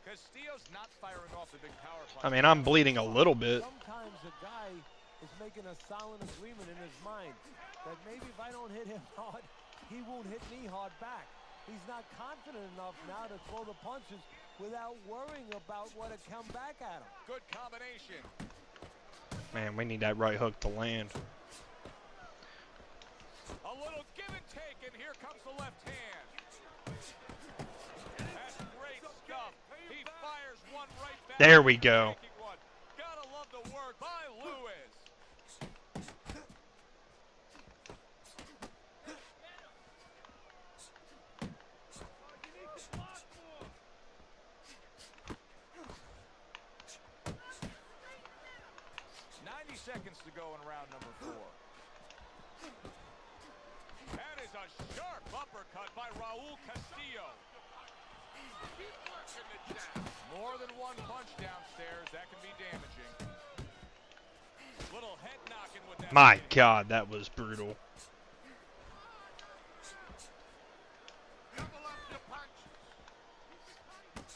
Castillo's not firing off the big power punch. I mean, I'm bleeding a little bit. Sometimes a guy is making a silent agreement in his mind that maybe if I don't hit him hard, he won't hit me hard back. He's not confident enough now to throw the punches without worrying about what to come back at him. Good combination. Man, we need that right hook to land. A little give and take, and here comes the left hand. That's great stuff. He fires one right back. There we go. Gotta love the work by Lewis. 90 seconds to go in round number 4. That is a sharp uppercut by Raul Castillo. More than one punch downstairs, that can be damaging. Little head knocking with that. My God, that was brutal.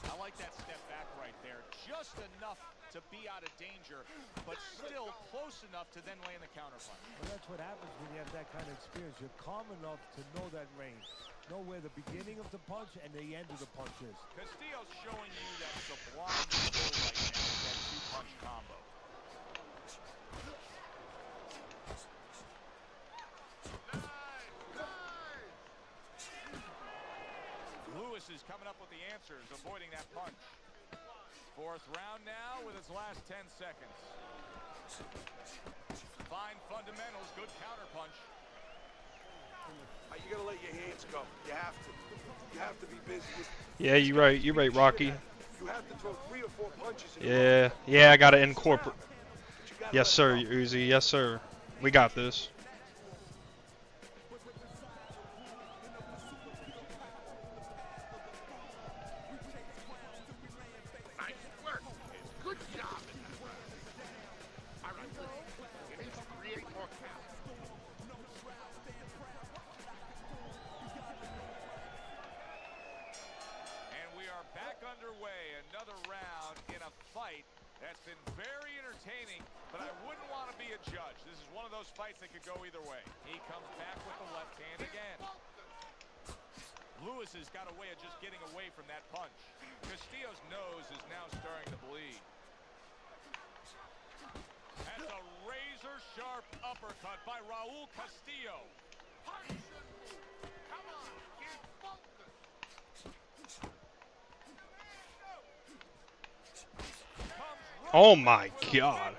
I like that step back right there. Just enough to be out of danger, but still close enough to then land the counterpunch. Well, that's what happens when you have that kind of experience. You're calm enough to know that range. Know where the beginning of the punch and the end of the punch is. Castillo's showing you that sublime skill right now with that two-punch combo. Lewis is coming up with the answers, avoiding that punch. 4th round now with its last 10 seconds. Fine fundamentals, good counterpunch. You gotta let your hands go. You have to. You have to be busy. Yeah, you're right. You're right, Rocky. You have to throw 3 or 4 punches. Yeah, I gotta incorporate. Yes, sir, Uzi. Yes, sir. We got this. Nice work. Good job in that round. All right, listen. You need to create more count. And we are back underway. Another round in a fight That's been very entertaining, but I wouldn't want to be a judge. This is one of those fights that could go either way. He comes back with the left hand again. Lewis has got a way of just getting away from that punch. Castillo's nose is now starting to bleed. That's a razor-sharp uppercut by Raul Castillo. Come on, kid, focus. Oh my God.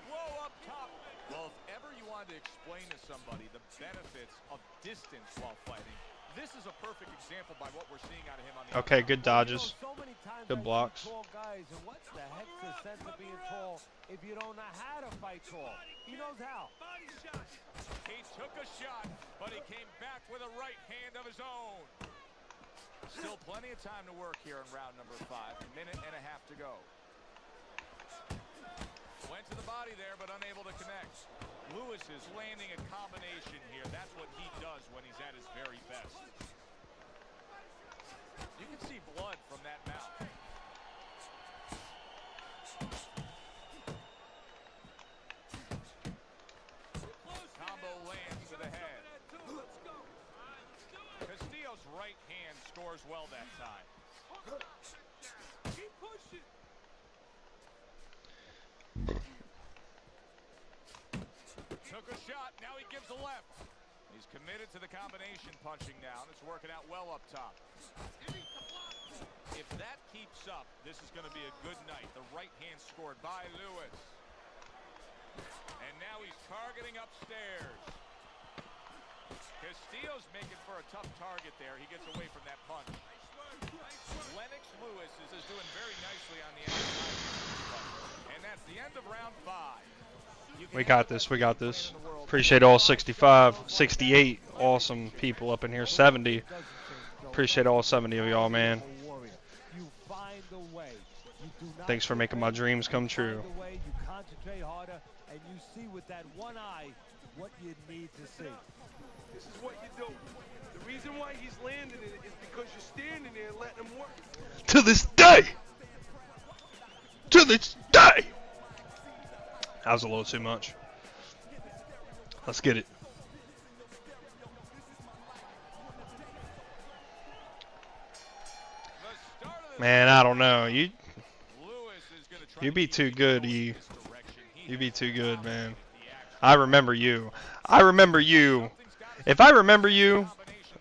Well, if ever you wanted to explain to somebody the benefits of distance while fighting, this is a perfect example by what we're seeing out of him on the Okay, outside. good dodges. So many times Good I see blocks. Tall guys, and what's the heck's the sense of being tall if you don't know how to fight tall? He knows how. He took a shot, but he came back with a right hand of his own. Still plenty of time to work here in round number 5. A minute and a half to go. Went to the body there, but unable to connect. Lewis is landing a combination here. That's what he does when he's at his very best. You can see blood from that mouth. Combo lands to the head. Castillo's right hand scores well that time. Keep pushing. Took a shot, now he gives a left. He's committed to the combination punching now, and it's working out well up top. If that keeps up, this is going to be a good night. The right hand scored by Lewis. And now he's targeting upstairs. Castillo's making for a tough target there. He gets away from that punch. Lennox Lewis is doing very nicely on the outside. And that's the end of round 5. We got this. We got this. Appreciate all 65, 68 awesome people up in here. 70. Appreciate all 70 of y'all, man. You find a way. You do not Thanks for making my dreams come true. find a way, you concentrate harder, and you see with that one eye what you need to see. This is what you do. The reason why he's landing it is because you're standing there letting him work. To this day! To this day! That was a little too much. Let's get it. Man, I don't know. You be too good, E. You be too good, man. I remember you. I remember you. If I remember you,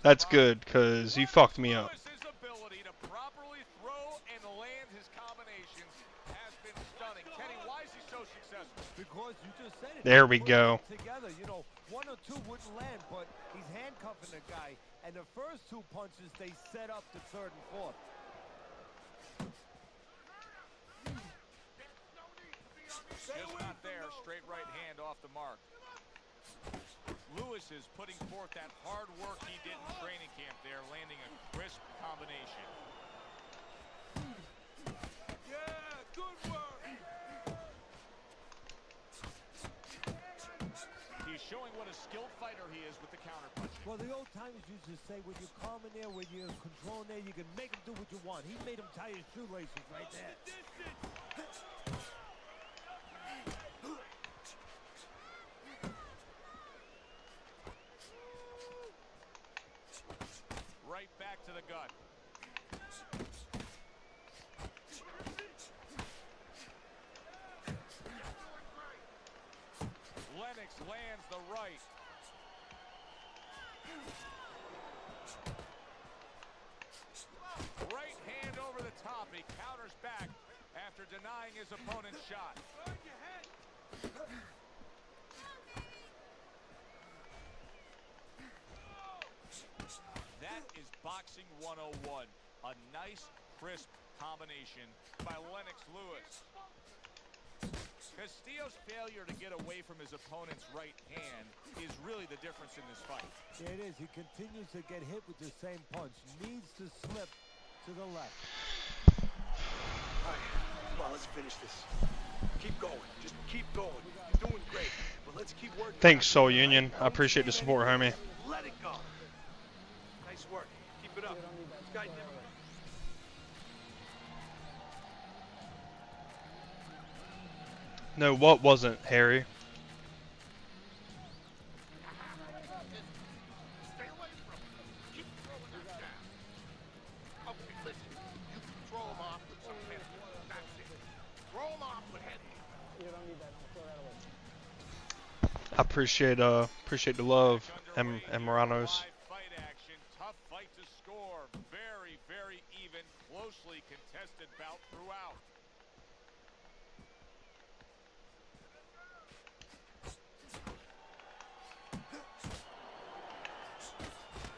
that's good, because you fucked me up. Lewis's ability to properly throw and land his combinations has been stunning. Kenny, why is he so successful? Because you just said it. There we Put go. it together, you know, 1 or 2 wouldn't land, but he's handcuffing the guy, and the first 2 punches they set up the 3rd and 4th. Just not there. Straight right hand off the mark. Lewis is putting forth that hard work he did in training camp there, landing a crisp combination. Yeah, good work. He's showing what a skilled fighter he is with the counterpunching. Well, the old timers used to say, when you're calm in there, when you're controlling there, you can make him do what you want. He made him tie his shoelaces right there. Right back to the gut. Lennox lands the right. Right hand over the top. He counters back after denying his opponent's shot. That is boxing 101. A nice, crisp combination by Lennox Lewis. Castillo's failure to get away from his opponent's right hand is really the difference in this fight. There it is. He continues to get hit with the same punch. Needs to slip to the left. All right, come on, let's finish this. Keep going. Just keep going. You're doing great. But let's keep working. Thanks, Soul Union. I appreciate the support, homie. Let it go. Nice work. Keep it up. This guy did No, what wasn't, Harry? Stay away from him. Keep throwing that jab. Okay, listen. You can throw him off with some head. That's it. Throw him off with head. I appreciate the love, Emiranos. Live fight action, tough fight to score. Very, very even, closely contested bout throughout.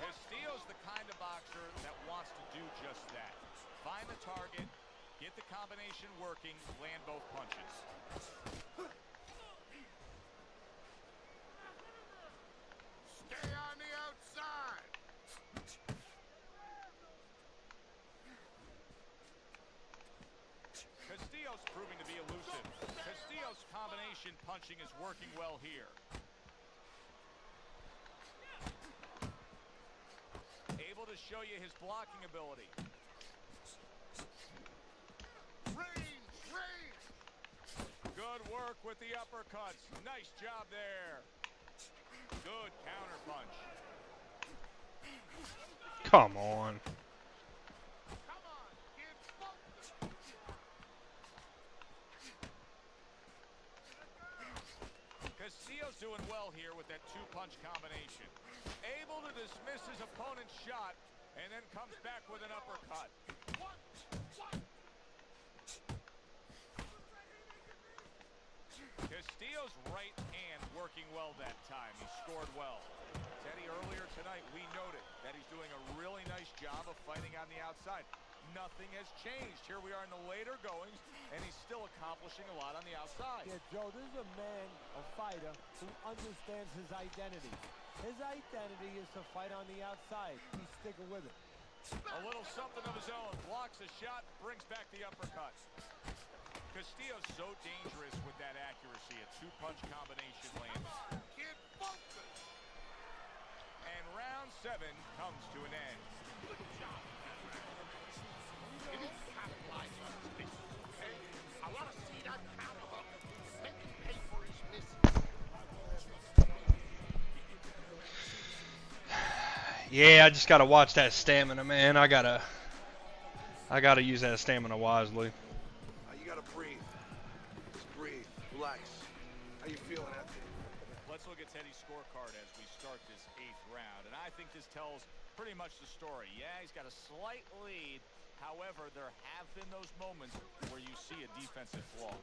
Castillo's the kind of boxer that wants to do just that. Find the target, get the combination working, land both punches. Stay on the outside. Castillo's proving to be elusive. Castillo's combination punching is working well here. Able to show you his blocking ability. Range, range. Good work with the uppercuts. Nice job there. Good counter punch. Come on. Come on, kid. Focus. Castillo's doing well here with that two-punch combination. Able to dismiss his opponent's shot and then comes back with an uppercut. Castillo's right hand working well that time. He scored well. Teddy, earlier tonight we noted that he's doing a really nice job of fighting on the outside. Nothing has changed. Here we are in the later goings, and he's still accomplishing a lot on the outside. Yeah, Joe, this is a man, a fighter, who understands his identity. His identity is to fight on the outside. He's sticking with it. A little something of his own. Blocks a shot, brings back the uppercut. Castillo's so dangerous with that accuracy. A two-punch combination landed. Kid, focus. And round 7 comes to an end. Good job. You need to capitalize on this, okay? I want to see that counter hook. Make him pay for his misses. Yeah, I just gotta watch that stamina, man. I gotta use that stamina wisely. You gotta breathe. Just breathe. Relax. How you feeling out there? Let's look at Teddy's scorecard as we start this 8th round. And I think this tells pretty much the story. Yeah, he's got a slight lead. However, there have been those moments where you see a defensive flaw.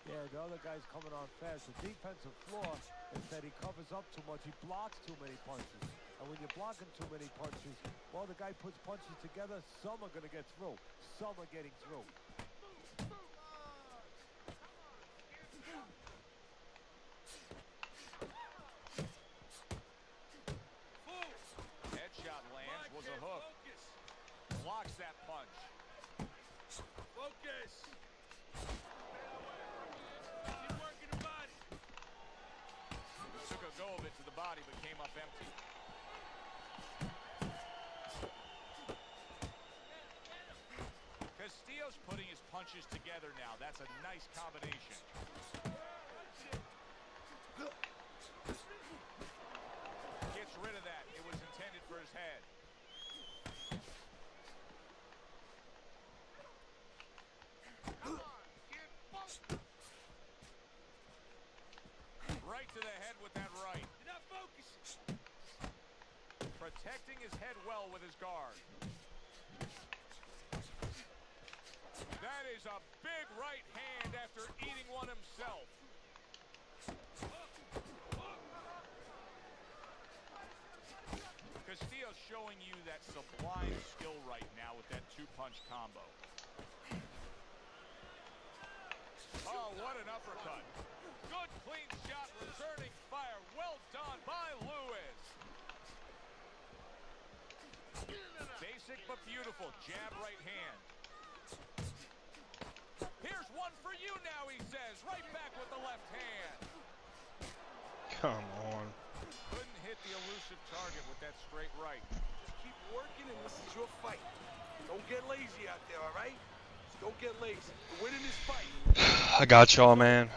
Yeah, the other guy's coming on fast. The defensive flaw is that he covers up too much. He blocks too many punches. And when you're blocking too many punches, well, the guy puts punches together. Some are going to get through. Some are getting through. Headshot lands, was a hook. Blocks that punch. Focus. Keep working the body. Took a go of it to the body, but came up empty. Castillo's putting his punches together now. That's a nice combination. Gets rid of that. It was intended for his head. Right to the head with that right. You're not focusing. Protecting his head well with his guard. That is a big right hand after eating one himself. Castillo's showing you that sublime skill right now with that two-punch combo. Oh, what an uppercut. Good clean shot, returning fire. Well done by Lewis. Basic but beautiful. Jab right hand. Here's one for you now, he says. Right back with the left hand. Come on. Couldn't hit the elusive target with that straight right. Just keep working, and this is your fight. Don't get lazy out there, all right? Just don't get lazy. You're winning this fight. I got y'all, man.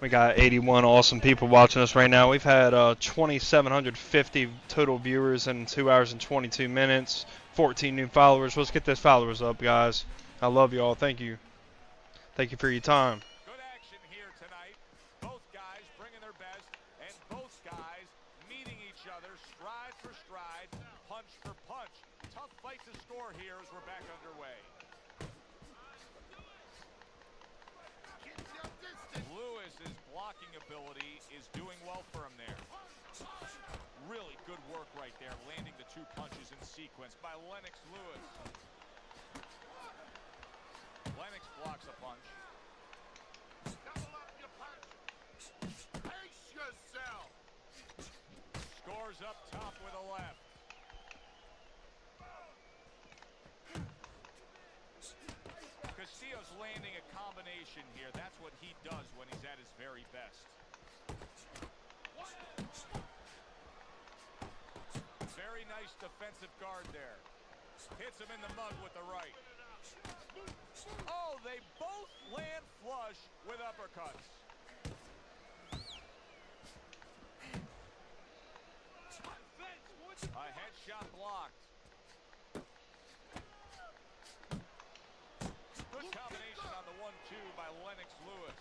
We got 81 awesome people watching us right now. We've had 2,750 total viewers in 2 hours and 22 minutes. 14 new followers. Let's get those followers up, guys. I love you all. Thank you. Thank you for your time. Good action here tonight. Both guys bringing their best, and both guys meeting each other stride for stride, punch for punch. Tough fight to score here as we're back underway. Lewis's blocking ability is doing well for him there. Really good work right there, landing the 2 punches in sequence by Lennox Lewis. Lennox blocks a punch. Double up your punch. Pace yourself. Scores up top with a left. Castillo's landing a combination here. That's what he does when he's at his very best. Very nice defensive guard there. Hits him in the mug with the right. Oh, they both land flush with uppercuts. A headshot blocked. Good combination on the 1-2 by Lennox Lewis.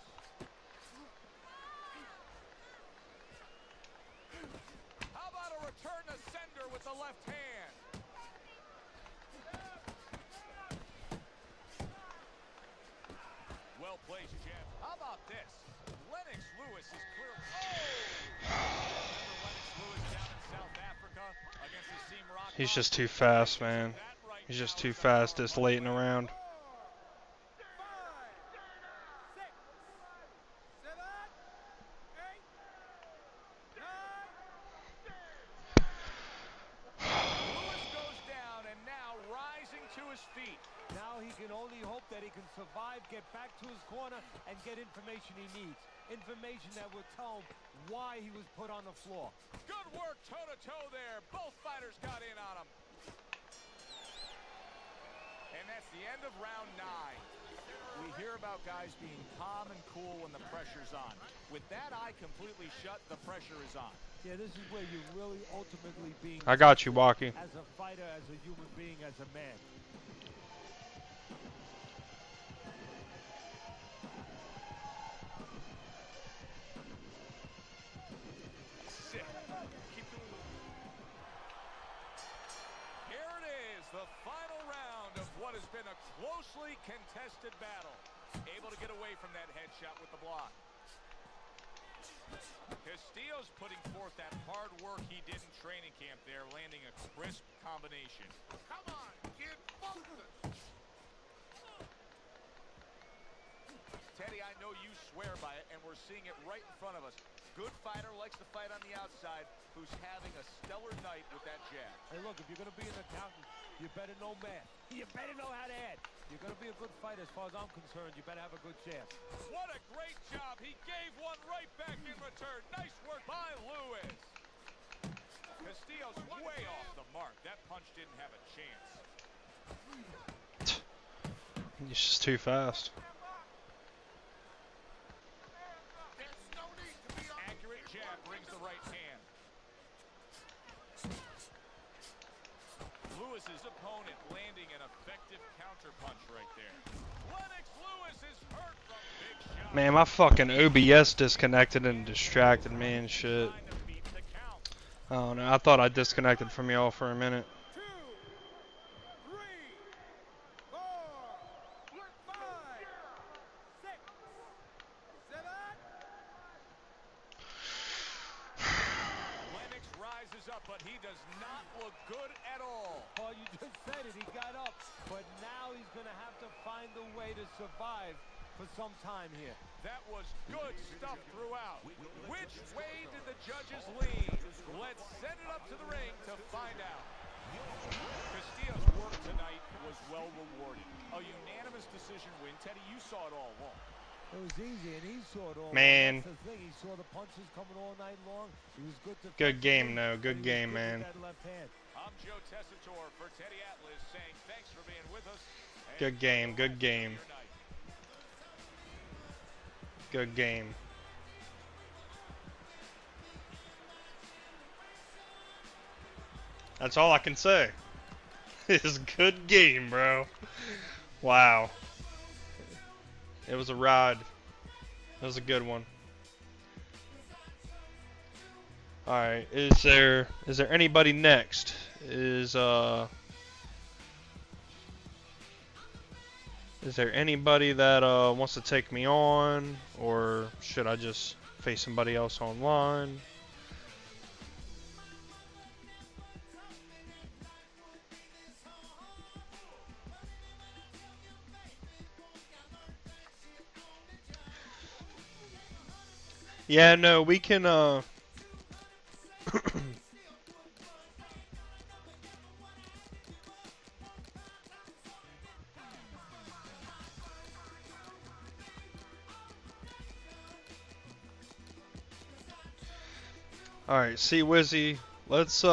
How about a return to sender with the left hand? Well placed, Jeff. How about this? Lennox Lewis is clear. Oh! Remember Lennox Lewis down in South Africa against the Seam Rock? He's just too fast, man. He's just too fast this late in the round. Lewis goes down and now rising to his feet. Now he can only hope that he can survive, get back to his corner, and get information he needs. Information that will tell him why he was put on the floor. Good work toe-to-toe there. Both fighters got in on him. And that's the end of round 9. We hear about guys being calm and cool when the pressure's on. With that eye completely shut, the pressure is on. Yeah, this is where you're really ultimately being I got you, Walkie. as a fighter, as a human being, as a man. Sick. Keep doing it. Here it is, the final round of what has been a closely contested battle. Able to get away from that headshot with the block. Castillo's putting forth that hard work he did in training camp there, landing a crisp combination. Come on, kid. Focus. Teddy, I know you swear by it, and we're seeing it right in front of us. Good fighter likes to fight on the outside, who's having a stellar night with that jab. Hey, look, if you're going to be an accountant, you better know math. You better know how to add. You're going to be a good fighter, as far as I'm concerned. You better have a good jab. What a great job. He gave one right back in return. Nice work by Lewis. Castillo's way off the mark. That punch didn't have a chance. He's just too fast. There's no need to be on. Accurate jab brings the right hand. Lewis's opponent landing an effective counterpunch right there. Lennox Lewis is hurt from big shot. Man, my fucking OBS disconnected and distracted me and shit. Trying to beat the count. I don't know. I thought I disconnected from y'all for a minute. 2, 3, 4, 5, 6, 7. Lennox rises up, but he does not look good at all. Well, you just said it. He got up, but now he's going to have to find a way to survive for some time here. That was good stuff throughout. Which way did the judges lean? Let's send it up to the ring to find out. Castillo's work tonight was well rewarded. A unanimous decision win. Teddy, you saw it all along. It was easy, and he saw it all. Man. That's the thing. He saw the punches coming all night long. He was good. Good game, defensively, though. Good and he was game, good with man. that left hand. I'm Joe Tessitore for Teddy Atlas saying thanks for being with us. And Good game, good game. your night. Good game. That's all I can say. It's a good game, bro. Wow. It was a ride. It was a good one. Alright, is there anybody next? Is there anybody that wants to take me on, or should I just face somebody else online? Yeah, no, we can Alright, see Wizzy, let's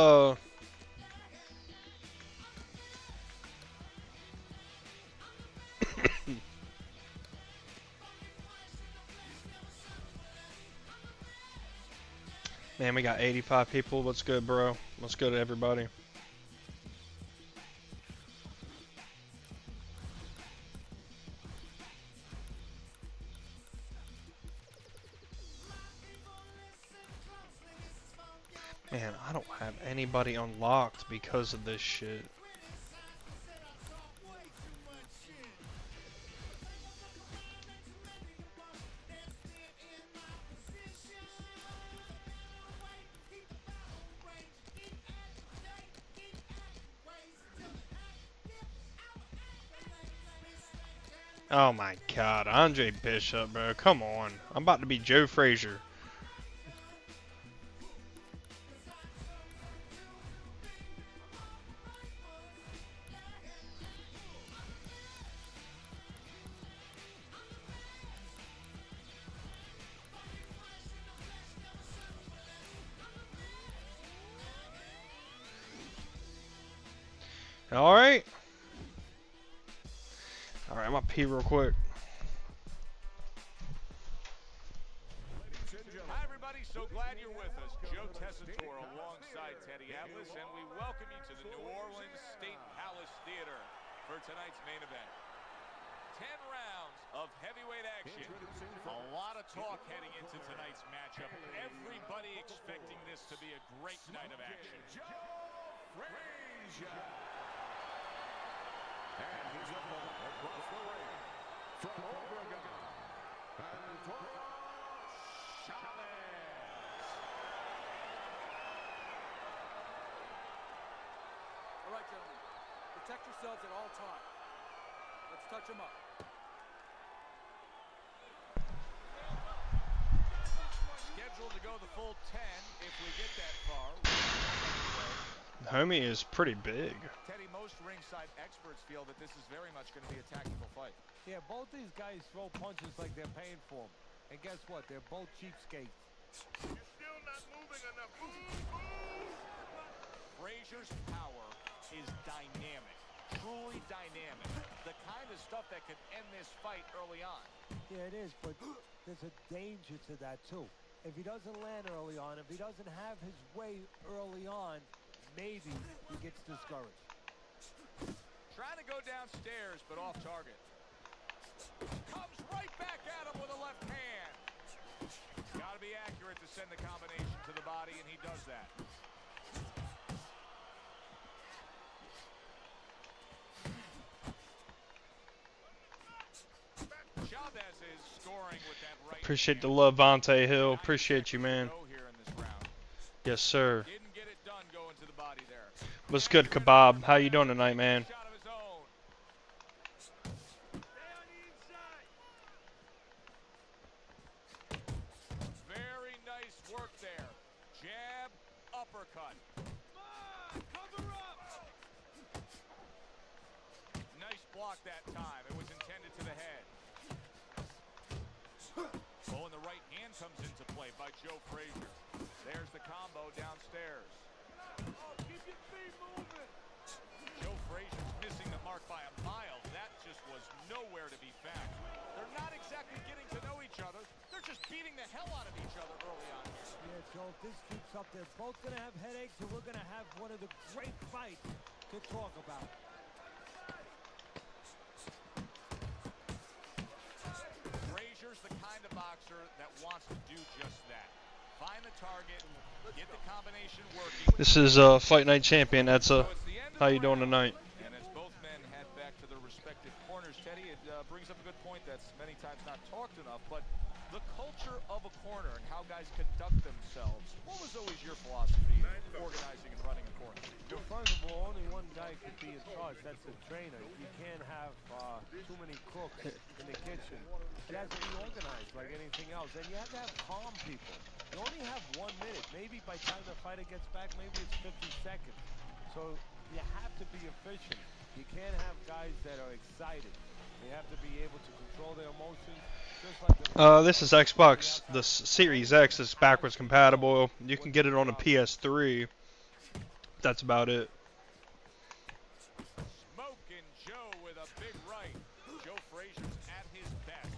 man, we got 85 people. What's good, bro? What's good, everybody? Man, I don't have anybody unlocked because of this shit. Oh my god, Andre Bishop, bro. Come on. I'm about to be Joe Frazier. Alright. Alright, I'm gonna pee real quick. Hi, everybody. So glad you're with us. Joe Tessitore alongside Teddy Atlas, and we welcome you to the New Orleans State Palace Theater for tonight's main event. 10 rounds of heavyweight action. A lot of talk heading into tonight's matchup. Everybody expecting this to be a great night of action. Frazier. And his opponent across the ring from Oregon, Antonio Chavez. All right, gentlemen. Protect yourselves at all times. Let's touch them up. Scheduled to go the full 10 if we get that far. Homie is pretty big. Teddy, most ringside experts feel that this is very much going to be a tactical fight. Yeah, both these guys throw punches like they're paying for them. And guess what? They're both cheapskates. You're still not moving enough. Move. Frazier's power is dynamic, truly dynamic. The kind of stuff that could end this fight early on. Yeah, it is, but there's a danger to that, too. If he doesn't land early on, if he doesn't have his way early on, maybe he gets discouraged. Trying to go downstairs, but off target. Comes right back at him with a left hand. Got to be accurate to send the combination to the body, and he does that. Chavez is scoring with that right Appreciate the hand. love, Vontae Hill. Appreciate you, man. Go here in this round. Yes, sir. Didn't get it done going to the body there. What's good, Kebab? How you doing tonight, man? Shot of his own. Very nice work there. Jab, uppercut. Cover up. Nice block that time. It was intended to the head. Oh, and the right hand comes into play by Joe Frazier. There's the combo downstairs. Keep your feet moving. Joe Frazier's missing the mark by a mile. That just was nowhere to be found. They're not exactly getting to know each other. They're just beating the hell out of each other early on here. Yeah, Joe, if this keeps up, they're both going to have headaches, and we're going to have one of the great fights to talk about. Frazier's the kind of boxer that wants to do just that. Find the target, get the combination working. This is Fight Night Champion. That's how you doing tonight? And as both men head back to their respective corners, Teddy, it brings up a good point that's many times not talked enough, but the culture of a corner and how guys conduct themselves. What was always your philosophy in organizing and running a corner? Well, first of all, only one guy could be in charge. That's the trainer. You can't have too many cooks in the kitchen. It has to be organized like anything else. And you have to have calm people. You only have 1 minute. Maybe by the time the fighter gets back, maybe it's 50 seconds. So you have to be efficient. You can't have guys that are excited. They have to be able to control their emotions. Just like This is Xbox. The Series X is backwards compatible. You can get it on a PS3. That's about it. Smoking Joe with a big right. Joe Frazier's at his best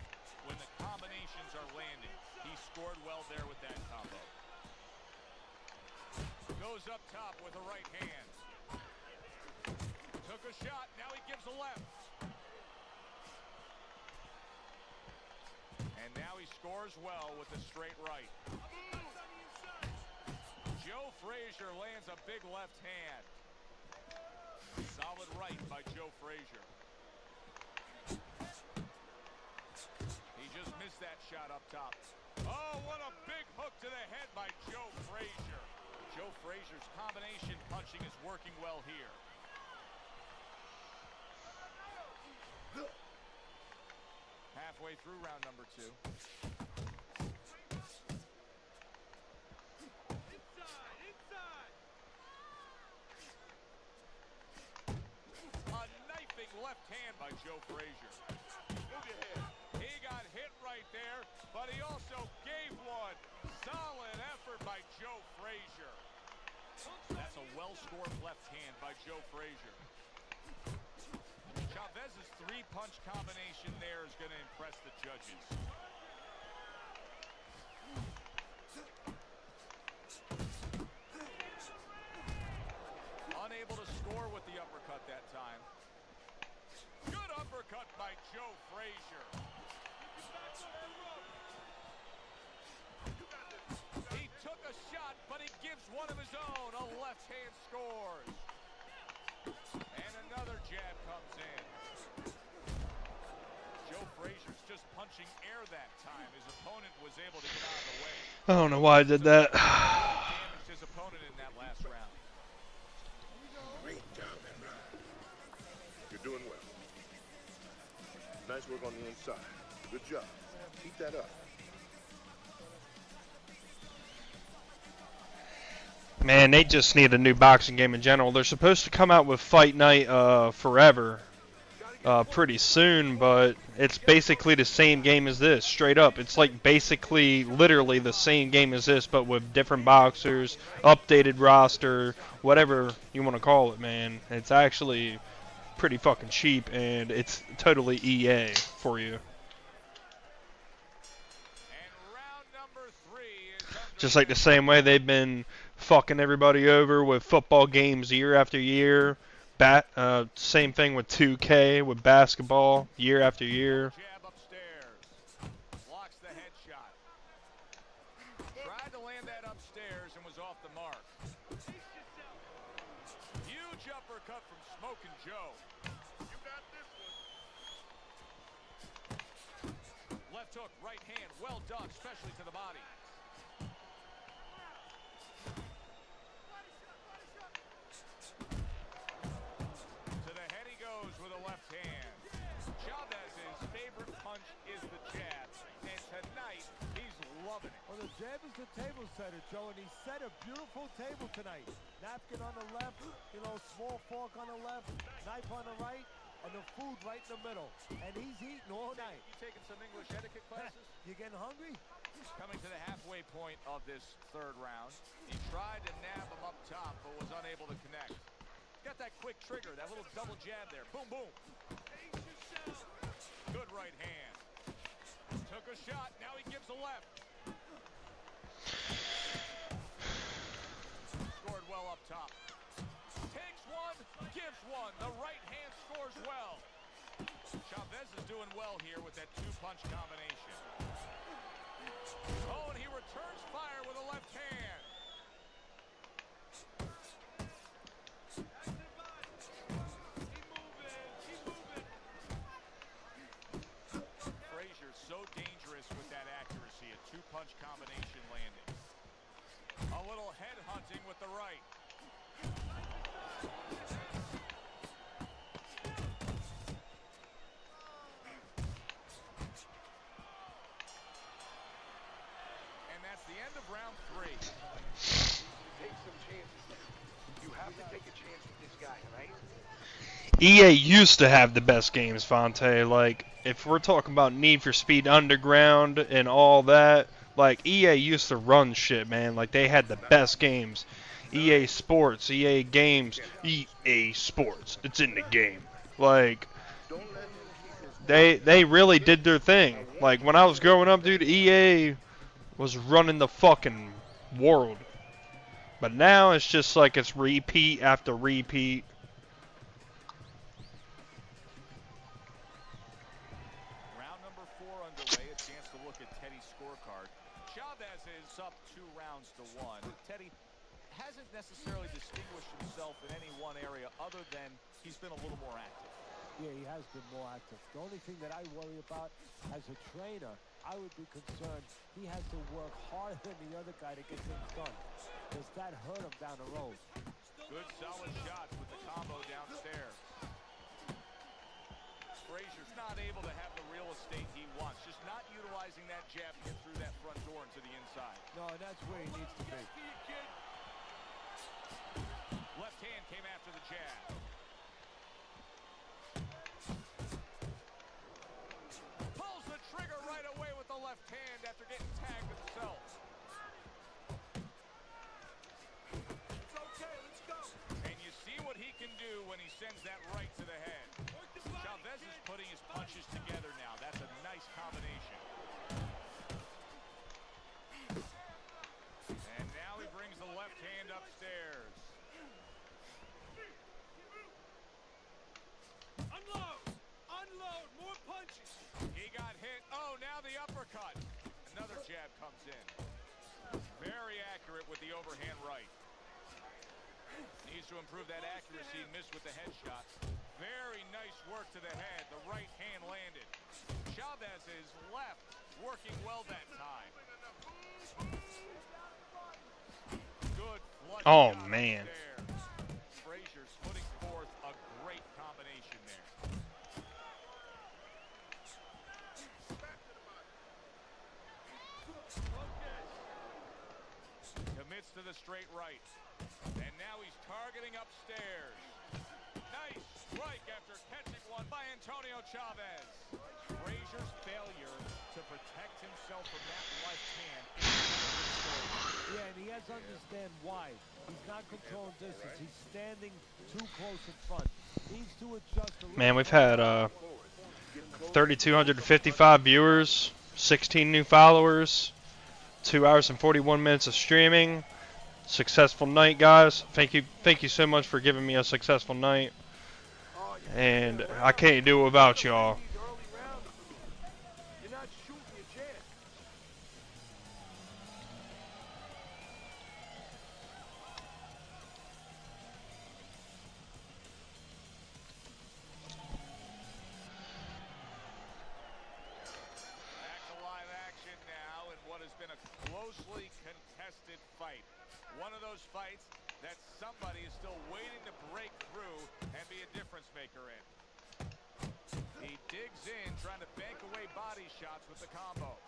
when the combinations are landing. He scored well there with that combo. Goes up top with a right hand. Took a shot, now he gives a left. And now he scores well with a straight right. Joe Frazier lands a big left hand. Solid right by Joe Frazier. He just missed that shot up top. Oh, what a big hook to the head by Joe Frazier. Joe Frazier's combination punching is working well here. Halfway through round number 2. A knifing left hand by Joe Frazier. Move your head. He got hit right there, but he also gave one. Solid effort by Joe Frazier. That's a well-scored left hand by Joe Frazier. Chavez's 3-punch combination there is going to impress the judges. Unable to score with the uppercut that time. Good uppercut by Joe Frazier. He took a shot, but he gives one of his own. A left hand scores. And another jab comes in. Joe Frazier's just punching air that time. His opponent was able to get out of the way. I don't know why I did that. Damaged his opponent in that last round. Great job, Emma. You're doing well. Nice work on the inside. Good job. Keep that up. Man, they just need a new boxing game in general. They're supposed to come out with Fight Night Forever pretty soon, but it's basically the same game as this, straight up. It's like basically literally the same game as this, but with different boxers, updated roster, whatever you want to call it, man. It's actually pretty fucking cheap, and it's totally EA for you. And round number 3 is Just like the same way they've been fucking everybody over with football games year after year. Same thing with 2K, with basketball, year after year. jab upstairs. Blocks the headshot. Tried to land that upstairs and was off the mark. Huge uppercut from Smokin' Joe. You got this one. Left hook, right hand, well done, especially to the body. To the head he goes with a left hand. Chavez's favorite punch is the jab, and tonight he's loving it. Well, the jab is the table setter, Joe, and he set a beautiful table tonight. Napkin on the left, small fork on the left, knife on the right, and the food right in the middle. And he's eating all night. You taking some English etiquette classes? You getting hungry? Coming to the halfway point of this 3rd round. He tried to nab him up top, but was unable to connect. Got that quick trigger, that little double jab there. Boom, boom. Good right hand. Took a shot. Now he gives a left. Scored well up top. Takes one, gives one. The right hand scores well. Chavez is doing well here with that two-punch combination. Oh, and he returns fire with a left hand. Frazier's so dangerous with that accuracy. A two-punch combination landing. A little head hunting with the right. And that's the end of round 3. Take some chances. You have to take a chance with this guy, right? EA used to have the best games, Vontae. Like, if we're talking about Need for Speed Underground and all that, like, EA used to run shit, man. Like, they had the best games. EA Sports, EA Games, EA Sports. It's in the game. Like, Don't let him keep his they really did their thing. Like, when I was growing up, dude, EA was running the fucking world. But now it's just like it's repeat after repeat. Round number 4 underway. A chance to look at Teddy's scorecard. Chavez is up 2 rounds to 1. Teddy hasn't necessarily distinguished himself in any one area other than he's been a little more active. Yeah, he has been more active. The only thing that I worry about as a trainer, I would be concerned he has to work harder than the other guy to get things done. Does that hurt him down the road? Good solid shots with the combo downstairs. Frazier's not able to have the real estate he wants. Just not utilizing that jab to get through that front door and to the inside. No, and that's where he needs to be. Left hand came after the jab. Pulls the trigger right away with the left hand after getting tagged himself. It's okay, let's go. And you see what he can do when he sends that right to the head. Chavez is putting his punches together now. That's a nice combination. And now he brings the left hand upstairs. Unload! Unload! More punches! He got hit. Oh, now the uppercut. Another jab comes in. Very accurate with the overhand right. Needs to improve that accuracy. Missed with the headshot. Very nice work to the head. The right hand landed. Chavez's left working well that time. Good flush Oh, shot man. upstairs. Frazier's putting forth a great combination there. Commits to the straight right. And now he's targeting upstairs. Nice strike after catching one by Antonio Chavez. Frazier's failure to protect himself from that left hand is a good story. Yeah, and he has to understand why. He's not controlling distance. He's standing too close in front. Needs to adjust a little. Man, we've had 3,255 viewers, 16 new followers, 2 hours and 41 minutes of streaming. Successful night, guys. Thank you so much for giving me a successful night. And I can't do it without y'all. You're not shooting your chance. Back to live action now in what has been a closely contested fight. One of those fights that somebody is still waiting to break through and be a difference maker in. He digs in, trying to bank away body shots with the combo.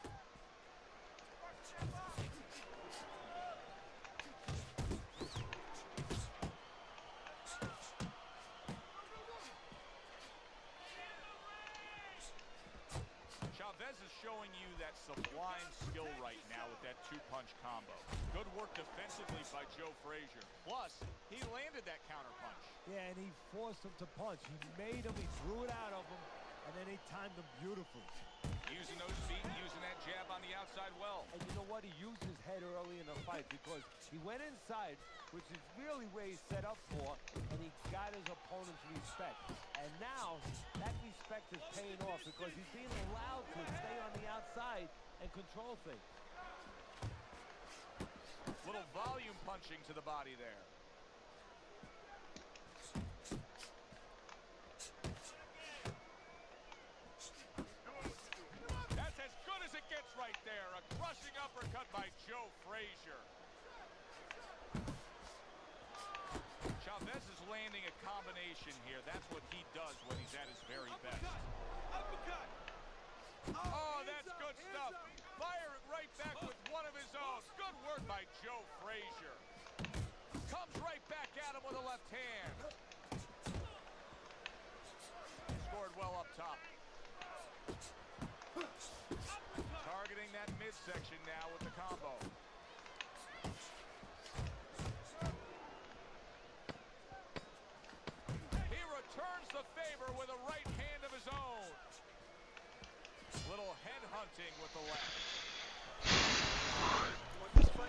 Chavez is showing you that sublime skill right now with that two-punch combo. Good work defensively by Joe Frazier. Plus, he landed that counterpunch. Yeah, and he forced him to punch. He made him, he drew it out of him, and then he timed him beautifully. Using those feet, using that jab on the outside well. And you know what? He used his head early in the fight because he went inside, which is really where he's set up for, and he got his opponent's respect. And now that respect is paying off because he's being allowed to stay on the outside and control things. Little volume punching to the body there. That's as good as it gets right there. A crushing uppercut by Joe Frazier. Chavez is landing a combination here. That's what he does when he's at his very best. Oh, that's good stuff. Fire it right back with one of his own. Good work by Joe Frazier. Comes right back at him with a left hand. Scored well up top. Targeting that midsection now with the combo. He returns the favor with a right hand of his own. Little head hunting with the left.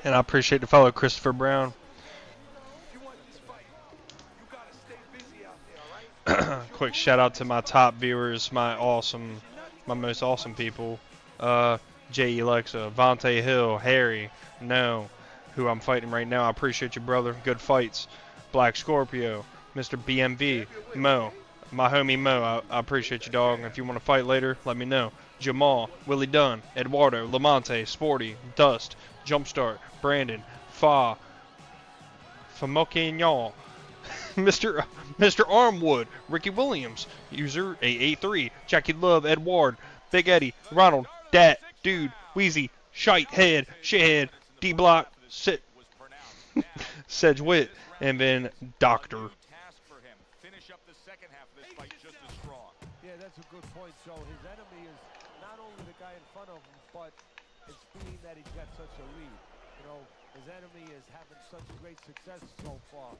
And I appreciate the follow, Christopher Brown. If you want this fight, you gotta stay busy out there, all right? Quick shout out to my top viewers, my most awesome people. J. Alexa, Vontae Hill, Harry, No, who I'm fighting right now. I appreciate you, brother. Good fights. Black Scorpio, Mr. BMV, Mo, my homie Mo. I appreciate you, dog. If you want to fight later, let me know. Jamal, Willie Dunn, Eduardo, Lamonte, Sporty, Dust, Jumpstart, Brandon, Fa, Famoquignon, Mr. Armwood, Ricky Williams, user 883, Jackie Love, Edward, Big Eddie, Ronald, Dat, Dude, Wheezy, Shite, Head, Shithead, D-Block, Sedgwick, and then Doctor. Finish up the second half of this fight just as strong. Yeah, that's a good point, Joe. His enemy is not only the guy in front of him, but it's being that he's got such a lead. You know, his enemy is having such great success so far.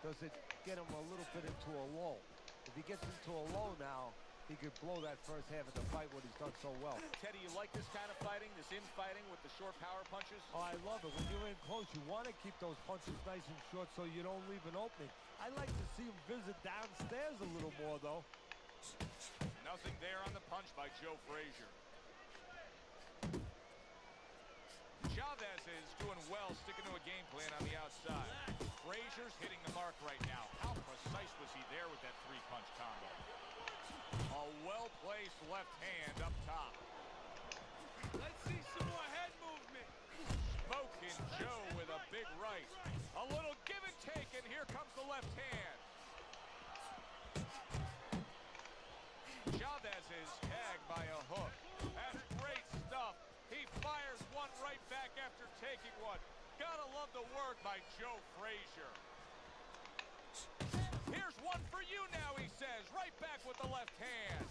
Does it get him a little bit into a lull? If he gets into a lull now, he could blow that first half of the fight what he's done so well. Teddy, you like this kind of fighting, this infighting with the short power punches? Oh, I love it. When you're in close, you want to keep those punches nice and short so you don't leave an opening. I like to see him visit downstairs a little more, though. Nothing there on the punch by Joe Frazier. Chavez is doing well, sticking to a game plan on the outside. Frazier's hitting the mark right now. How precise was he there with that three-punch combo? A well-placed left hand up top. Let's see some more head movement. Smoking Joe with a big right. A little give and take, and here comes the left hand. Chavez is tagged by a hook. That's great stuff. He fires one right back after taking one. Gotta love the work by Joe Frazier. Here's one for you now, he says. Right back with the left hand.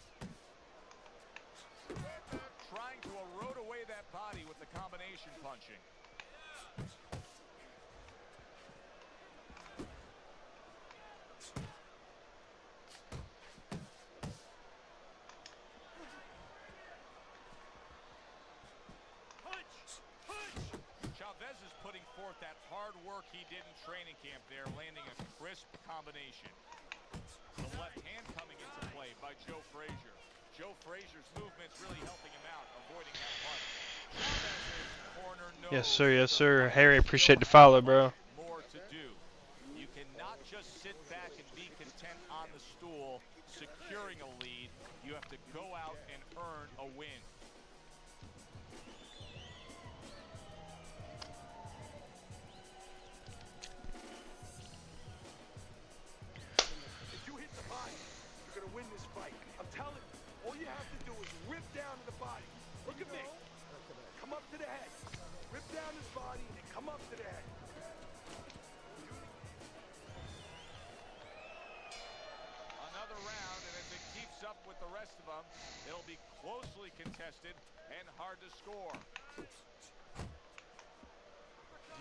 Trying to erode away that body with the combination punching. Chavez is putting forth that hard work he did in training camp there, landing a crisp combination. The left hand coming into play by Joe Frazier. Joe Frazier's movement's really helping him out, avoiding that punch. Chavez's corner knows Yes, sir. Yes, sir. Harry, appreciate the follow, bro. more to do. You cannot just sit back and be content on the stool, securing a lead. You have to go out and earn a win. If you hit the body, you're gonna win this fight. I'm telling you, all you have to do is rip down to the body. Look at me. Come up to the head. Rip down his body and then come up to the head. Another round, and if it keeps up with the rest of them, it'll be closely contested and hard to score. Do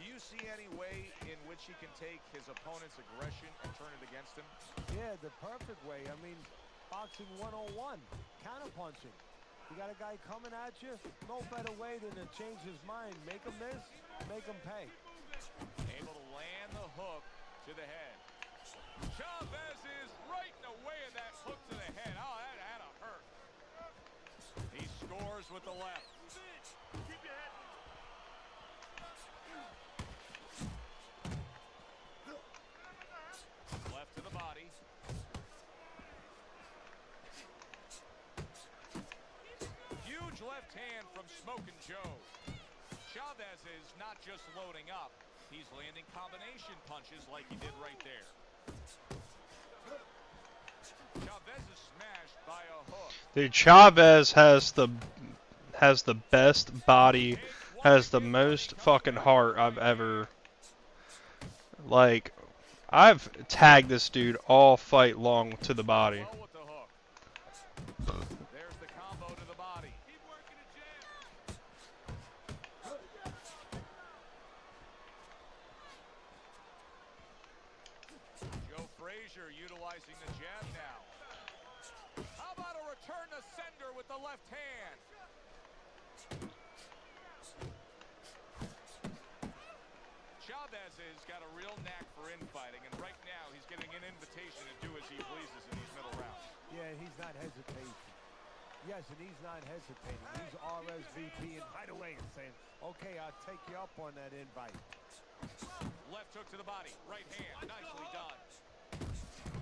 you see any way in which he can take his opponent's aggression and turn it against him? Yeah, the perfect way. I mean, boxing 101, counterpunching. You got a guy coming at you, no better way than to change his mind. Make him miss, make him pay. Able to land the hook to the head. Chavez is right in the way of that hook to the head. Oh, that had to hurt. He scores with the left. Keep your head. Left to the body. Huge left hand from Smokin' Joe. Chavez is not just loading up, he's landing combination punches like he did right there. Chavez is smashed by a hook. Dude, Chavez has the best body, has the most fucking heart I've ever, like, I've tagged this dude all fight long to the body. Well with the hook. There's the combo to the body. Keep working the jab. Joe Frazier utilizing the jab now. How about a return to sender with the left hand? Chavez has got a real knack for infighting, and right now he's getting an invitation to do as he pleases in these middle rounds. Yeah, he's not hesitating. Yes, and he's not hesitating. He's RSVP and right away and saying, okay, I'll take you up on that invite. Left hook to the body, right hand, nicely done.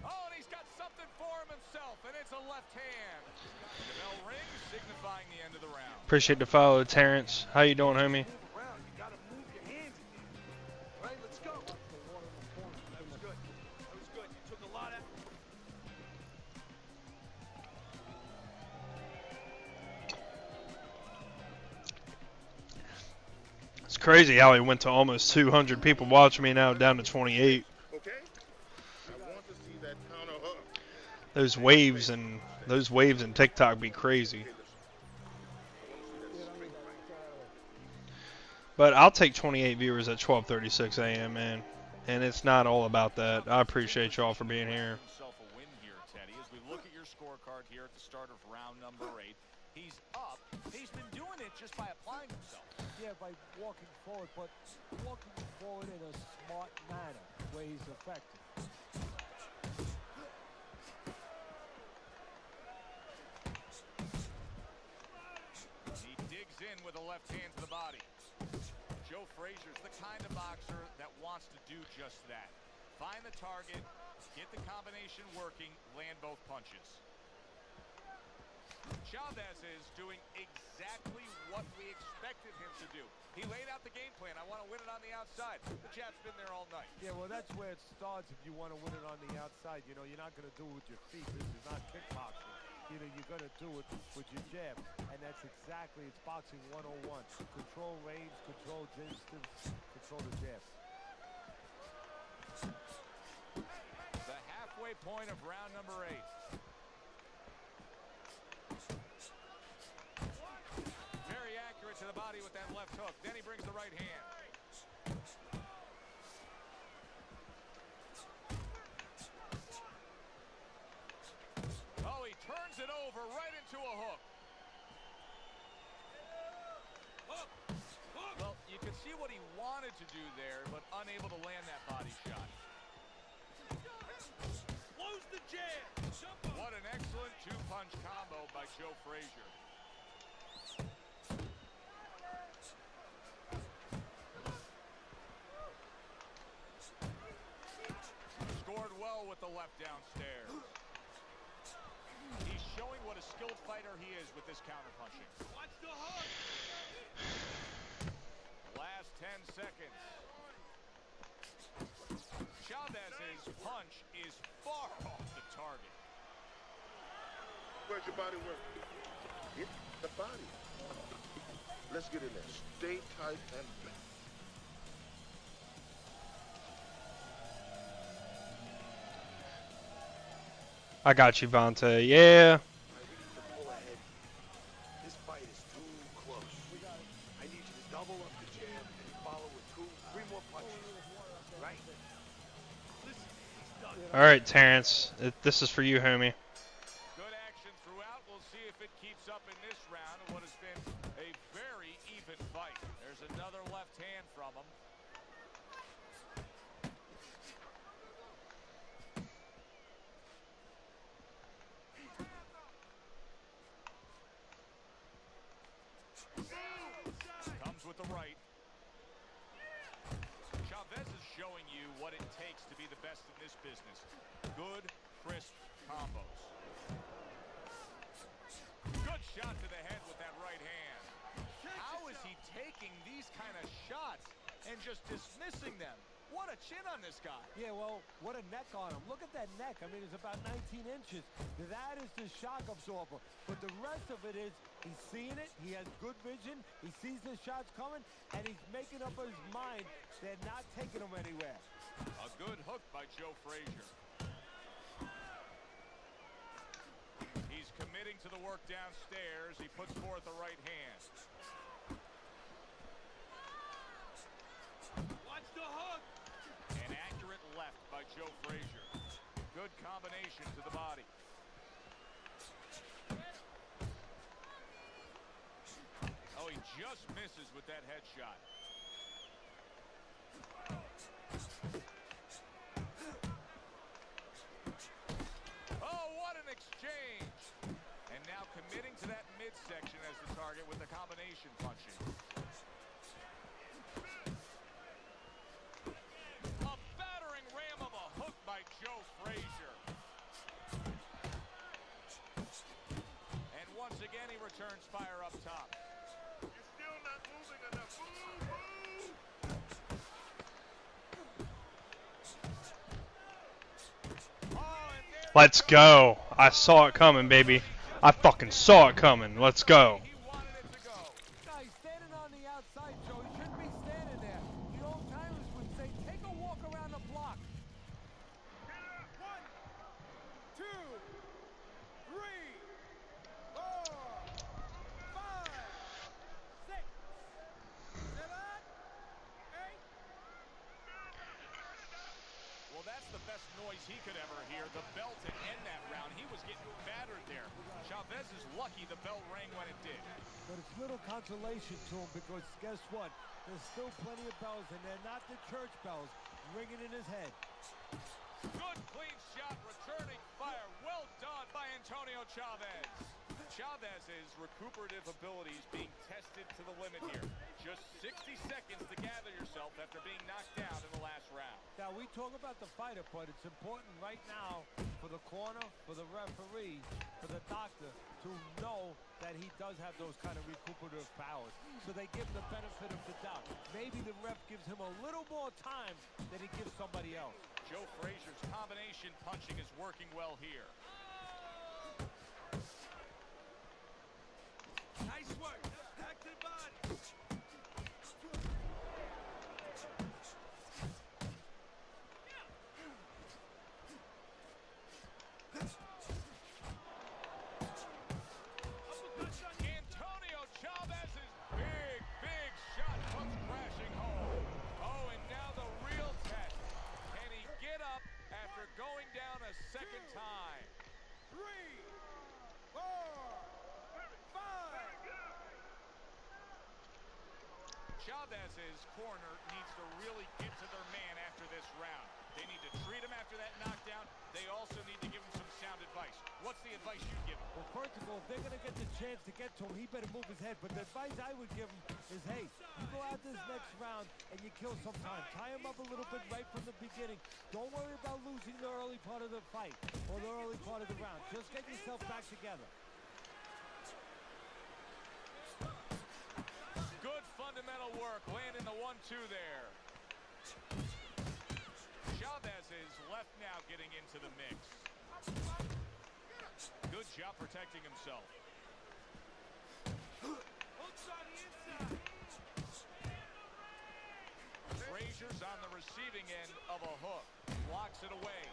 Oh, and he's got something for him himself, and it's a left hand. The bell rings, signifying the end of the round. Appreciate the follow, Terrence. How you doing, homie? Around, you gotta move your hands in there. All right, let's go. That was good. That was good. You took a lot of. It's crazy how he went to almost 200 people watching me, now down to 28. Okay? I want to see that counter hook. Those waves and TikTok be crazy. Okay, listen. I want to see that straight right. But I'll take 28 viewers at 12:36 a.m., man. And it's not all about that. I appreciate y'all for being here. Himself a win here, Teddy. As we look at your scorecard here at the start of round number 8, he's up. He's been doing it just by applying himself. Yeah, by walking forward, but walking forward in a smart manner where he's effective. He digs in with a left hand to the body. Joe Frazier's the kind of boxer that wants to do just that. Find the target, get the combination working, land both punches. Chavez is doing exactly what we expected him to do. He laid out the game plan. I want to win it on the outside. The jab's been there all night. Yeah, well, that's where it starts if you want to win it on the outside. You know, you're not going to do it with your feet. This is not kickboxing. You know, you're going to do it with your jab. And that's exactly, it's boxing 101. Control range, control distance, control the jab. The halfway point of round number 8. Very accurate to the body with that left hook. Then he brings the right hand. Oh, he turns it over right into a hook. Well, you can see what he wanted to do there, but unable to land that body shot. Close the jab. What an excellent two-punch combo by Joe Frazier. Scored well with the left downstairs. He's showing what a skilled fighter he is with this counterpunching. Watch the hook. Last 10 seconds. Chavez's punch is far off the target. Where's your body work? Hit the body. Let's get in there. Stay tight and back. I got you, Vontae. Yeah. We need to pull ahead. This fight is too close. I need you to double up the jab and follow with 2, 3 more punches. Right? Listen, he's done. All right, Terrence. This is for you, homie. Good action throughout. We'll see if it keeps up up in this round of what has been a very even fight. There's another left hand from him. Comes with the right. Chavez is showing you what it takes to be the best in this business. Good, crisp combos. Good shot to the head with that right hand. How is he taking these kind of shots and just dismissing them? What a chin on this guy. Yeah, well, what a neck on him. Look at that neck. I mean, it's about 19 inches. That is the shock absorber. But the rest of it is he's seeing it. He has good vision. He sees the shots coming, and he's making up his mind they're not taking him anywhere. A good hook by Joe Frazier. He's committing to the work downstairs. He puts forth the right hand. Watch the hook. An accurate left by Joe Frazier. Good combination to the body. Oh, he just misses with that headshot. Oh, what an exchange. And now committing to that midsection as the target with the combination punching. A battering ram of a hook by Joe Frazier. And once again, he returns fire up top. You're still not moving enough. Move, move. Let's go. I saw it coming, baby. I fucking saw it coming. Let's go. He wanted it to go. No, he's standing on the outside, Joe. He shouldn't be standing there. The old timers would say, take a walk around the block. 1, 2, 3, 4, 5, 6, 7, 8. Well, that's the best noise he could ever hear. The bell to end that round. He was getting battered there. Chavez is lucky the bell rang when it did. But it's little consolation to him because guess what? There's still plenty of bells, and they're not the church bells ringing in his head. Good clean shot, returning fire. Well done by Antonio Chavez. Chavez's recuperative abilities being tested to the limit here. Just 60 seconds to gather yourself after being knocked down in the last round. Now, we talk about the fighter, but it's important right now for the corner, for the referee, for the doctor to know that he does have those kind of recuperative powers. So they give him the benefit of the doubt. Maybe the ref gives him a little more time than he gives somebody else. Joe Frazier's combination punching is working well here. Nice work. Back to the body. Antonio Chavez's big shot comes crashing home. Oh, and now the real test. Can he get up after going down a second time? 3, 4, 5. Chavez's corner needs to really get to their man after this round. They need to treat him after that knockdown. They also need to give him some sound advice. What's the advice you give him? Well, first of all, if they're going to get the chance to get to him, he better move his head. But the advice I would give him is, hey, you go out this next round and you kill some time. Tie him up a little bit right from the beginning. Don't worry about losing the early part of the fight or the early part of the round. Just get yourself back together. Good fundamental work, landing the 1-2 there. Chavez is left now getting into the mix. Good job protecting himself. Hooks on the inside. Frazier's on the receiving end of a hook. Blocks it away.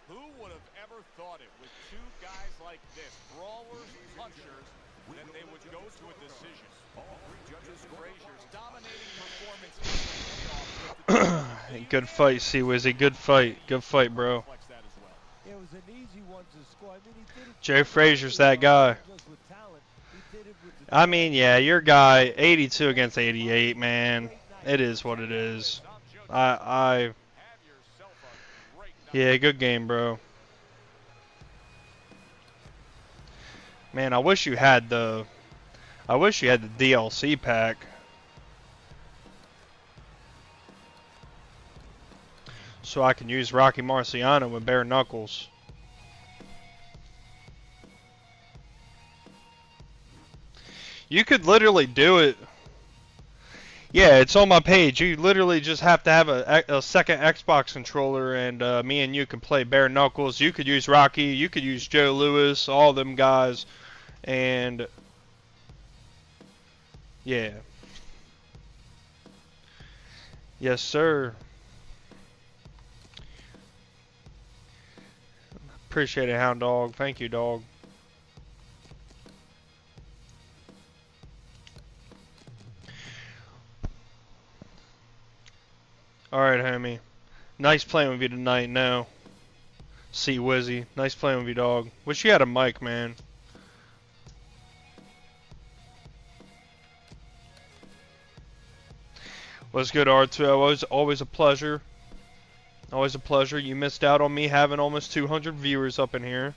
Who would have ever thought it with two guys like this, brawlers, punchers, that they would go to a decision? All three judges scored. Frazier's dominating performance is the payoff with the Good fight, C-Wizzy. Good fight. Good fight, bro. Reflects that as well. It was an easy one to score. I mean, he did it Joe Frazier's that guy. just with talent. He did it with the I mean, yeah, your guy, 82 against 88, man. It is what it is. Have yourself a great night. Yeah, good game, bro. Man, I wish you had the DLC pack. So I can use Rocky Marciano with bare knuckles. You could literally do it. Yeah, it's on my page. You literally just have to have a second Xbox controller, and me and you can play bare knuckles. You could use Rocky. You could use Joe Louis. All them guys. And yeah. Yes, sir. Appreciate it, Hound Dog. Thank you, dog. Alright, homie. Nice playing with you tonight now. C-Wizzy. Nice playing with you, dog. Wish you had a mic, man. What's good, R2? Always a pleasure. Always a pleasure. You missed out on me having almost 200 viewers up in here.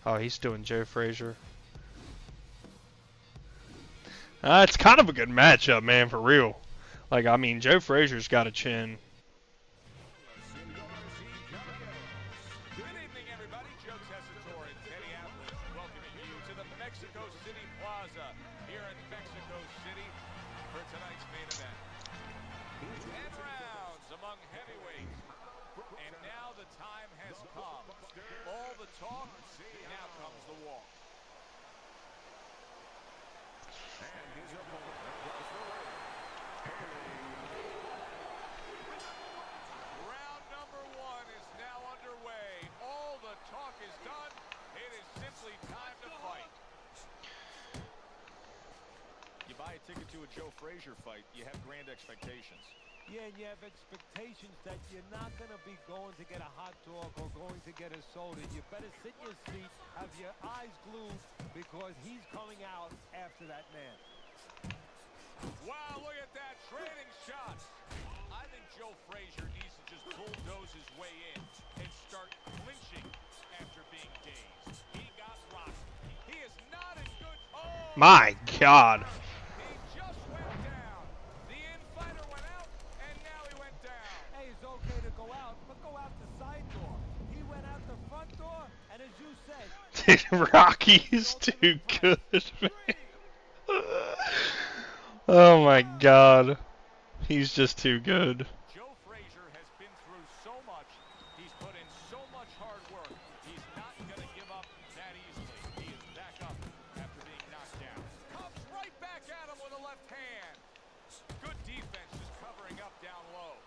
Oh, he's doing Joe Frazier. It's kind of a good matchup, man, for real. Like, I mean, Joe Frazier's got a chin. Good evening, everybody. Joe Tessitore and Teddy Atlas welcoming you to the Mexico City Plaza here in Mexico City for tonight's main event. 10 rounds among heavyweights. And now the time has come. All the talk, now comes the walk. And his opponent across the ring, Round number 1 is now underway. All the talk is done. It is simply time to fight. You buy a ticket to a Joe Frazier fight, you have grand expectations. Yeah, and you have expectations that you're not going to be going to get a hot dog or going to get a soda. You better sit in your seat, have your eyes glued, because he's coming out after that man. Wow, look at that, trading shots. I think Joe Frazier needs to just bulldoze his way in and start clinching after being dazed. He got rocked. He is not in good... Oh! My God. He just went down. The infighter went out, and now he went down. Hey, it's okay to go out, but go out the side door. He went out the front door, and as you said... Dude, Rocky's too good, man. Oh my God. He's just too good. Joe Frazier has been through so much. He's put in so much hard work. He's not going to give up that easily. He is back up after being knocked down. Comes right back at him with a left hand. Good defense just covering up down low.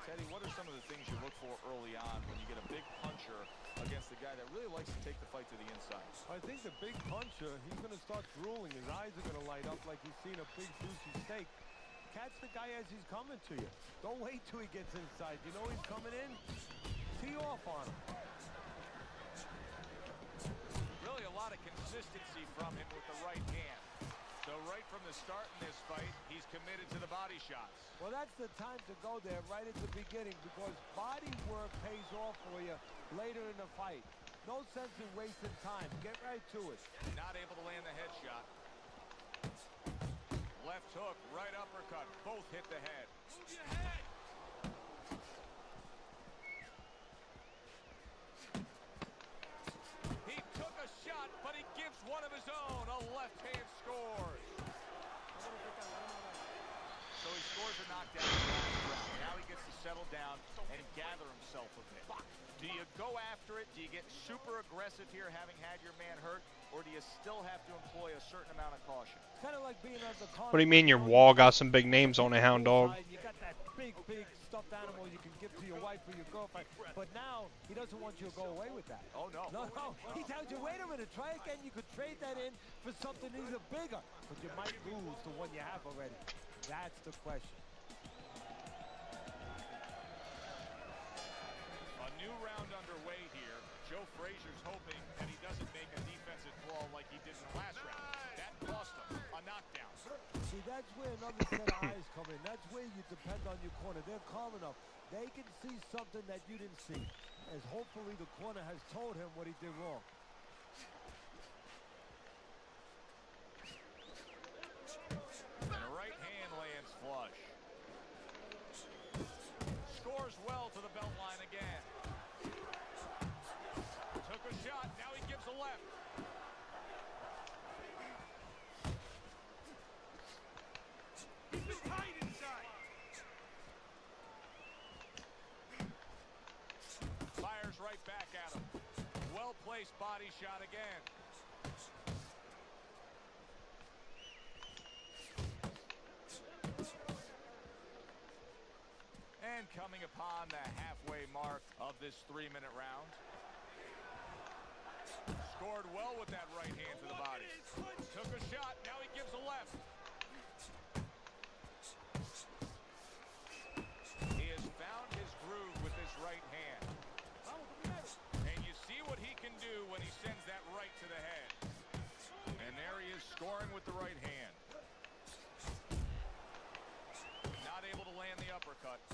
Teddy, what are some of the things you look for early on when you get a big puncher against a guy that really likes to take the fight to the inside? I think the big puncher, he's going to start drooling. His eyes are going to light up like he's seen a big juicy steak. Catch the guy as he's coming to you. Don't wait till he gets inside. You know he's coming in? Tee off on him. Really a lot of consistency from him with the right hand. So right from the start in this fight, he's committed to the body shots. Well, that's the time to go there right at the beginning, because body work pays off for you later in the fight. No sense in wasting time. Get right to it. Not able to land the headshot. Left hook, right uppercut. Both hit the head. Move your head. He took a shot, but he gives one of his own. A left hand scores. So he scores a knockdown in the last round. Now he gets to settle down and gather himself a bit. Do you go after it? Do you get super aggressive here having had your man hurt? Or do you still have to employ a certain amount of caution? Kind of like being on the What do you mean your wall got some big names on it, Hound Dog? You got that big stuffed animal you can give to your wife or your girlfriend. But now, he doesn't want you to go away with that. Oh, no. No. He tells you, wait a minute, try again. You could trade that in for something even bigger. But you might lose the one you have already. That's the question. A new round underway here. Joe Frazier's hoping that he doesn't make a defensive flaw like he did in the last round. That cost him a knockdown. See, that's where another set of eyes come in. That's where you depend on your corner. They're calm enough. They can see something that you didn't see. As hopefully the corner has told him what he did wrong. And a right hand lands flush. Scores well to the belt line again. Took a shot, now he gives a left. Keep it tight inside. Fires right back at him. Well-placed body shot again. And coming upon the halfway mark of this 3-minute round. Scored well with that right hand to the body. Took a shot, now he gives a left. He has found his groove with this right hand. And you see what he can do when he sends that right to the head. And there he is scoring with the right hand. Not able to land the uppercut.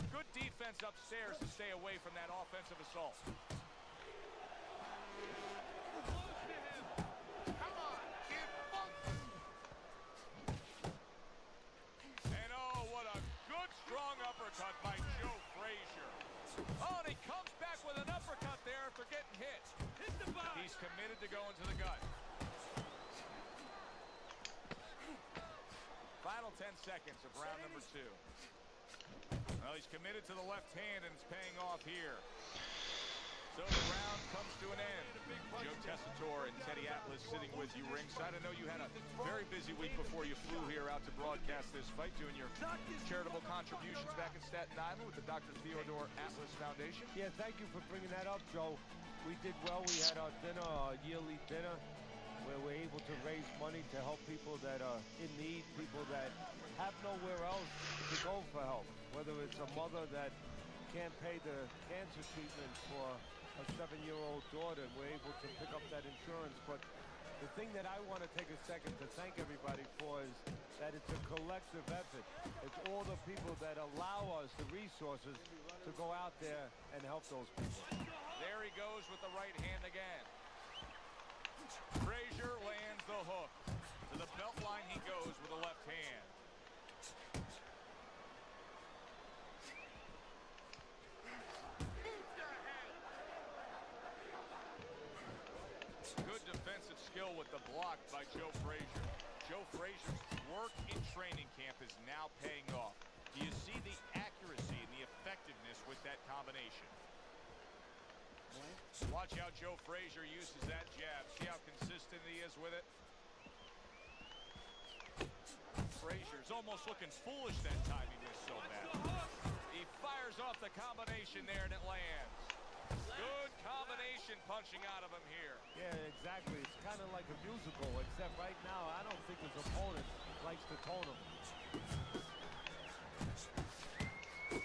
Good defense upstairs to stay away from that offensive assault. Come on, kid. And oh, what a good strong uppercut by Joe Frazier. Oh, and he comes back with an uppercut there after getting hit. Hit the body. He's committed to going to the gut. Final 10 seconds of round number 2. Well, he's committed to the left hand, and it's paying off here. So the round comes to an end. Joe Tessitore and Teddy Atlas sitting with you ringside. I know you had a very busy week before you flew here out to broadcast this fight, doing your charitable contributions back in Staten Island with the Dr. Theodore Atlas Foundation. Yeah, thank you for bringing that up, Joe. We did well. We had our dinner, our yearly dinner, where we're able to raise money to help people that are in need, people that have nowhere else to go for help. Whether it's a mother that can't pay the cancer treatment for a 7-year-old daughter, and we're able to pick up that insurance. But the thing that I want to take a second to thank everybody for is that it's a collective effort. It's all the people that allow us the resources to go out there and help those people. There he goes with the right hand again. Frazier lands the hook. To the belt line he goes with the left hand. Good defensive skill with the block by Joe Frazier. Joe Frazier's work in training camp is now paying off. Do you see the accuracy and the effectiveness with that combination? Watch how Joe Frazier uses that jab. See how consistent he is with it? Frazier's almost looking foolish that time he missed so bad. He fires off the combination there and it lands. Good combination punching out of him here. Yeah, exactly. It's kind of like a musical, except right now I don't think his opponent likes to tone him.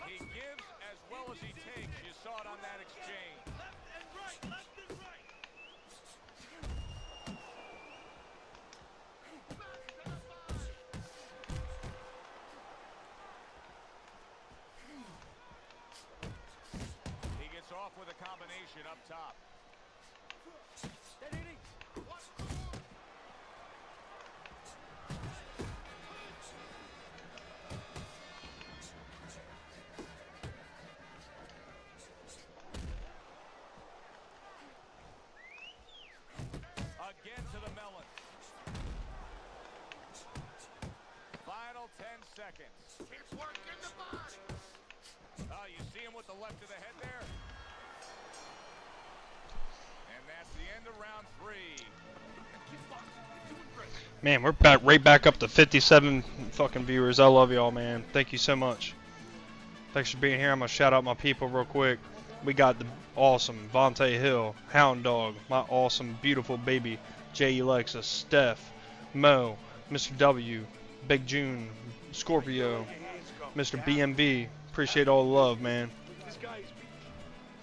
He gives as well as he takes. You saw it on that exchange. Left and right, left and right. He gets off with a combination up top. Again to the melon. Final 10 seconds. Keep working the body. Oh, you see him with the left of the head there? And that's the end of round 3. Keep boxing. You're doing great. Man, we're right back up to 57 fucking viewers. I love y'all, man. Thank you so much. Thanks for being here. I'm going to shout out my people real quick. We got the awesome Vontae Hill, Hound Dog, my awesome, beautiful baby, J. Alexis, Steph, Mo, Mr. W, Big June, Scorpio, Mr. BMB. Appreciate all the love, man. This guy's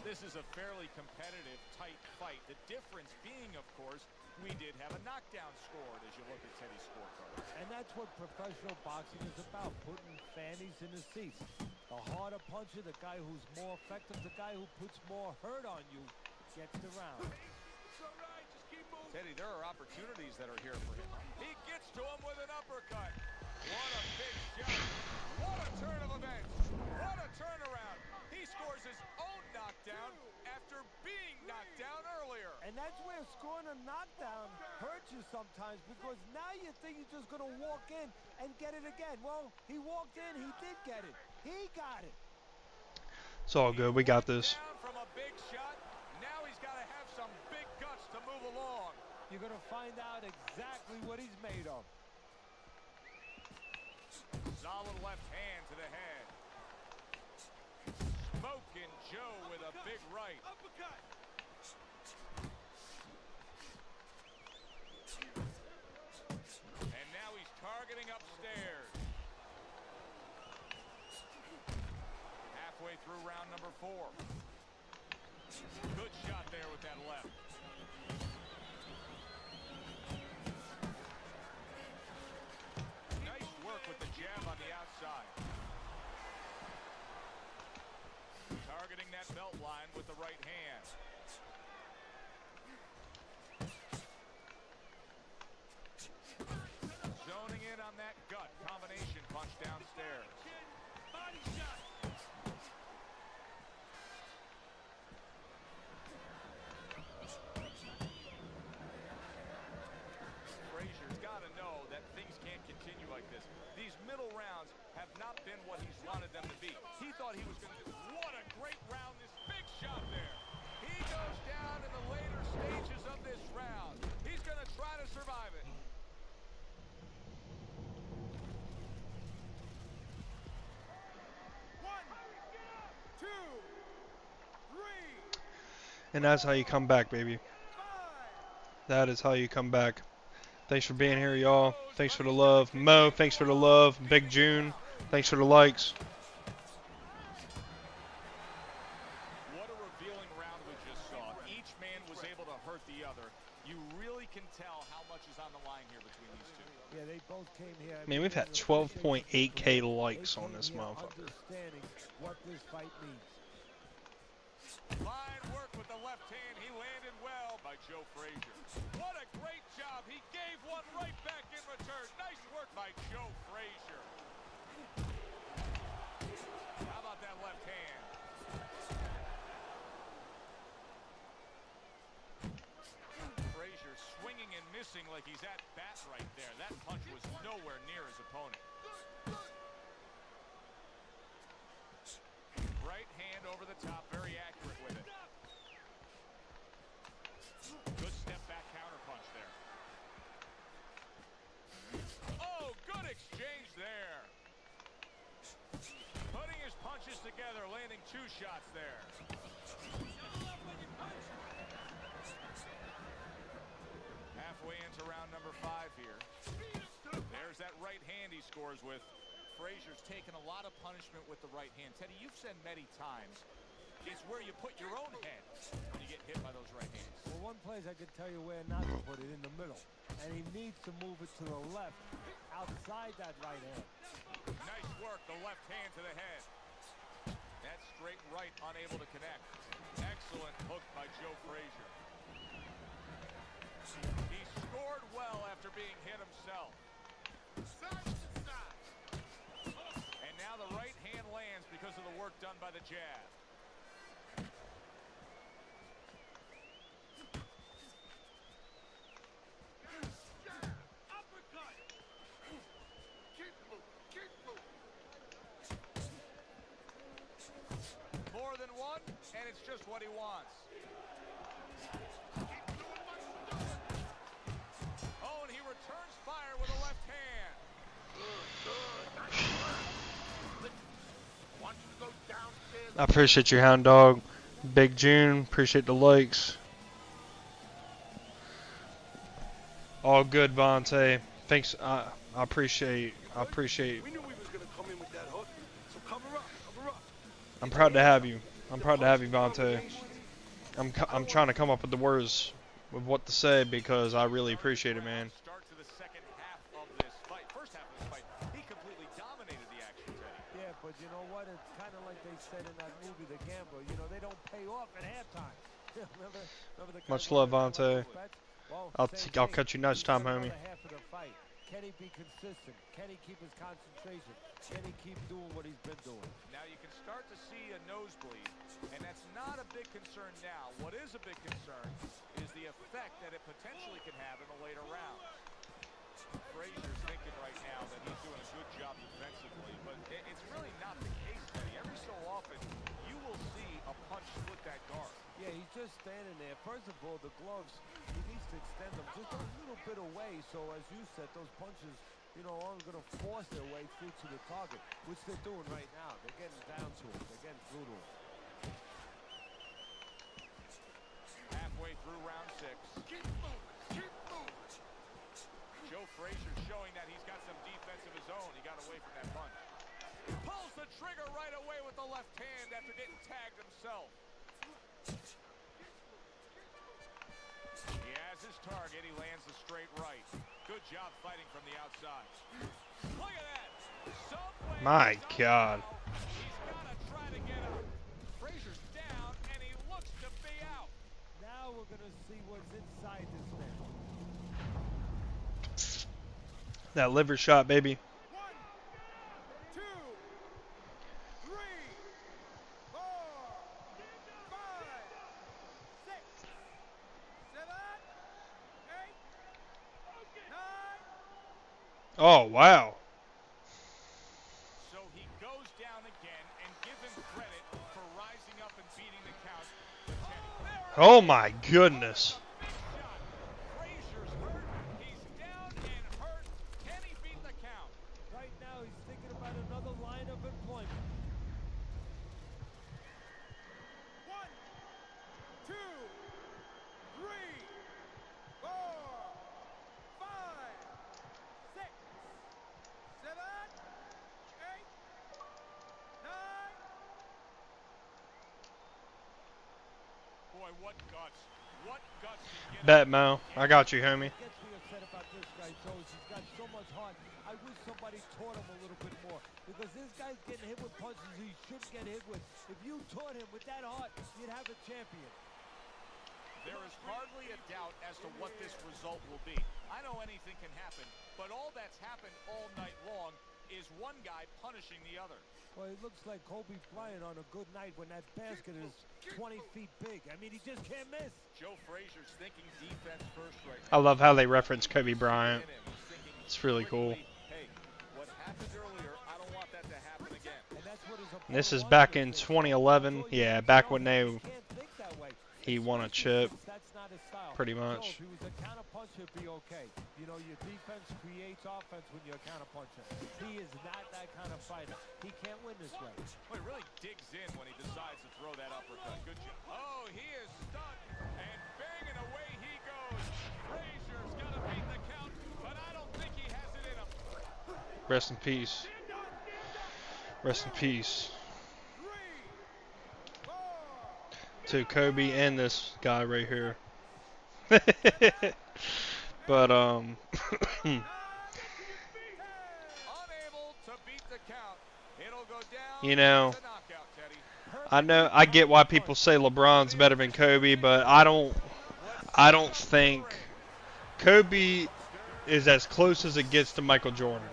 This is a fairly competitive, tight fight. The difference being, of course, we did have a knockdown scored as you look at Teddy's scorecard. And that's what professional boxing is about, putting fannies in the seats. The harder puncher, the guy who's more effective, the guy who puts more hurt on you, gets the round. It's all right. Just keep moving. Teddy, there are opportunities that are here for him. He gets to him with an uppercut. What a big shot. What a turn of events. What a turnaround. He scores his own knockdown after being knocked down earlier. And that's where scoring a knockdown hurts you sometimes, because now you think you're just going to walk in and get it again. Well, he walked in, he did get it. He got it. It's all good. We got this. Down from a big shot. Now he's got to have some big guts to move along. You're going to find out exactly what he's made of. Solid left hand to the head. Smoking Joe with a big right. Uppercut. And now he's targeting upstairs. Halfway through round number 4. Good shot there with that left. Nice work with the jab on the outside. Targeting that belt line with the right hand. Zoning in on that gut combination punch downstairs. Body shot. Frazier's got to know that things can't continue like this. These middle rounds have not been what he's wanted them to be. He thought he was going to do. What a great round. This big shot there. He goes down in the later stages of this round. He's going to try to survive it. One, two, three, And that's how you come back, baby. 5. That is how you come back. Thanks for being here, y'all. Thanks for the love. Mo, thanks for the love. Big June, thanks for the likes. What a revealing round we just saw. Each man was able to hurt the other. You really can tell how much is on the line here between these two. Yeah, they both came here. Man, we've had 12.8K likes on this motherfucker. Understanding what this fight means. Fine work with the left hand. He landed well by Joe Frazier. What a great job. He gave one right back in return. Nice work by Joe Frazier. How about that left hand? Frazier swinging and missing like he's at bat right there. That punch was nowhere near his opponent. Right hand over the top, very accurate with it. Good step back counter punch there. Oh, good exchange there. Putting his punches together, landing 2 shots there. Halfway into round number 5 here. There's that right hand he scores with. Frazier's taken a lot of punishment with the right hand. Teddy, you've said many times, it's where you put your own head when you get hit by those right hands. Well, one place I can tell you where not to put it, in the middle. And he needs to move it to the left, outside that right hand. Nice work, the left hand to the head. That straight right unable to connect. Excellent hook by Joe Frazier. He scored well after being hit himself. And now the right hand lands because of the work done by the jab. Uppercut. Keep moving. Keep moving. More than one, and it's just what he wants. Oh, and he returns fire with a left hand. Good. I want you to go I appreciate you, Hound Dog. Big June, appreciate the likes. All good, Vontae. Thanks. I appreciate. We knew we was gonna come in with that hook, so cover up, cover up. I'm proud to have you. I'm proud to have you, Vontae. I'm trying to come up with the words with what to say because I really appreciate it, man. Start to the second half of this fight. First half of this fight, he completely dominated the action, Teddy. Yeah, but you know what? It's kind of like they said in that movie, The Gambler. You know, they don't pay off at halftime. remember the Much guy love, who won Vontae. the bet? Well, I'll same I'll thing. catch you next He's time, got homie. another half of the fight. Can he be consistent? Can he keep his concentration? Can he keep doing what he's been doing? Now you can start to see a nosebleed, and that's not a big concern now. What is a big concern is the effect that it potentially can have in the later rounds. Frazier's thinking right now that he's doing a good job defensively, but it's really not the case, Teddy. Every so often, you will see a punch split that guard. Yeah, he's just standing there. First of all, the gloves, he needs to extend them just a little bit away. So, as you said, those punches, you know, aren't going to force their way through to the target, which they're doing right now. They're getting down to him. They're getting through to him. Halfway through round 6. Keep moving, keep moving. Joe Frazier showing that he's got some defense of his own. He got away from that punch. Pulls the trigger right away with the left hand after getting tagged himself. He has his target. He lands the straight right. Good job fighting from the outside. Look at that. My God. He's got to try to get up. Frazier's down, and he looks to be out. Now we're going to see what's inside this man. That liver shot, baby. 1, 2, 3, 4, 5, 6, 7, 8, 9. Oh, wow. So he goes down again, and give him credit for rising up and beating the count. But Teddy, Oh, my goodness. shot. Frazier's hurt. He's down and hurt. Can he beat the count? Right now, he's thinking about another line of employment. 1, 2, 3, 4, 5, 6, 7, 8, 9. Boy, what guts. What guts to get Bet, up. Mo. I got you, homie. What gets me upset about this guy, Joe, is he's got so much heart. I wish somebody taught him a little bit more. Because this guy's getting hit with punches he shouldn't get hit with. If you taught him with that heart, you'd have a champion. There is hardly a doubt as to what this result will be. I know anything can happen, but all that's happened all night long is one guy punishing the other. Well, it looks like Kobe Bryant on a good night when that basket is 20 feet big. I mean, he just can't miss. Joe Frazier's thinking defense first right I now. love how they reference Kobe Bryant. He's thinking It's really cool. quickly, hey, what happened earlier, I don't want that to happen again. And that's what his And this is opponent back wants in to do. 2011. Yeah, back when they He can't think that way. he won a Especially chip, since that's not his style. pretty So much. if he was a counterpuncher, it'd be okay. You know, your defense creates offense when you're a counterpuncher. He is not that kind of fighter. He can't win this way. Well, he really digs in when he decides to throw that uppercut. Good job. Oh, he is stunned, and banging away he goes. Frazier's got to beat the count, but I don't think he has it in him. Rest in peace. Rest in peace 3, 4. to Kobe and this guy right here. But Unable to beat the count. It'll go down. you know, as a knockout, Teddy. I know I get why people say LeBron's better than Kobe, but I don't think Kobe is as close as it gets to Michael Jordan.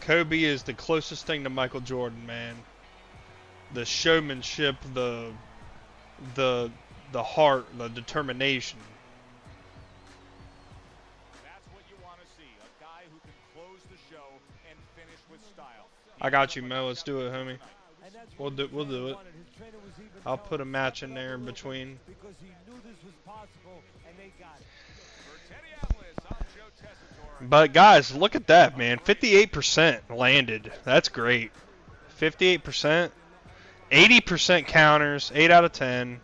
Kobe is the closest thing to Michael Jordan, man. The showmanship, the heart, the determination. That's what you want to see. A guy who can close the show and finish with style. I got you, Mo. Let's do it, homie. And that's We'll what do his it. trainer wanted. His trainer was even I'll telling put a him, match "Step in it up there a in little bit," between. because he knew this was possible, and they got it. For Teddy Atlas, I'm Joe Tessitore. But guys, look at that, man. 58% landed. That's great. 58%. 80% counters, 8 out of 10.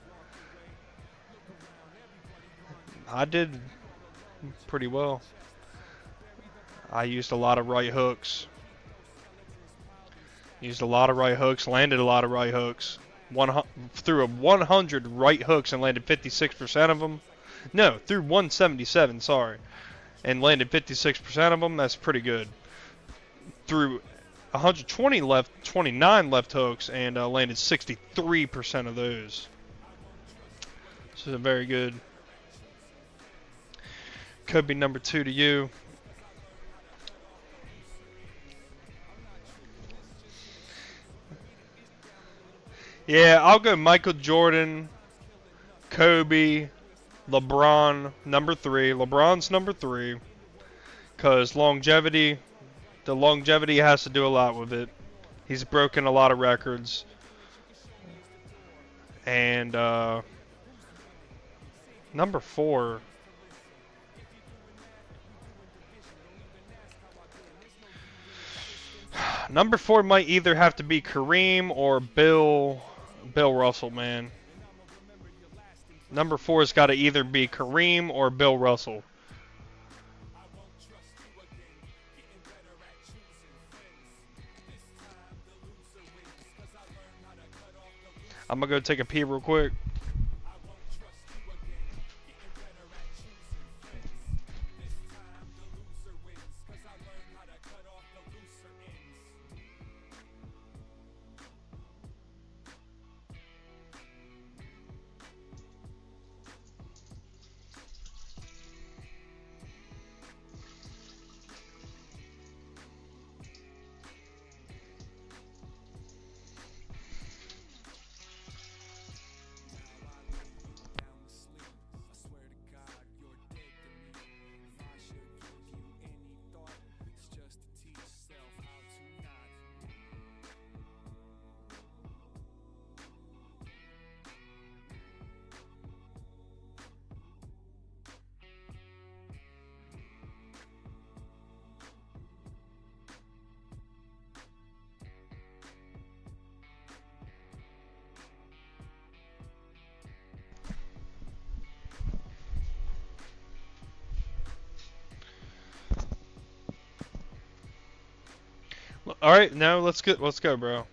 I did pretty well. I used a lot of right hooks. Landed a lot of right hooks. Threw 100 right hooks and landed 56% of them. No, threw 177, sorry. And landed 56% of them. That's pretty good. Threw 29 left hooks and landed 63% of those. So very good. Kobe number 2 to you. Yeah, I'll go Michael Jordan, Kobe, LeBron, number 3. LeBron's number 3. Because the longevity has to do a lot with it. He's broken a lot of records. And number 4. Number 4 might either have to be Kareem or Bill Russell, man. Number 4's got to either be Kareem or Bill Russell. I'm going to go take a pee real quick. All right, now let's go, bro.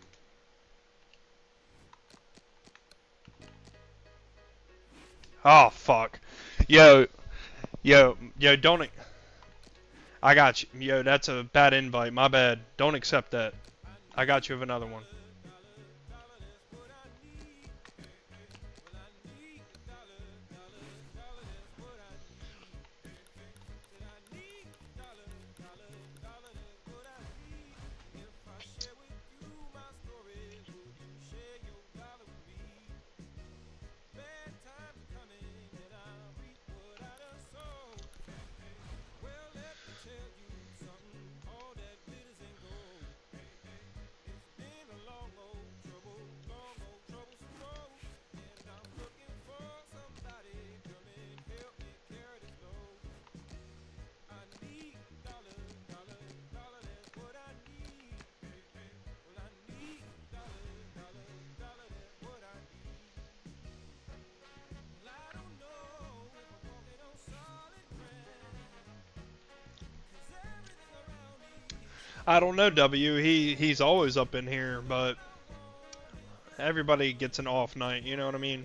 Oh fuck, yo, don't. I got you, yo. That's a bad invite. My bad. Don't accept that. I got you with another one. I don't know, W. He's always up in here, but everybody gets an off night, you know what I mean?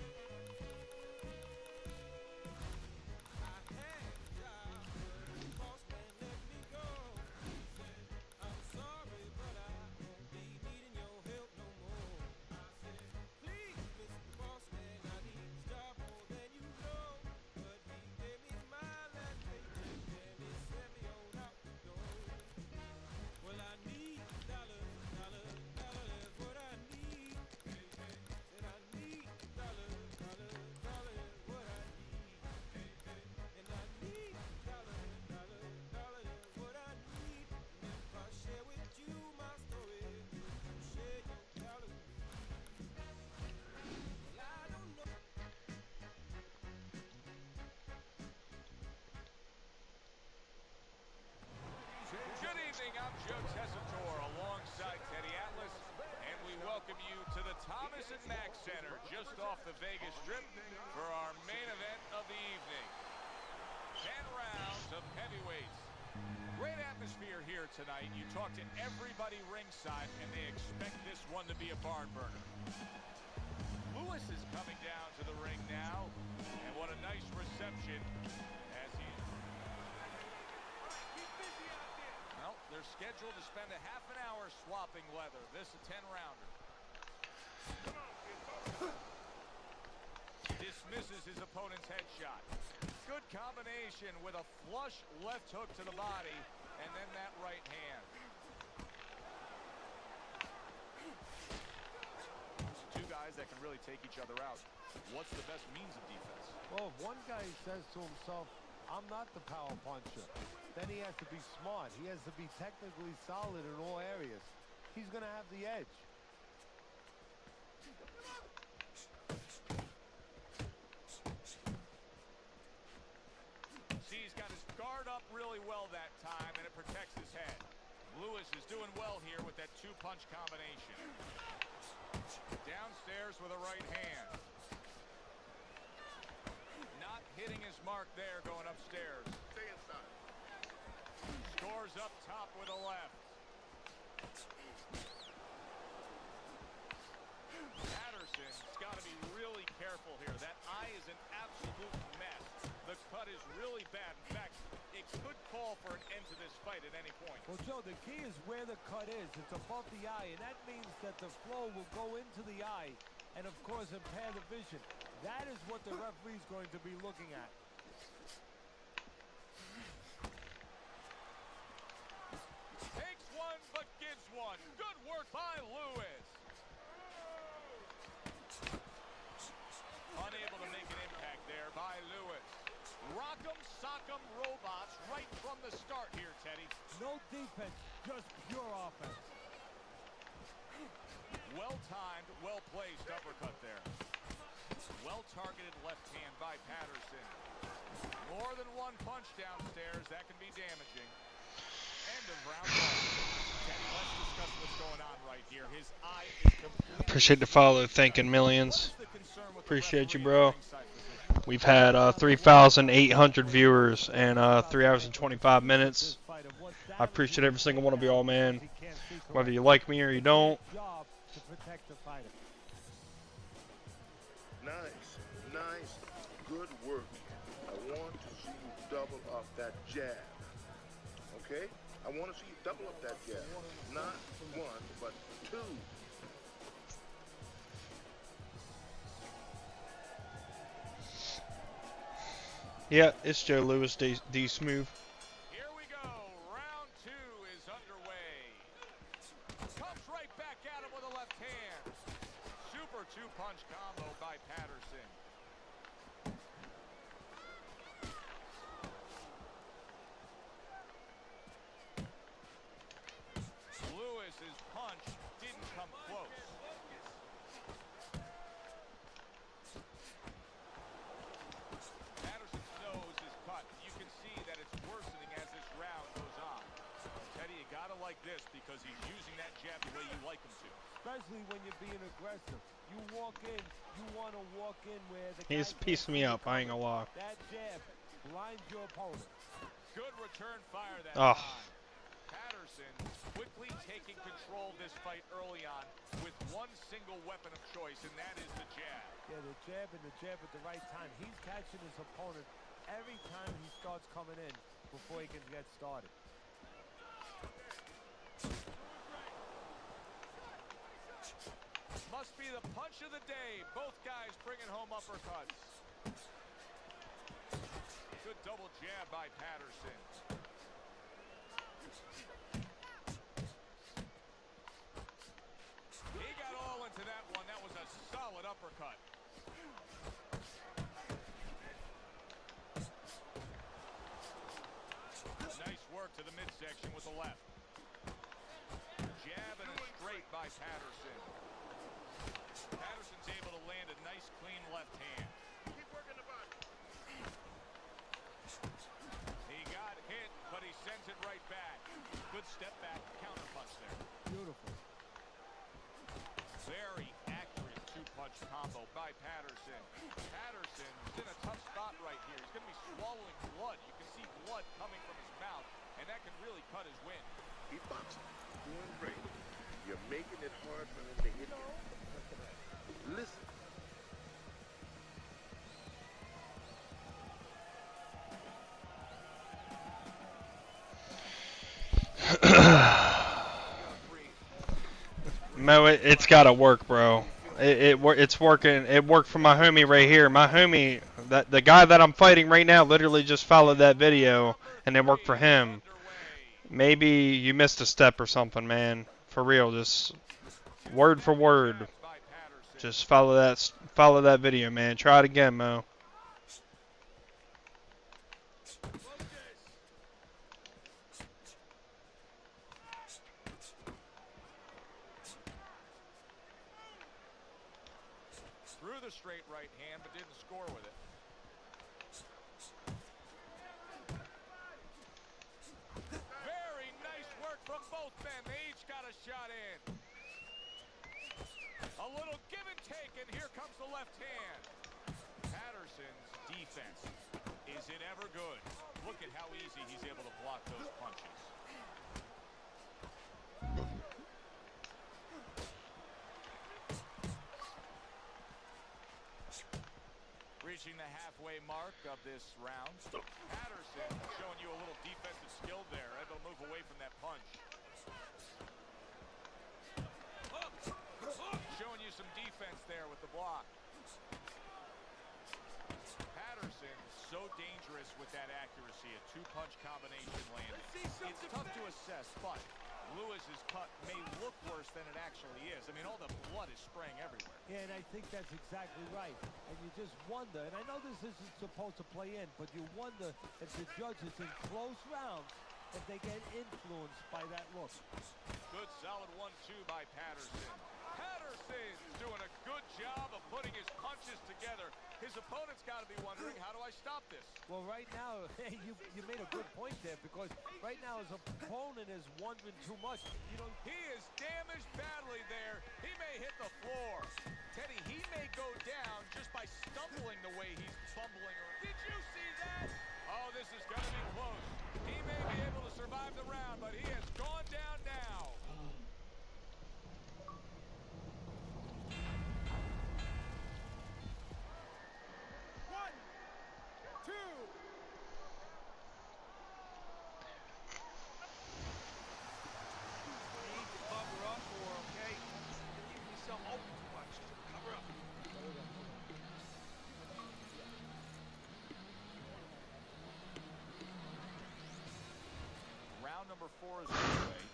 welcome you to the Thomas and Mack Center, just off the Vegas Strip, for our main event of the evening. 10 rounds of heavyweights. Great atmosphere here tonight. You talk to everybody ringside, and they expect this one to be a barn burner. Lewis is coming down to the ring now, and what a nice reception as he... Well, they're scheduled to spend a half an hour swapping leather. This is a 10-rounder. Dismisses his opponent's headshot. Good combination with a flush left hook to the body, and then that right hand. Two guys that can really take each other out. What's the best means of defense? Well, if one guy says to himself, I'm not the power puncher, then he has to be smart. He has to be technically solid in all areas. He's going to have the edge. See, he's got his guard up really well that time, and it protects his head. Lewis is doing well here with that two-punch combination. Downstairs with a right hand. Not hitting his mark there going upstairs. Stay inside. Scores up top with a left. Patterson's got to be really careful here. That eye is an absolute mess. The cut is really bad. In fact, it could call for an end to this fight at any point. Well, Joe, the key is where the cut is. It's above the eye, and that means that the flow will go into the eye and, of course, impair the vision. That is what the referee's going to be looking at. Takes one, but gives one. Good work by Lewis. Unable to make an impact there by Lewis. Rock'em, sock'em robots right from the start here, Teddy. No defense, just pure offense. Well-timed, well-placed uppercut there. Well-targeted left hand by Patterson. More than one punch downstairs. That can be damaging. End of round one. Teddy, let's discuss what's going on right here. His eye is completely... Appreciate the follow. Thanking millions. Appreciate you, bro. We've had 3,800 viewers and 3 hours and 25 minutes. I appreciate every single one of y'all, man. Whether you like me or you don't. Nice, nice, good work. I want to see you double up that jab. Okay? I want to see you double up that jab. Not one, but two. Yeah, it's Joe Lewis, D Smooth. Here we go. Round two is underway. Comes right back at him with a left hand. Super two-punch combo by Patterson. Lewis's punch didn't come close. Patterson's nose is cut. You can see that it's worsening as this round goes on. Teddy, you gotta like this because he's using that jab the way you like him to. Especially when you're being aggressive. You walk in, you want to walk in where the He's guy piecing me up, I ain't gonna lie. that jab blinds your opponent. Good return fire that Oh. time. Patterson quickly taking control of this fight early on with one single weapon of choice, and that is the jab. Yeah, the jab and the jab at the right time. He's catching his opponent every time he starts coming in before he can get started. Must be the punch of the day. Both guys bringing home uppercuts. Good double jab by Patterson. He got all into that one. That was a solid uppercut. Nice work to the midsection with the left. Jab and a straight by Patterson. Patterson's able to land a nice, clean left hand. Keep working the body. He got hit, but he sends it right back. Good step back, counter punch there. Beautiful. There combo by Patterson. Patterson's in a tough spot right here. He's going to be swallowing blood. You can see blood coming from his mouth, and that can really cut his win. Beatboxing, doing great. You're making it hard for him to hit you. Listen. Mo, it's gotta work, bro. It's working. It worked for my homie right here. My homie, the guy that I'm fighting right now, literally just followed that video, and it worked for him. Maybe you missed a step or something, man. For real, just word for word. Just follow that video, man. Try it again, Mo. Threw the straight right hand, but didn't score with it. Very nice work from both men. They each got a shot in. A little give and take, and here comes the left hand. Patterson's defense. Is it ever good? Look at how easy he's able to block those punches. Reaching the halfway mark of this round. Patterson showing you a little defensive skill there. Able to move away from that punch. Showing you some defense there with the block. Patterson so dangerous with that accuracy. A two-punch combination landing. It's tough to assess, but Lewis's cut may look worse than it actually is. I mean, all the blood is spraying everywhere. Yeah, and I think that's exactly right. And you just wonder, and I know this isn't supposed to play in, but you wonder if the judges in close rounds, if they get influenced by that look. Good solid 1-2 by Patterson. Patterson's doing a good job of putting his punches together. His opponent's got to be wondering, how do I stop this? Well, right now, you made a good point there, because right now his opponent is wondering too much. You know, he is damaged badly there. He may hit the floor. Teddy, he may go down just by stumbling the way he's fumbling around. Did you see that? Oh, this is going to be close. He may be able to survive the round, but he has gone down now. Number 4 is underway.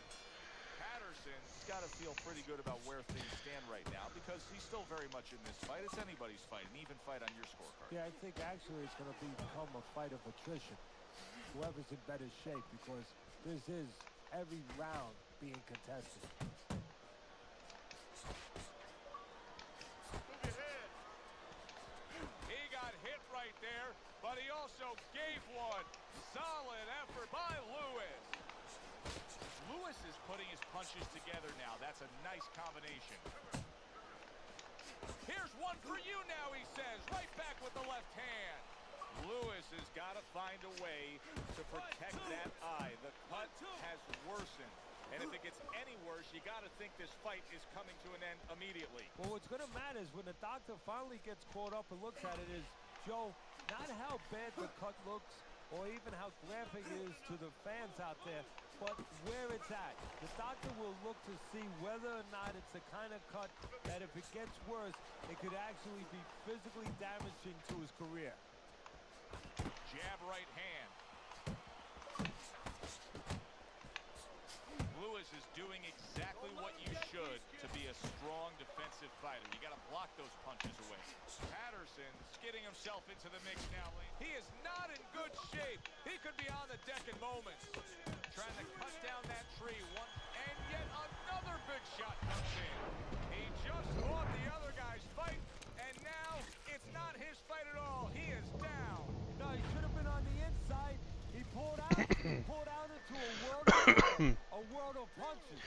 Patterson's got to feel pretty good about where things stand right now, because he's still very much in this fight. It's anybody's fight, an even fight on your scorecard. yeah, I think actually it's going to become a fight of attrition. Whoever's in better shape, because this is every round being contested. He got hit right there, but he also gave one. Solid effort by Lewis. Lewis is putting his punches together now. That's a nice combination. Here's one for you now, he says. Right back with the left hand. Lewis has got to find a way to protect that eye. The cut has worsened. And if it gets any worse, you got to think this fight is coming to an end immediately. Well, what's going to matter is when the doctor finally gets caught up and looks at it is, Joe, not how bad the cut looks or even how graphic it is to the fans out there, but where it's at. The doctor will look to see whether or not it's the kind of cut that if it gets worse, it could actually be physically damaging to his career. Jab right hand. Lewis is doing exactly what you should to be a strong defensive fighter. You got to block those punches away. Patterson's getting himself into the mix now. He is not in good shape. He could be on the deck in moments. Trying to cut down that tree. And yet another big shot comes in. He just fought the other guy's fight, and now it's not his fight at all. He is down. No, he should have been on the inside. He pulled out, into a world of punches.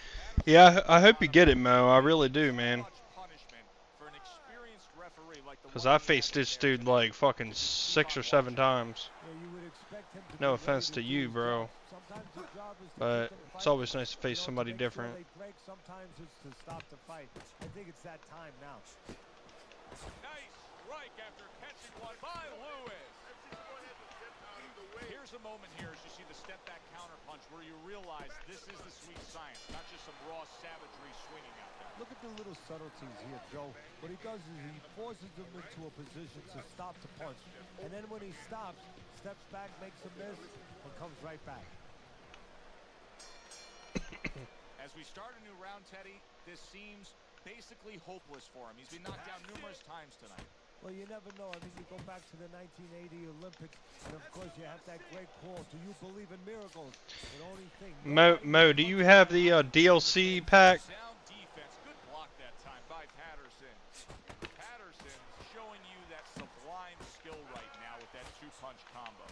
Yeah, I hope you get it, Mo. I really do, man. Punishment for an experienced like the 'Cause one I he faced had in this there dude today. like fucking 6 or 7 times. Yeah, you would expect him to No be offense ready to do you, his bro. job. Sometimes his job is to But keep them it's fighting, always nice to face to somebody make sure different. they break. Sometimes it's to stop the fight. I think it's that time now. Nice strike after catching one by Lewis. Here's a moment here as you see the step back counter punch where you realize this is the sweet science, not just some raw savagery swinging out there. Look at the little subtleties here, Joe. What he does is he forces them into a position to stop the punch. And then when he stops, steps back, makes a miss, and comes right back. As we start a new round, Teddy, this seems basically hopeless for him. He's been knocked down numerous times tonight. Well, you never know. I mean, you go back to the 1980 Olympics, and of course you have that great call, "Do you believe in miracles?" The only thing... Mo, do you have the DLC pack? Sound defense. Good block that time by Patterson. Patterson showing you that sublime skill right now with that two-punch combo.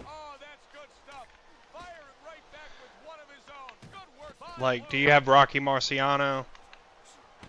Oh, that's good stuff. Firing right back with one of his own. Good work by Like, do Lewis. you have Rocky Marciano?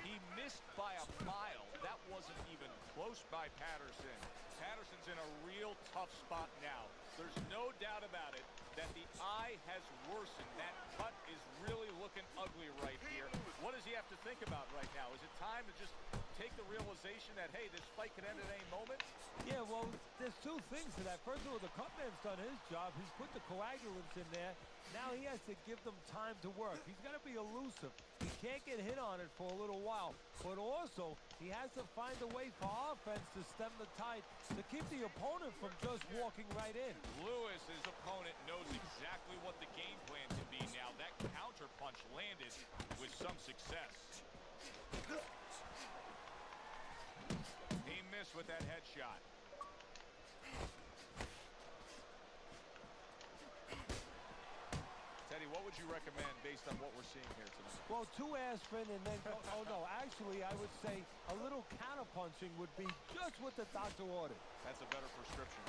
He missed by a mile. That wasn't even close by Patterson. Patterson's in a real tough spot now. There's no doubt about it that the eye has worsened. That cut is really looking ugly right here. What does he have to think about right now? Is it time to just take the realization that, hey, this fight could end at any moment? Yeah, well, there's two things to that. First of all, the cutman's done his job. He's put the coagulants in there. Now he has to give them time to work. He's got to be elusive. He can't get hit on it for a little while. But also, he has to find a way for offense to stem the tide, to keep the opponent from just walking right in. Lewis, his opponent, knows exactly what the game plan can be now. That counter punch landed with some success. He missed with that headshot. Teddy, what would you recommend based on what we're seeing here tonight? Well, 2 aspirin and then go, oh no, actually I would say a little counterpunching would be just what the doctor ordered. That's a better prescription.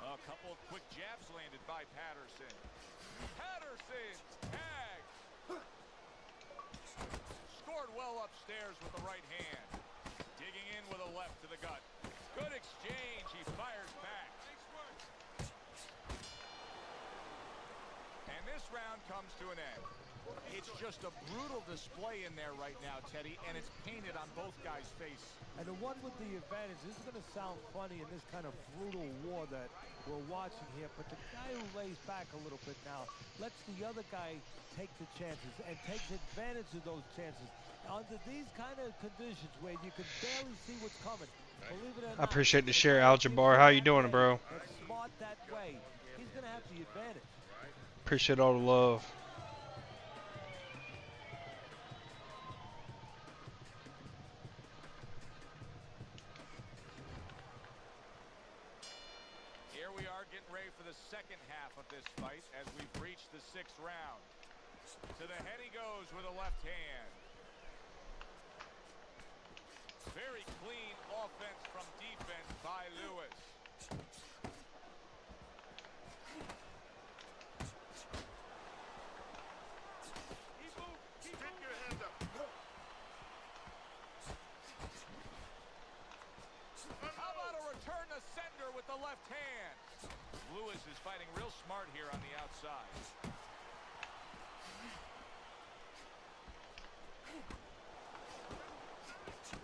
A couple of quick jabs landed by Patterson. Patterson tag. Scored well upstairs with the right hand. Digging in with a left to the gut. Good exchange. He fires back. And this round comes to an end. It's just a brutal display in there right now, Teddy, and it's painted on both guys' face. And the one with the advantage, this is going to sound funny in this kind of brutal war that we're watching here, but the guy who lays back a little bit now lets the other guy take the chances and takes advantage of those chances. Under these kind of conditions where you can barely see what's coming, believe it or not, I appreciate the share, Aljabar. How you doing, bro? that's smart that way. He's going to have the advantage. Appreciate all the love. Here we are getting ready for the second half of this fight as we've reached the 6th round. To the head he goes with a left hand. Very clean offense from defense by Lewis. Keep your hands up. How about a return to sender with the left hand? Lewis is fighting real smart here on the outside.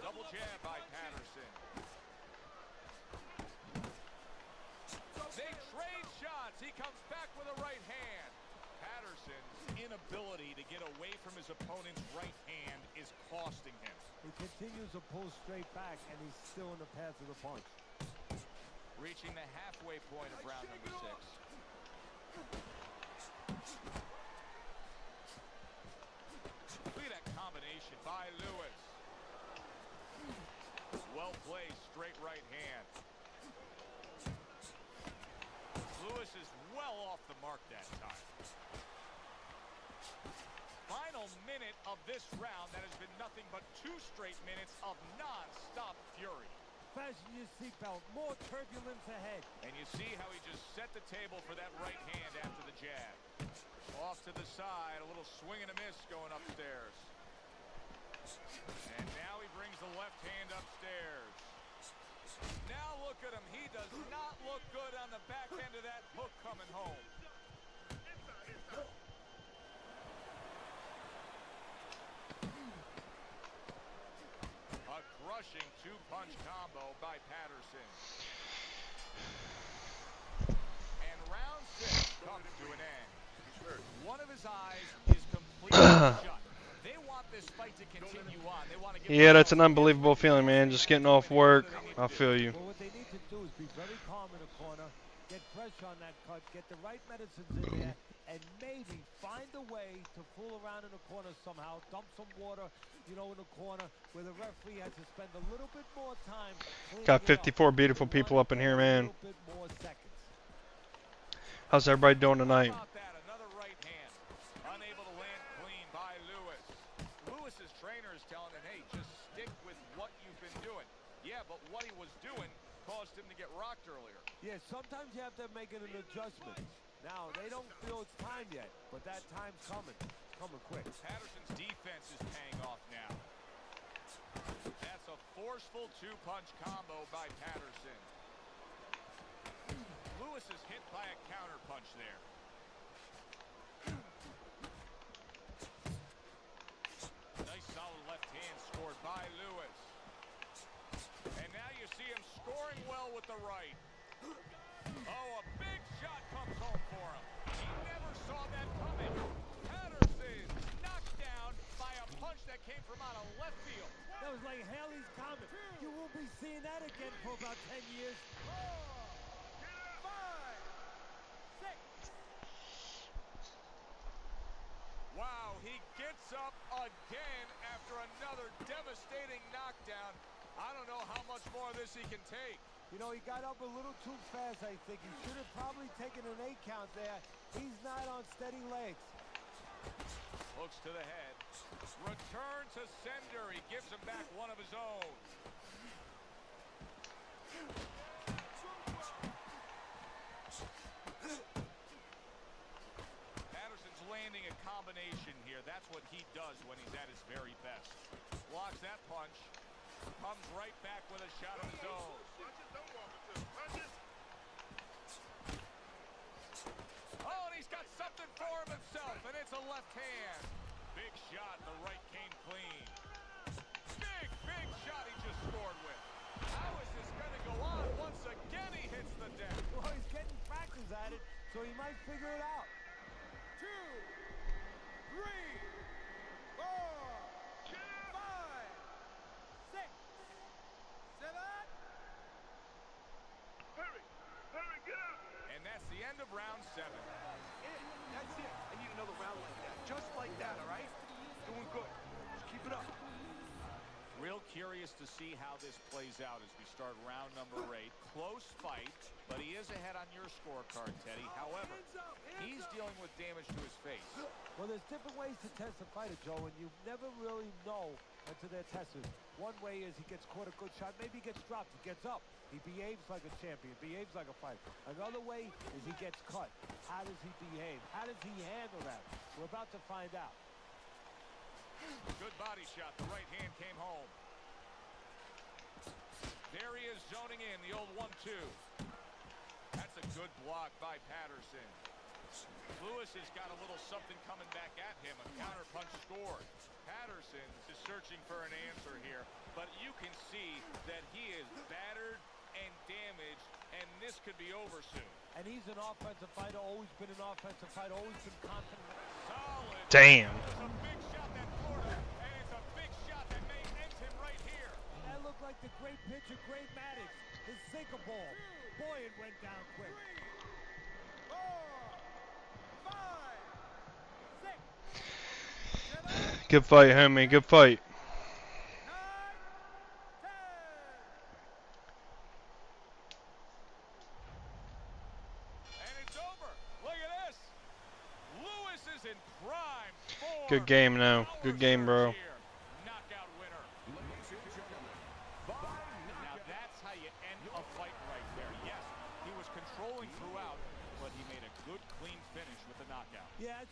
Double jab by Patterson. They trade shots. He comes back with a right hand. Patterson's inability to get away from his opponent's right hand is costing him. He continues to pull straight back, and he's still in the path of the punch. Reaching the halfway point of round number 6. Look at that combination by Lewis. Well placed, straight right hand. Lewis is well off the mark that time. Final minute of this round that has been nothing but 2 straight minutes of non-stop fury. Fasten your seatbelt. More turbulence ahead. And you see how he just set the table for that right hand after the jab. Off to the side, a little swing and a miss going upstairs. And now he brings the left hand upstairs. Now look at him. He does not look good on the back end of that hook coming home. A crushing two-punch combo by Patterson. And round 6 comes to an end. One of his eyes is completely shut. They want this fight to continue on. They want to get Yeah, that's an unbelievable feeling, man. Just getting off work. I feel you. Well, what they need to do is be very calm in the corner, get pressure on that cut, get the right medicines in there, and maybe find a way to fool around in the corner somehow, dump some water, you know, in the corner where the referee has to spend a little bit more time. Got 54 beautiful people up in here, man. How's everybody doing tonight? How about that? Another right hand. Unable to land clean by Lewis. Lewis's trainer is telling him, hey, just stick with what you've been doing. Yeah, but what he was doing caused him to get rocked earlier. Yeah, sometimes you have to make an adjustment. Now, they don't feel it's time yet, but that time's coming. It's coming quick. Patterson's defense is paying off now. That's a forceful two-punch combo by Patterson. Lewis is hit by a counter punch there. Nice solid left hand scored by Lewis. And now you see him scoring well with the right. Oh, a big shot comes home for him. He never saw that coming. Patterson knocked down by a punch that came from out of left field. That was like Haley's Comet. You won't be seeing that again for about 10 years. 5, 6. Wow, he gets up again after another devastating knockdown. I don't know how much more of this he can take. You know, he got up a little too fast, I think. He should have probably taken an 8 count there. He's not on steady legs. Hooks to the head. Return to sender. He gives him back one of his own. Patterson's landing a combination here. That's what he does when he's at his very best. Blocks that punch. Comes right back with a shot of his own. Oh, and he's got something for himself, and it's a left hand. Big shot, the right came clean. Big, big shot he just scored with. How is this going to go on? Once again, he hits the deck. Well, he's getting practice at it, so he might figure it out. 2, 3, 4, 5, 6, 7. Hurry, hurry, get up. And that's the end of round 7. That's it. I need another round like that. Just like that, all right? Doing good. Just keep it up. Real curious to see how this plays out as we start round number 8. Close fight, but he is ahead on your scorecard, Teddy. However, he's dealing with damage to his face. Well, there's different ways to test a fighter, Joe, and you never really know until they're tested. One way is he gets caught a good shot. Maybe he gets dropped. He gets up. He behaves like a champion. Behaves like a fighter. Another way is he gets cut. How does he behave? How does he handle that? We're about to find out. Good body shot. The right hand came home. There he is zoning in, the old 1-2. That's a good block by Patterson. Lewis has got a little something coming back at him. A counter punch scored. Patterson is searching for an answer here, but you can see that he is battered and damaged, and this could be over soon. And he's an offensive fighter, always been an offensive fighter, always been confident. Solid. Damn. It's a big shot that Florida, and it's a big shot that may end him right here. That looked like the great pitcher, Gray Maddox, his sinker ball. Boy, it went down quick. 4, 5, 6, 7, Good fight, homie. Good fight. 9, 10. And it's over. Look at this. Lewis is in prime form. Good game, now. Good game, bro. Knockout winner. Now that's how you end a fight right there. Yes, he was controlling throughout, but he made a good, clean finish with the knockout. Yeah,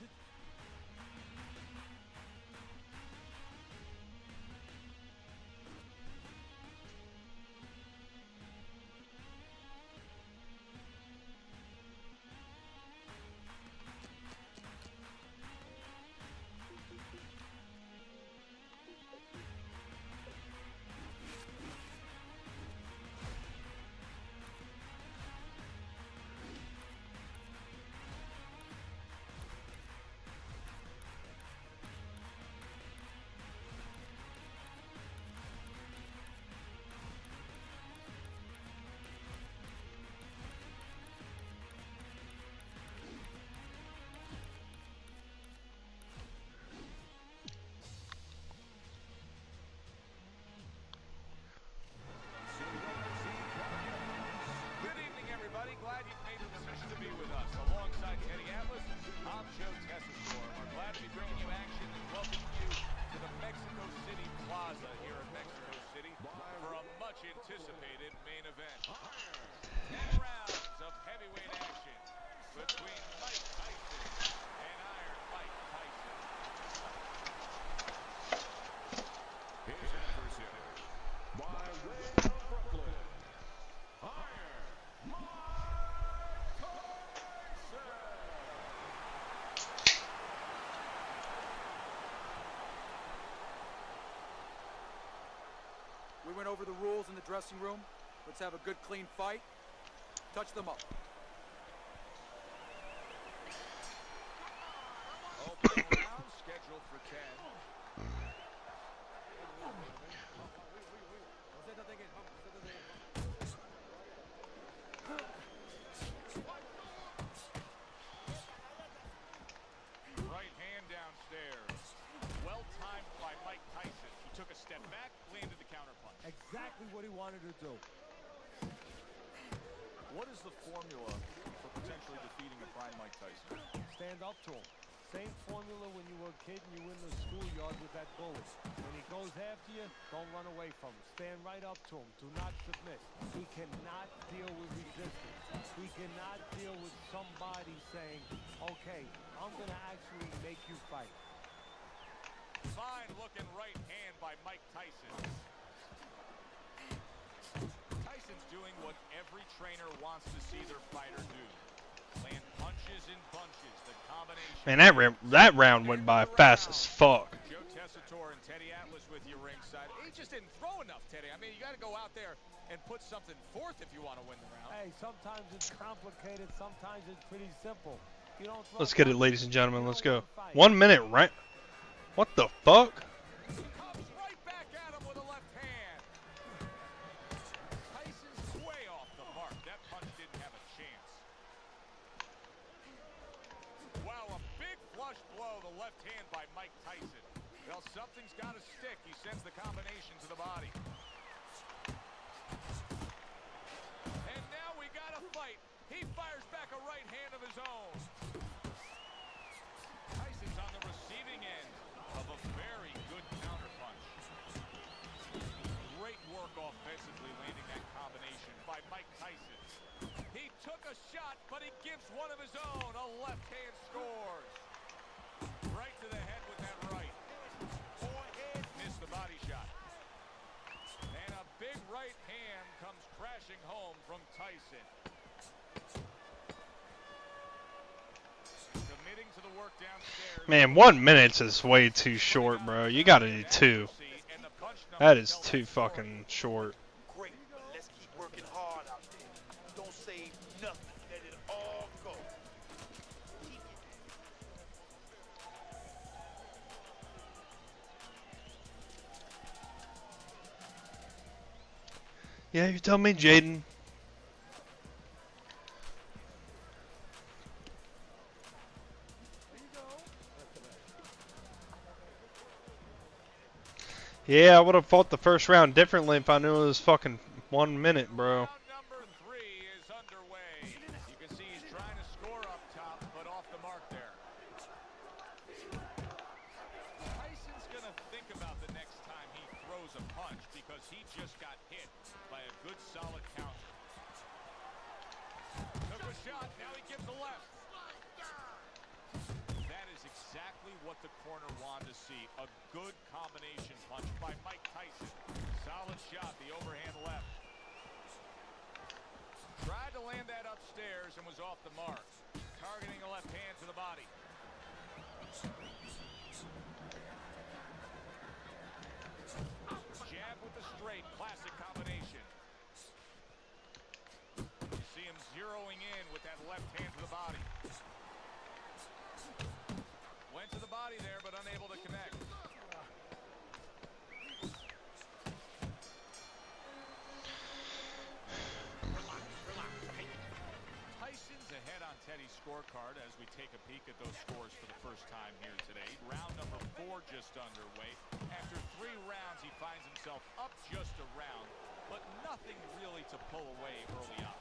went over the rules in the dressing room. Let's have a good, clean fight. Touch them up. Opening round scheduled for 10. Right hand downstairs. Well timed by Mike Tyson. He took a step back, landed the counterpunch. Exactly what he wanted to do. What is the formula for potentially defeating a prime Mike Tyson? Stand up to him. Same formula when you were a kid and you were in the schoolyard with that bully. When he goes after you, don't run away from him. Stand right up to him. Do not submit. He cannot deal with resistance. He cannot deal with somebody saying, okay, I'm going to actually make you fight. Fine looking right hand by Mike Tyson. Tyson's doing what every trainer wants to see their fighter do. Land punches in bunches. The combination. Man, that round went by fast as fuck. Joe Tessitore and Teddy Atlas with you ringside. He just didn't throw enough, Teddy. I mean, you got to go out there and put something forth if you want to win the round. Hey, sometimes it's complicated. Sometimes it's pretty simple. You don't throw Let's get it, punches, ladies and gentlemen. Let's you go. don't fight. 1 minute, right? What the fuck? Comes right back at him with a left hand. Tyson's way off the mark. That punch didn't have a chance. Wow, a big flush blow, the left hand by Mike Tyson. Well, something's got to stick. He sends the combination to the body. And now we got a fight. He fires back a right hand of his own. Tyson's on the receiving end of a very good counterpunch. Great work offensively landing that combination by Mike Tyson. He took a shot, but he gives one of his own. A left hand scores. Right to the head with that right. Missed the body shot. And a big right hand comes crashing home from Tyson. Committing to the work downstairs. Man, 1 minute is way too short, bro. You gotta do 2. And the punch number That is tells too the story. fucking short. Great, but let's keep working hard out there. Don't save nothing. Let it all go. Keep it. Yeah, you tell me, Jaden. Yeah, I would have fought the first round differently if I knew it was fucking 1 minute, bro. Round number 3 is underway. You can see he's trying to score up top, but off the mark there. Tyson's going to think about the next time he throws a punch because he just got hit by a good solid counter. Took a shot, now he gives a left. That is exactly what the corner wanted to see. A good combination punch by Mike Tyson. Solid shot, the overhand left. Tried to land that upstairs and was off the mark. Targeting a left hand to the body. Jab with the straight, classic combination. You see him zeroing in with that left hand to the body. Went to the body there, but unable to connect. Tyson's ahead on Teddy's scorecard as we take a peek at those scores for the first time here today. Round number 4 just underway. After 3 rounds, he finds himself up just a round, but nothing really to pull away early on.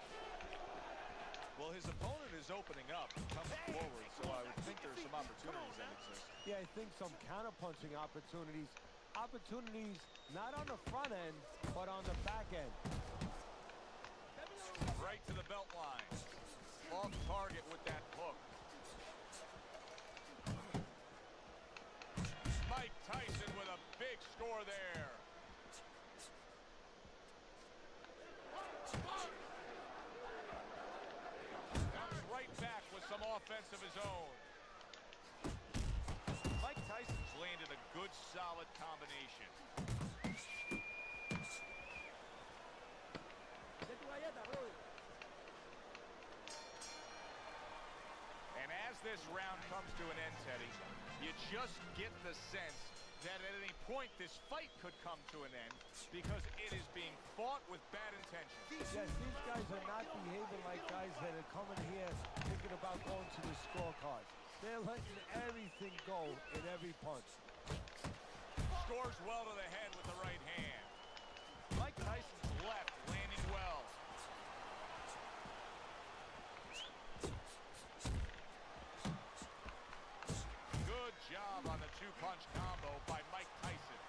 Well, his opponent is opening up, coming forward, so I would think there's some opportunities that exist. Yeah, I think some counter-punching opportunities. Opportunities not on the front end, but on the back end. Right to the belt line. Off target with that hook. Mike Tyson with a big score there. Comes right back with some offense of his own. Mike Tyson's landed a good, solid combination. this round comes to an end, Teddy, you just get the sense that at any point this fight could come to an end because it is being fought with bad intentions. Yes, these guys are not behaving like guys that are coming here thinking about going to the scorecard. They're letting everything go in every punch. Scores well to the head with the right hand. Mike Tyson's left landing well. Good job on the two-punch combo by Mike Tyson.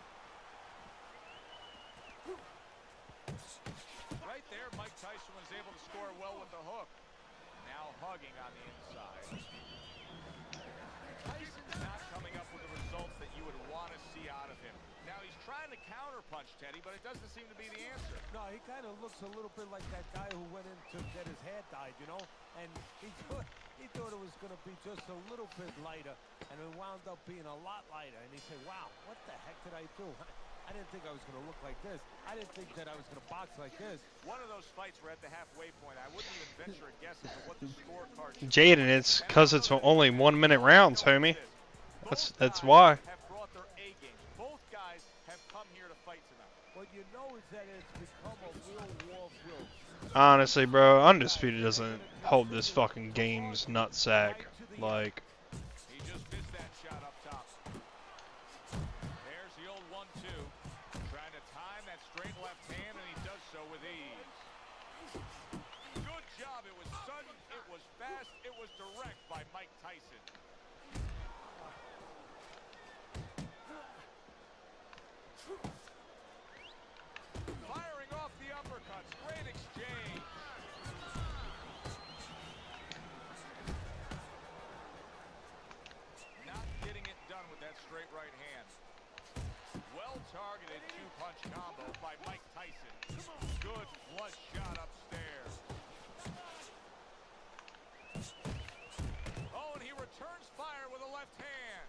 Right there, Mike Tyson was able to score well with the hook. Now hugging on the inside. Tyson's not coming up with the results that you would want to see out of him. Now he's trying to counterpunch, Teddy, but it doesn't seem to be the answer. No, he kind of looks a little bit like that guy who went in to get his hair dyed, you know? And he thought it was going to be just a little bit lighter, and it wound up being a lot lighter. And he said, wow, what the heck did I do? I didn't think I was going to look like this. I didn't think that I was going to box like this. One of those fights were at the halfway point. I wouldn't even venture a guess as to what the scorecard should be. Jaden, it's because it's only 1 minute rounds, homie. That's why. Have brought their A game. Both guys have come here to fight tonight. What you know is that it's become a real war of wills. Honestly, bro, Undisputed doesn't hold this fucking game's nutsack. Like, He just missed that shot up top. There's the old 1-2. Trying to time that straight left hand, and he does so with ease. Good job. It was sudden, it was fast, it was direct by Mike Tyson. Firing off the uppercuts. Great exchange. Not getting it done with that straight right hand. Well-targeted two-punch combo by Mike Tyson. Good flush shot upstairs. Oh, and he returns fire with a left hand.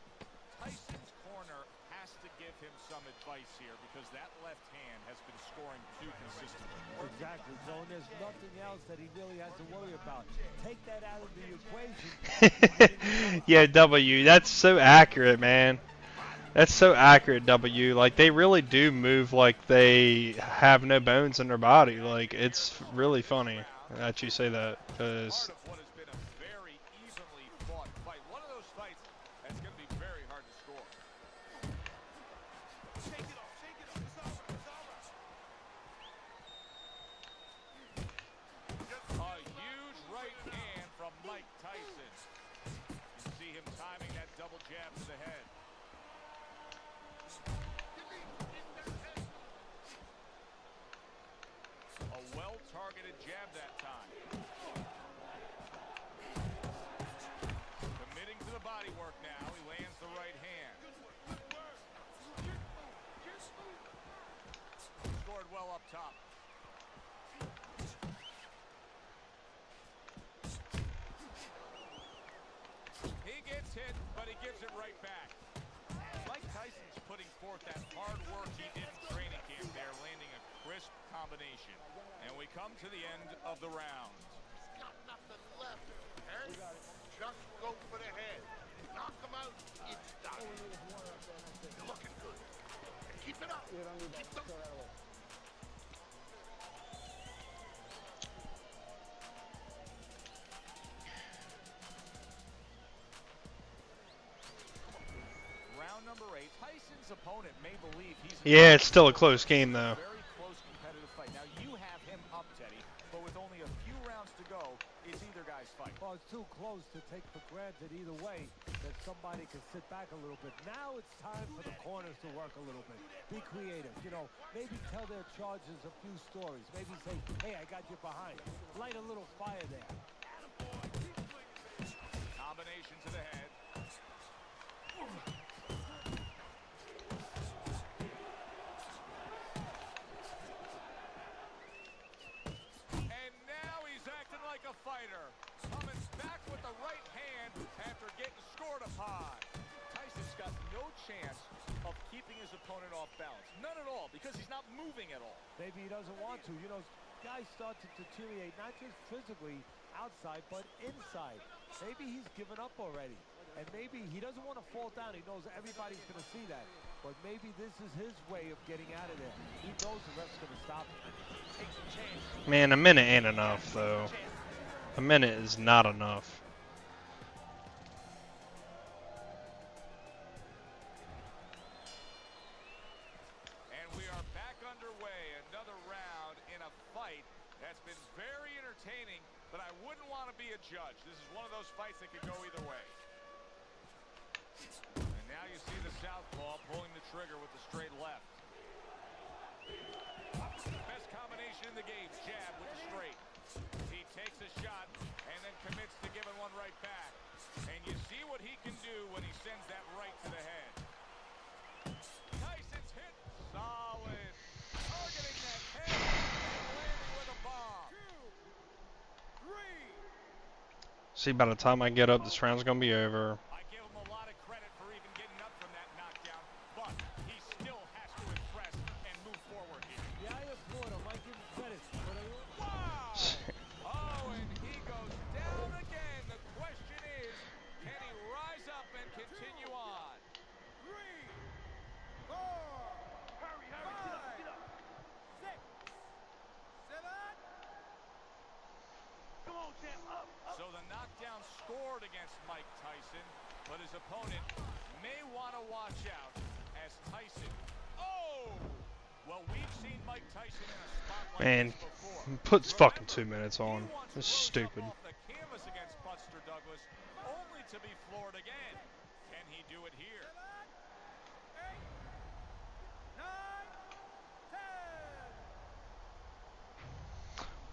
Tyson's corner has to give him some advice here because that left hand has been scoring too consistently. Exactly, so there's nothing else that he really has to worry about. Take that out of the equation. yeah, W, that's so accurate, man. That's so accurate, W. Like, they really do move like they have no bones in their body. Like, it's really funny that you say that, because Part of what has been a very evenly fought fight. One of those fights that's going to be very hard to score. Shake it off, shake it off. It's over, it's over. A huge right hand from Mike Tyson. You see him timing that double jab to the head. A well-targeted jab that time. Committing to the body work now. He lands the right hand. Scored well up top. He gets hit, but he gives it right back. Mike Tyson's putting forth that hard work he did in training camp there, landing a crisp combination. And we come to the end of the round. Got nothing left. And just go for the head. Knock him out. It's done. You're looking good. Keep it up. Keep the Round number 8. Tyson's opponent may believe he's yeah, it's still a close game, though. very close competitive fight. Now you have him up, Teddy, but with only a few rounds to go, it's either guy's fight. Well, it's too close to take for granted either way that somebody can sit back a little bit. Now it's time for the corners to work a little bit. Be creative. You know, maybe tell their charges a few stories. Maybe say, hey, I got you behind. Light a little fire there. Combination to the head. And now he's acting like a fighter. Coming back with the right hand after getting scored upon. Tyson's got no chance of keeping his opponent off balance. None at all, because he's not moving at all. Maybe he doesn't want to. You know, guys start to deteriorate, not just physically outside, but inside. Maybe he's given up already. And maybe he doesn't want to fall down. He knows everybody's going to see that. But maybe this is his way of getting out of there. He knows the ref's going to stop him. Takes a chance. Man, a minute ain't enough, though. A minute is not enough. And we are back underway. Another round in a fight that's been very entertaining, but I wouldn't want to be a judge. This is one of those fights that could go either way. And now you see the southpaw pulling the trigger with the straight left. Best combination in the game, jab with the straight. He takes a shot and then commits to giving one right back. And you see what he can do when he sends that right to the head. Tyson's hit solid. Targeting that head and landing with a bomb. 2, 3. See, by the time I get up, this round's gonna be over. I give him a lot of credit for even getting up from that knockdown, but he still has to impress and move forward here. Yeah, I applaud him. I give him credit. But Wow! Oh, and he goes down again. The question is, can he rise up and continue on? 3, 4, hurry, get up. 6, 7. Come on, champ, up. So the knockdown scored against Mike Tyson, but his opponent may want to watch out as Tyson. Oh! Well, we've seen Mike Tyson in a spot like Man, this before. puts fucking 2 minutes on. He wants to It's throw stupid. something off the canvas against Buster Douglas, only to be floored again. Can he do it here? 7, 8, 9,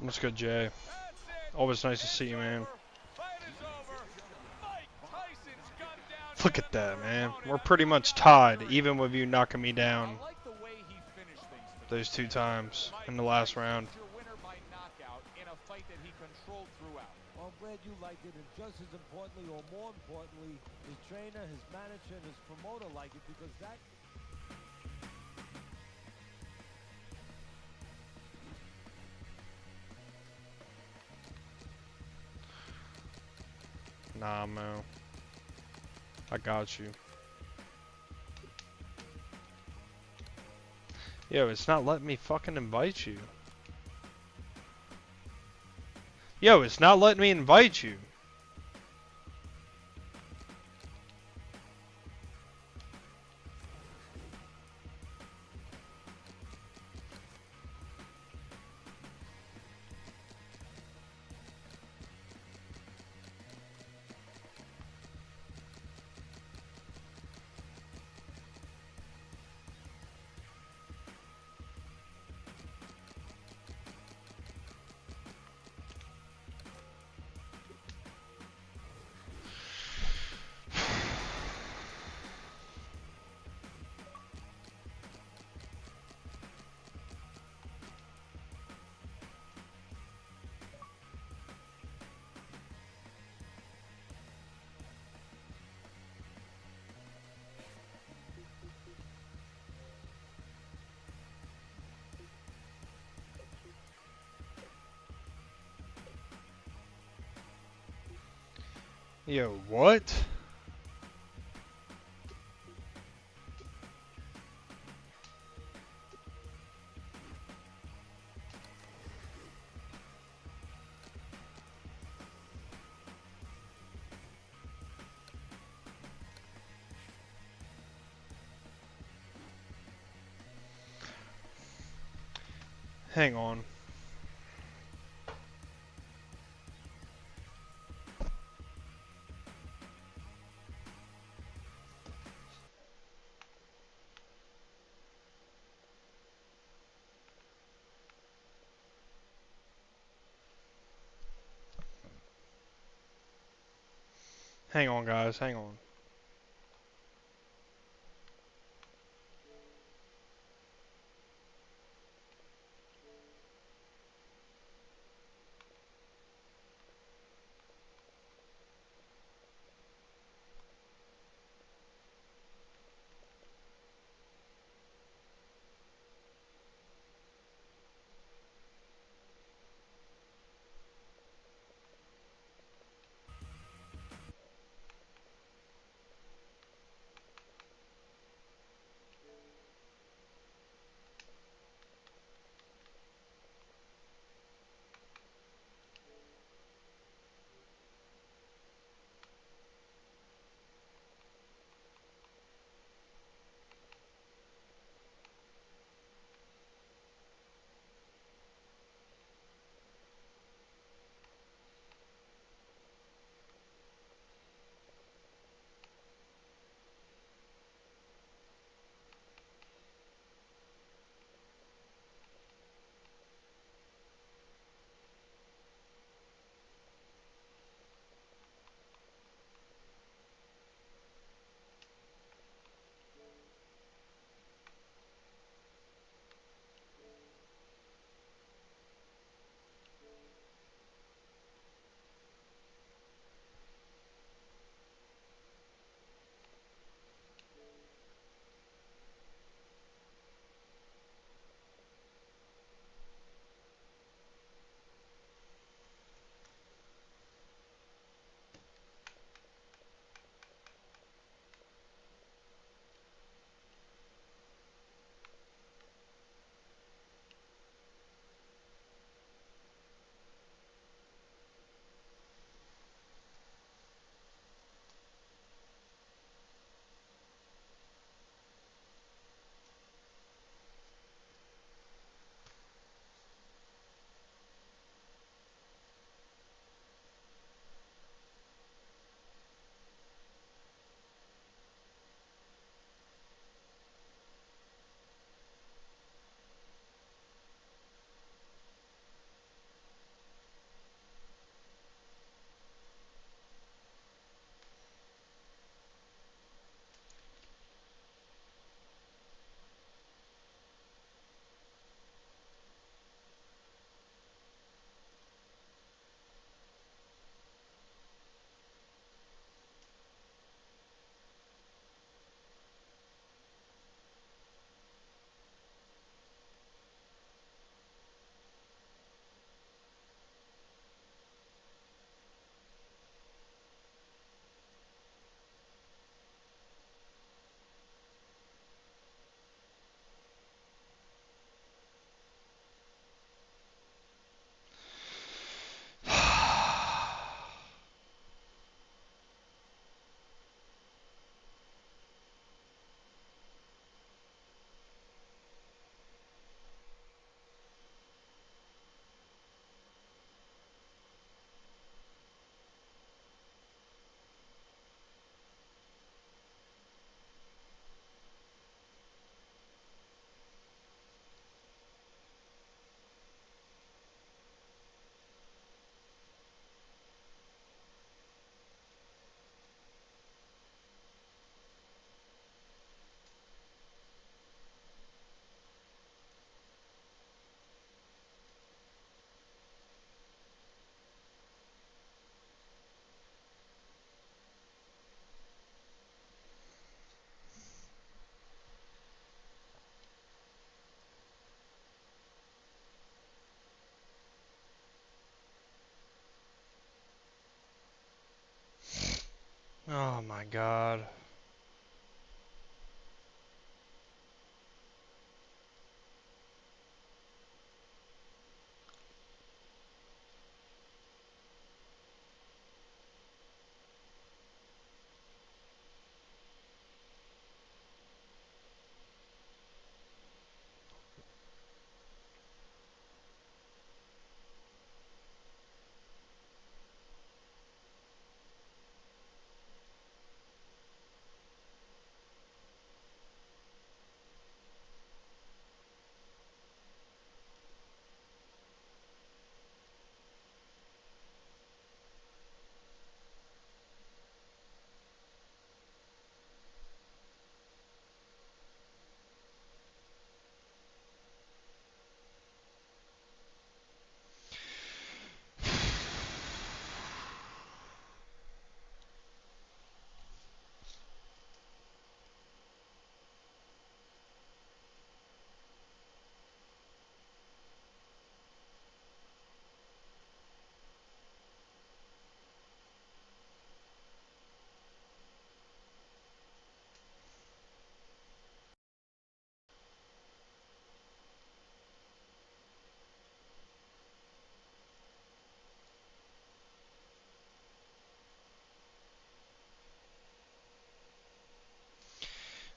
10. Let's go, Jay. That's it. Always nice to It's see you, man. over. Fight is over. Mike Tyson's gunned down Look yet at that, another man. opponent We're on pretty the much knockout tied, streak. even with you knocking me down I like the way he finished things today. those 2 times Mike in the last Tyson round. is your winner by knockout in a fight that he controlled throughout. well, I'm glad you liked it. And just as importantly, or more importantly, his trainer, his manager, and his promoter like it because that. Nah, Mo. I got you. Yo, it's not letting me fucking invite you. Yo, it's not letting me invite you. Yo, what? Hang on. Hang on, guys. Hang on. Oh my god.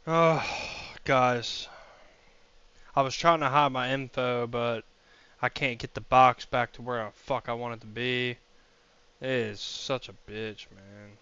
Oh, guys. I was trying to hide my info, but I can't get the box back to where the fuck I want it to be. It is such a bitch, man.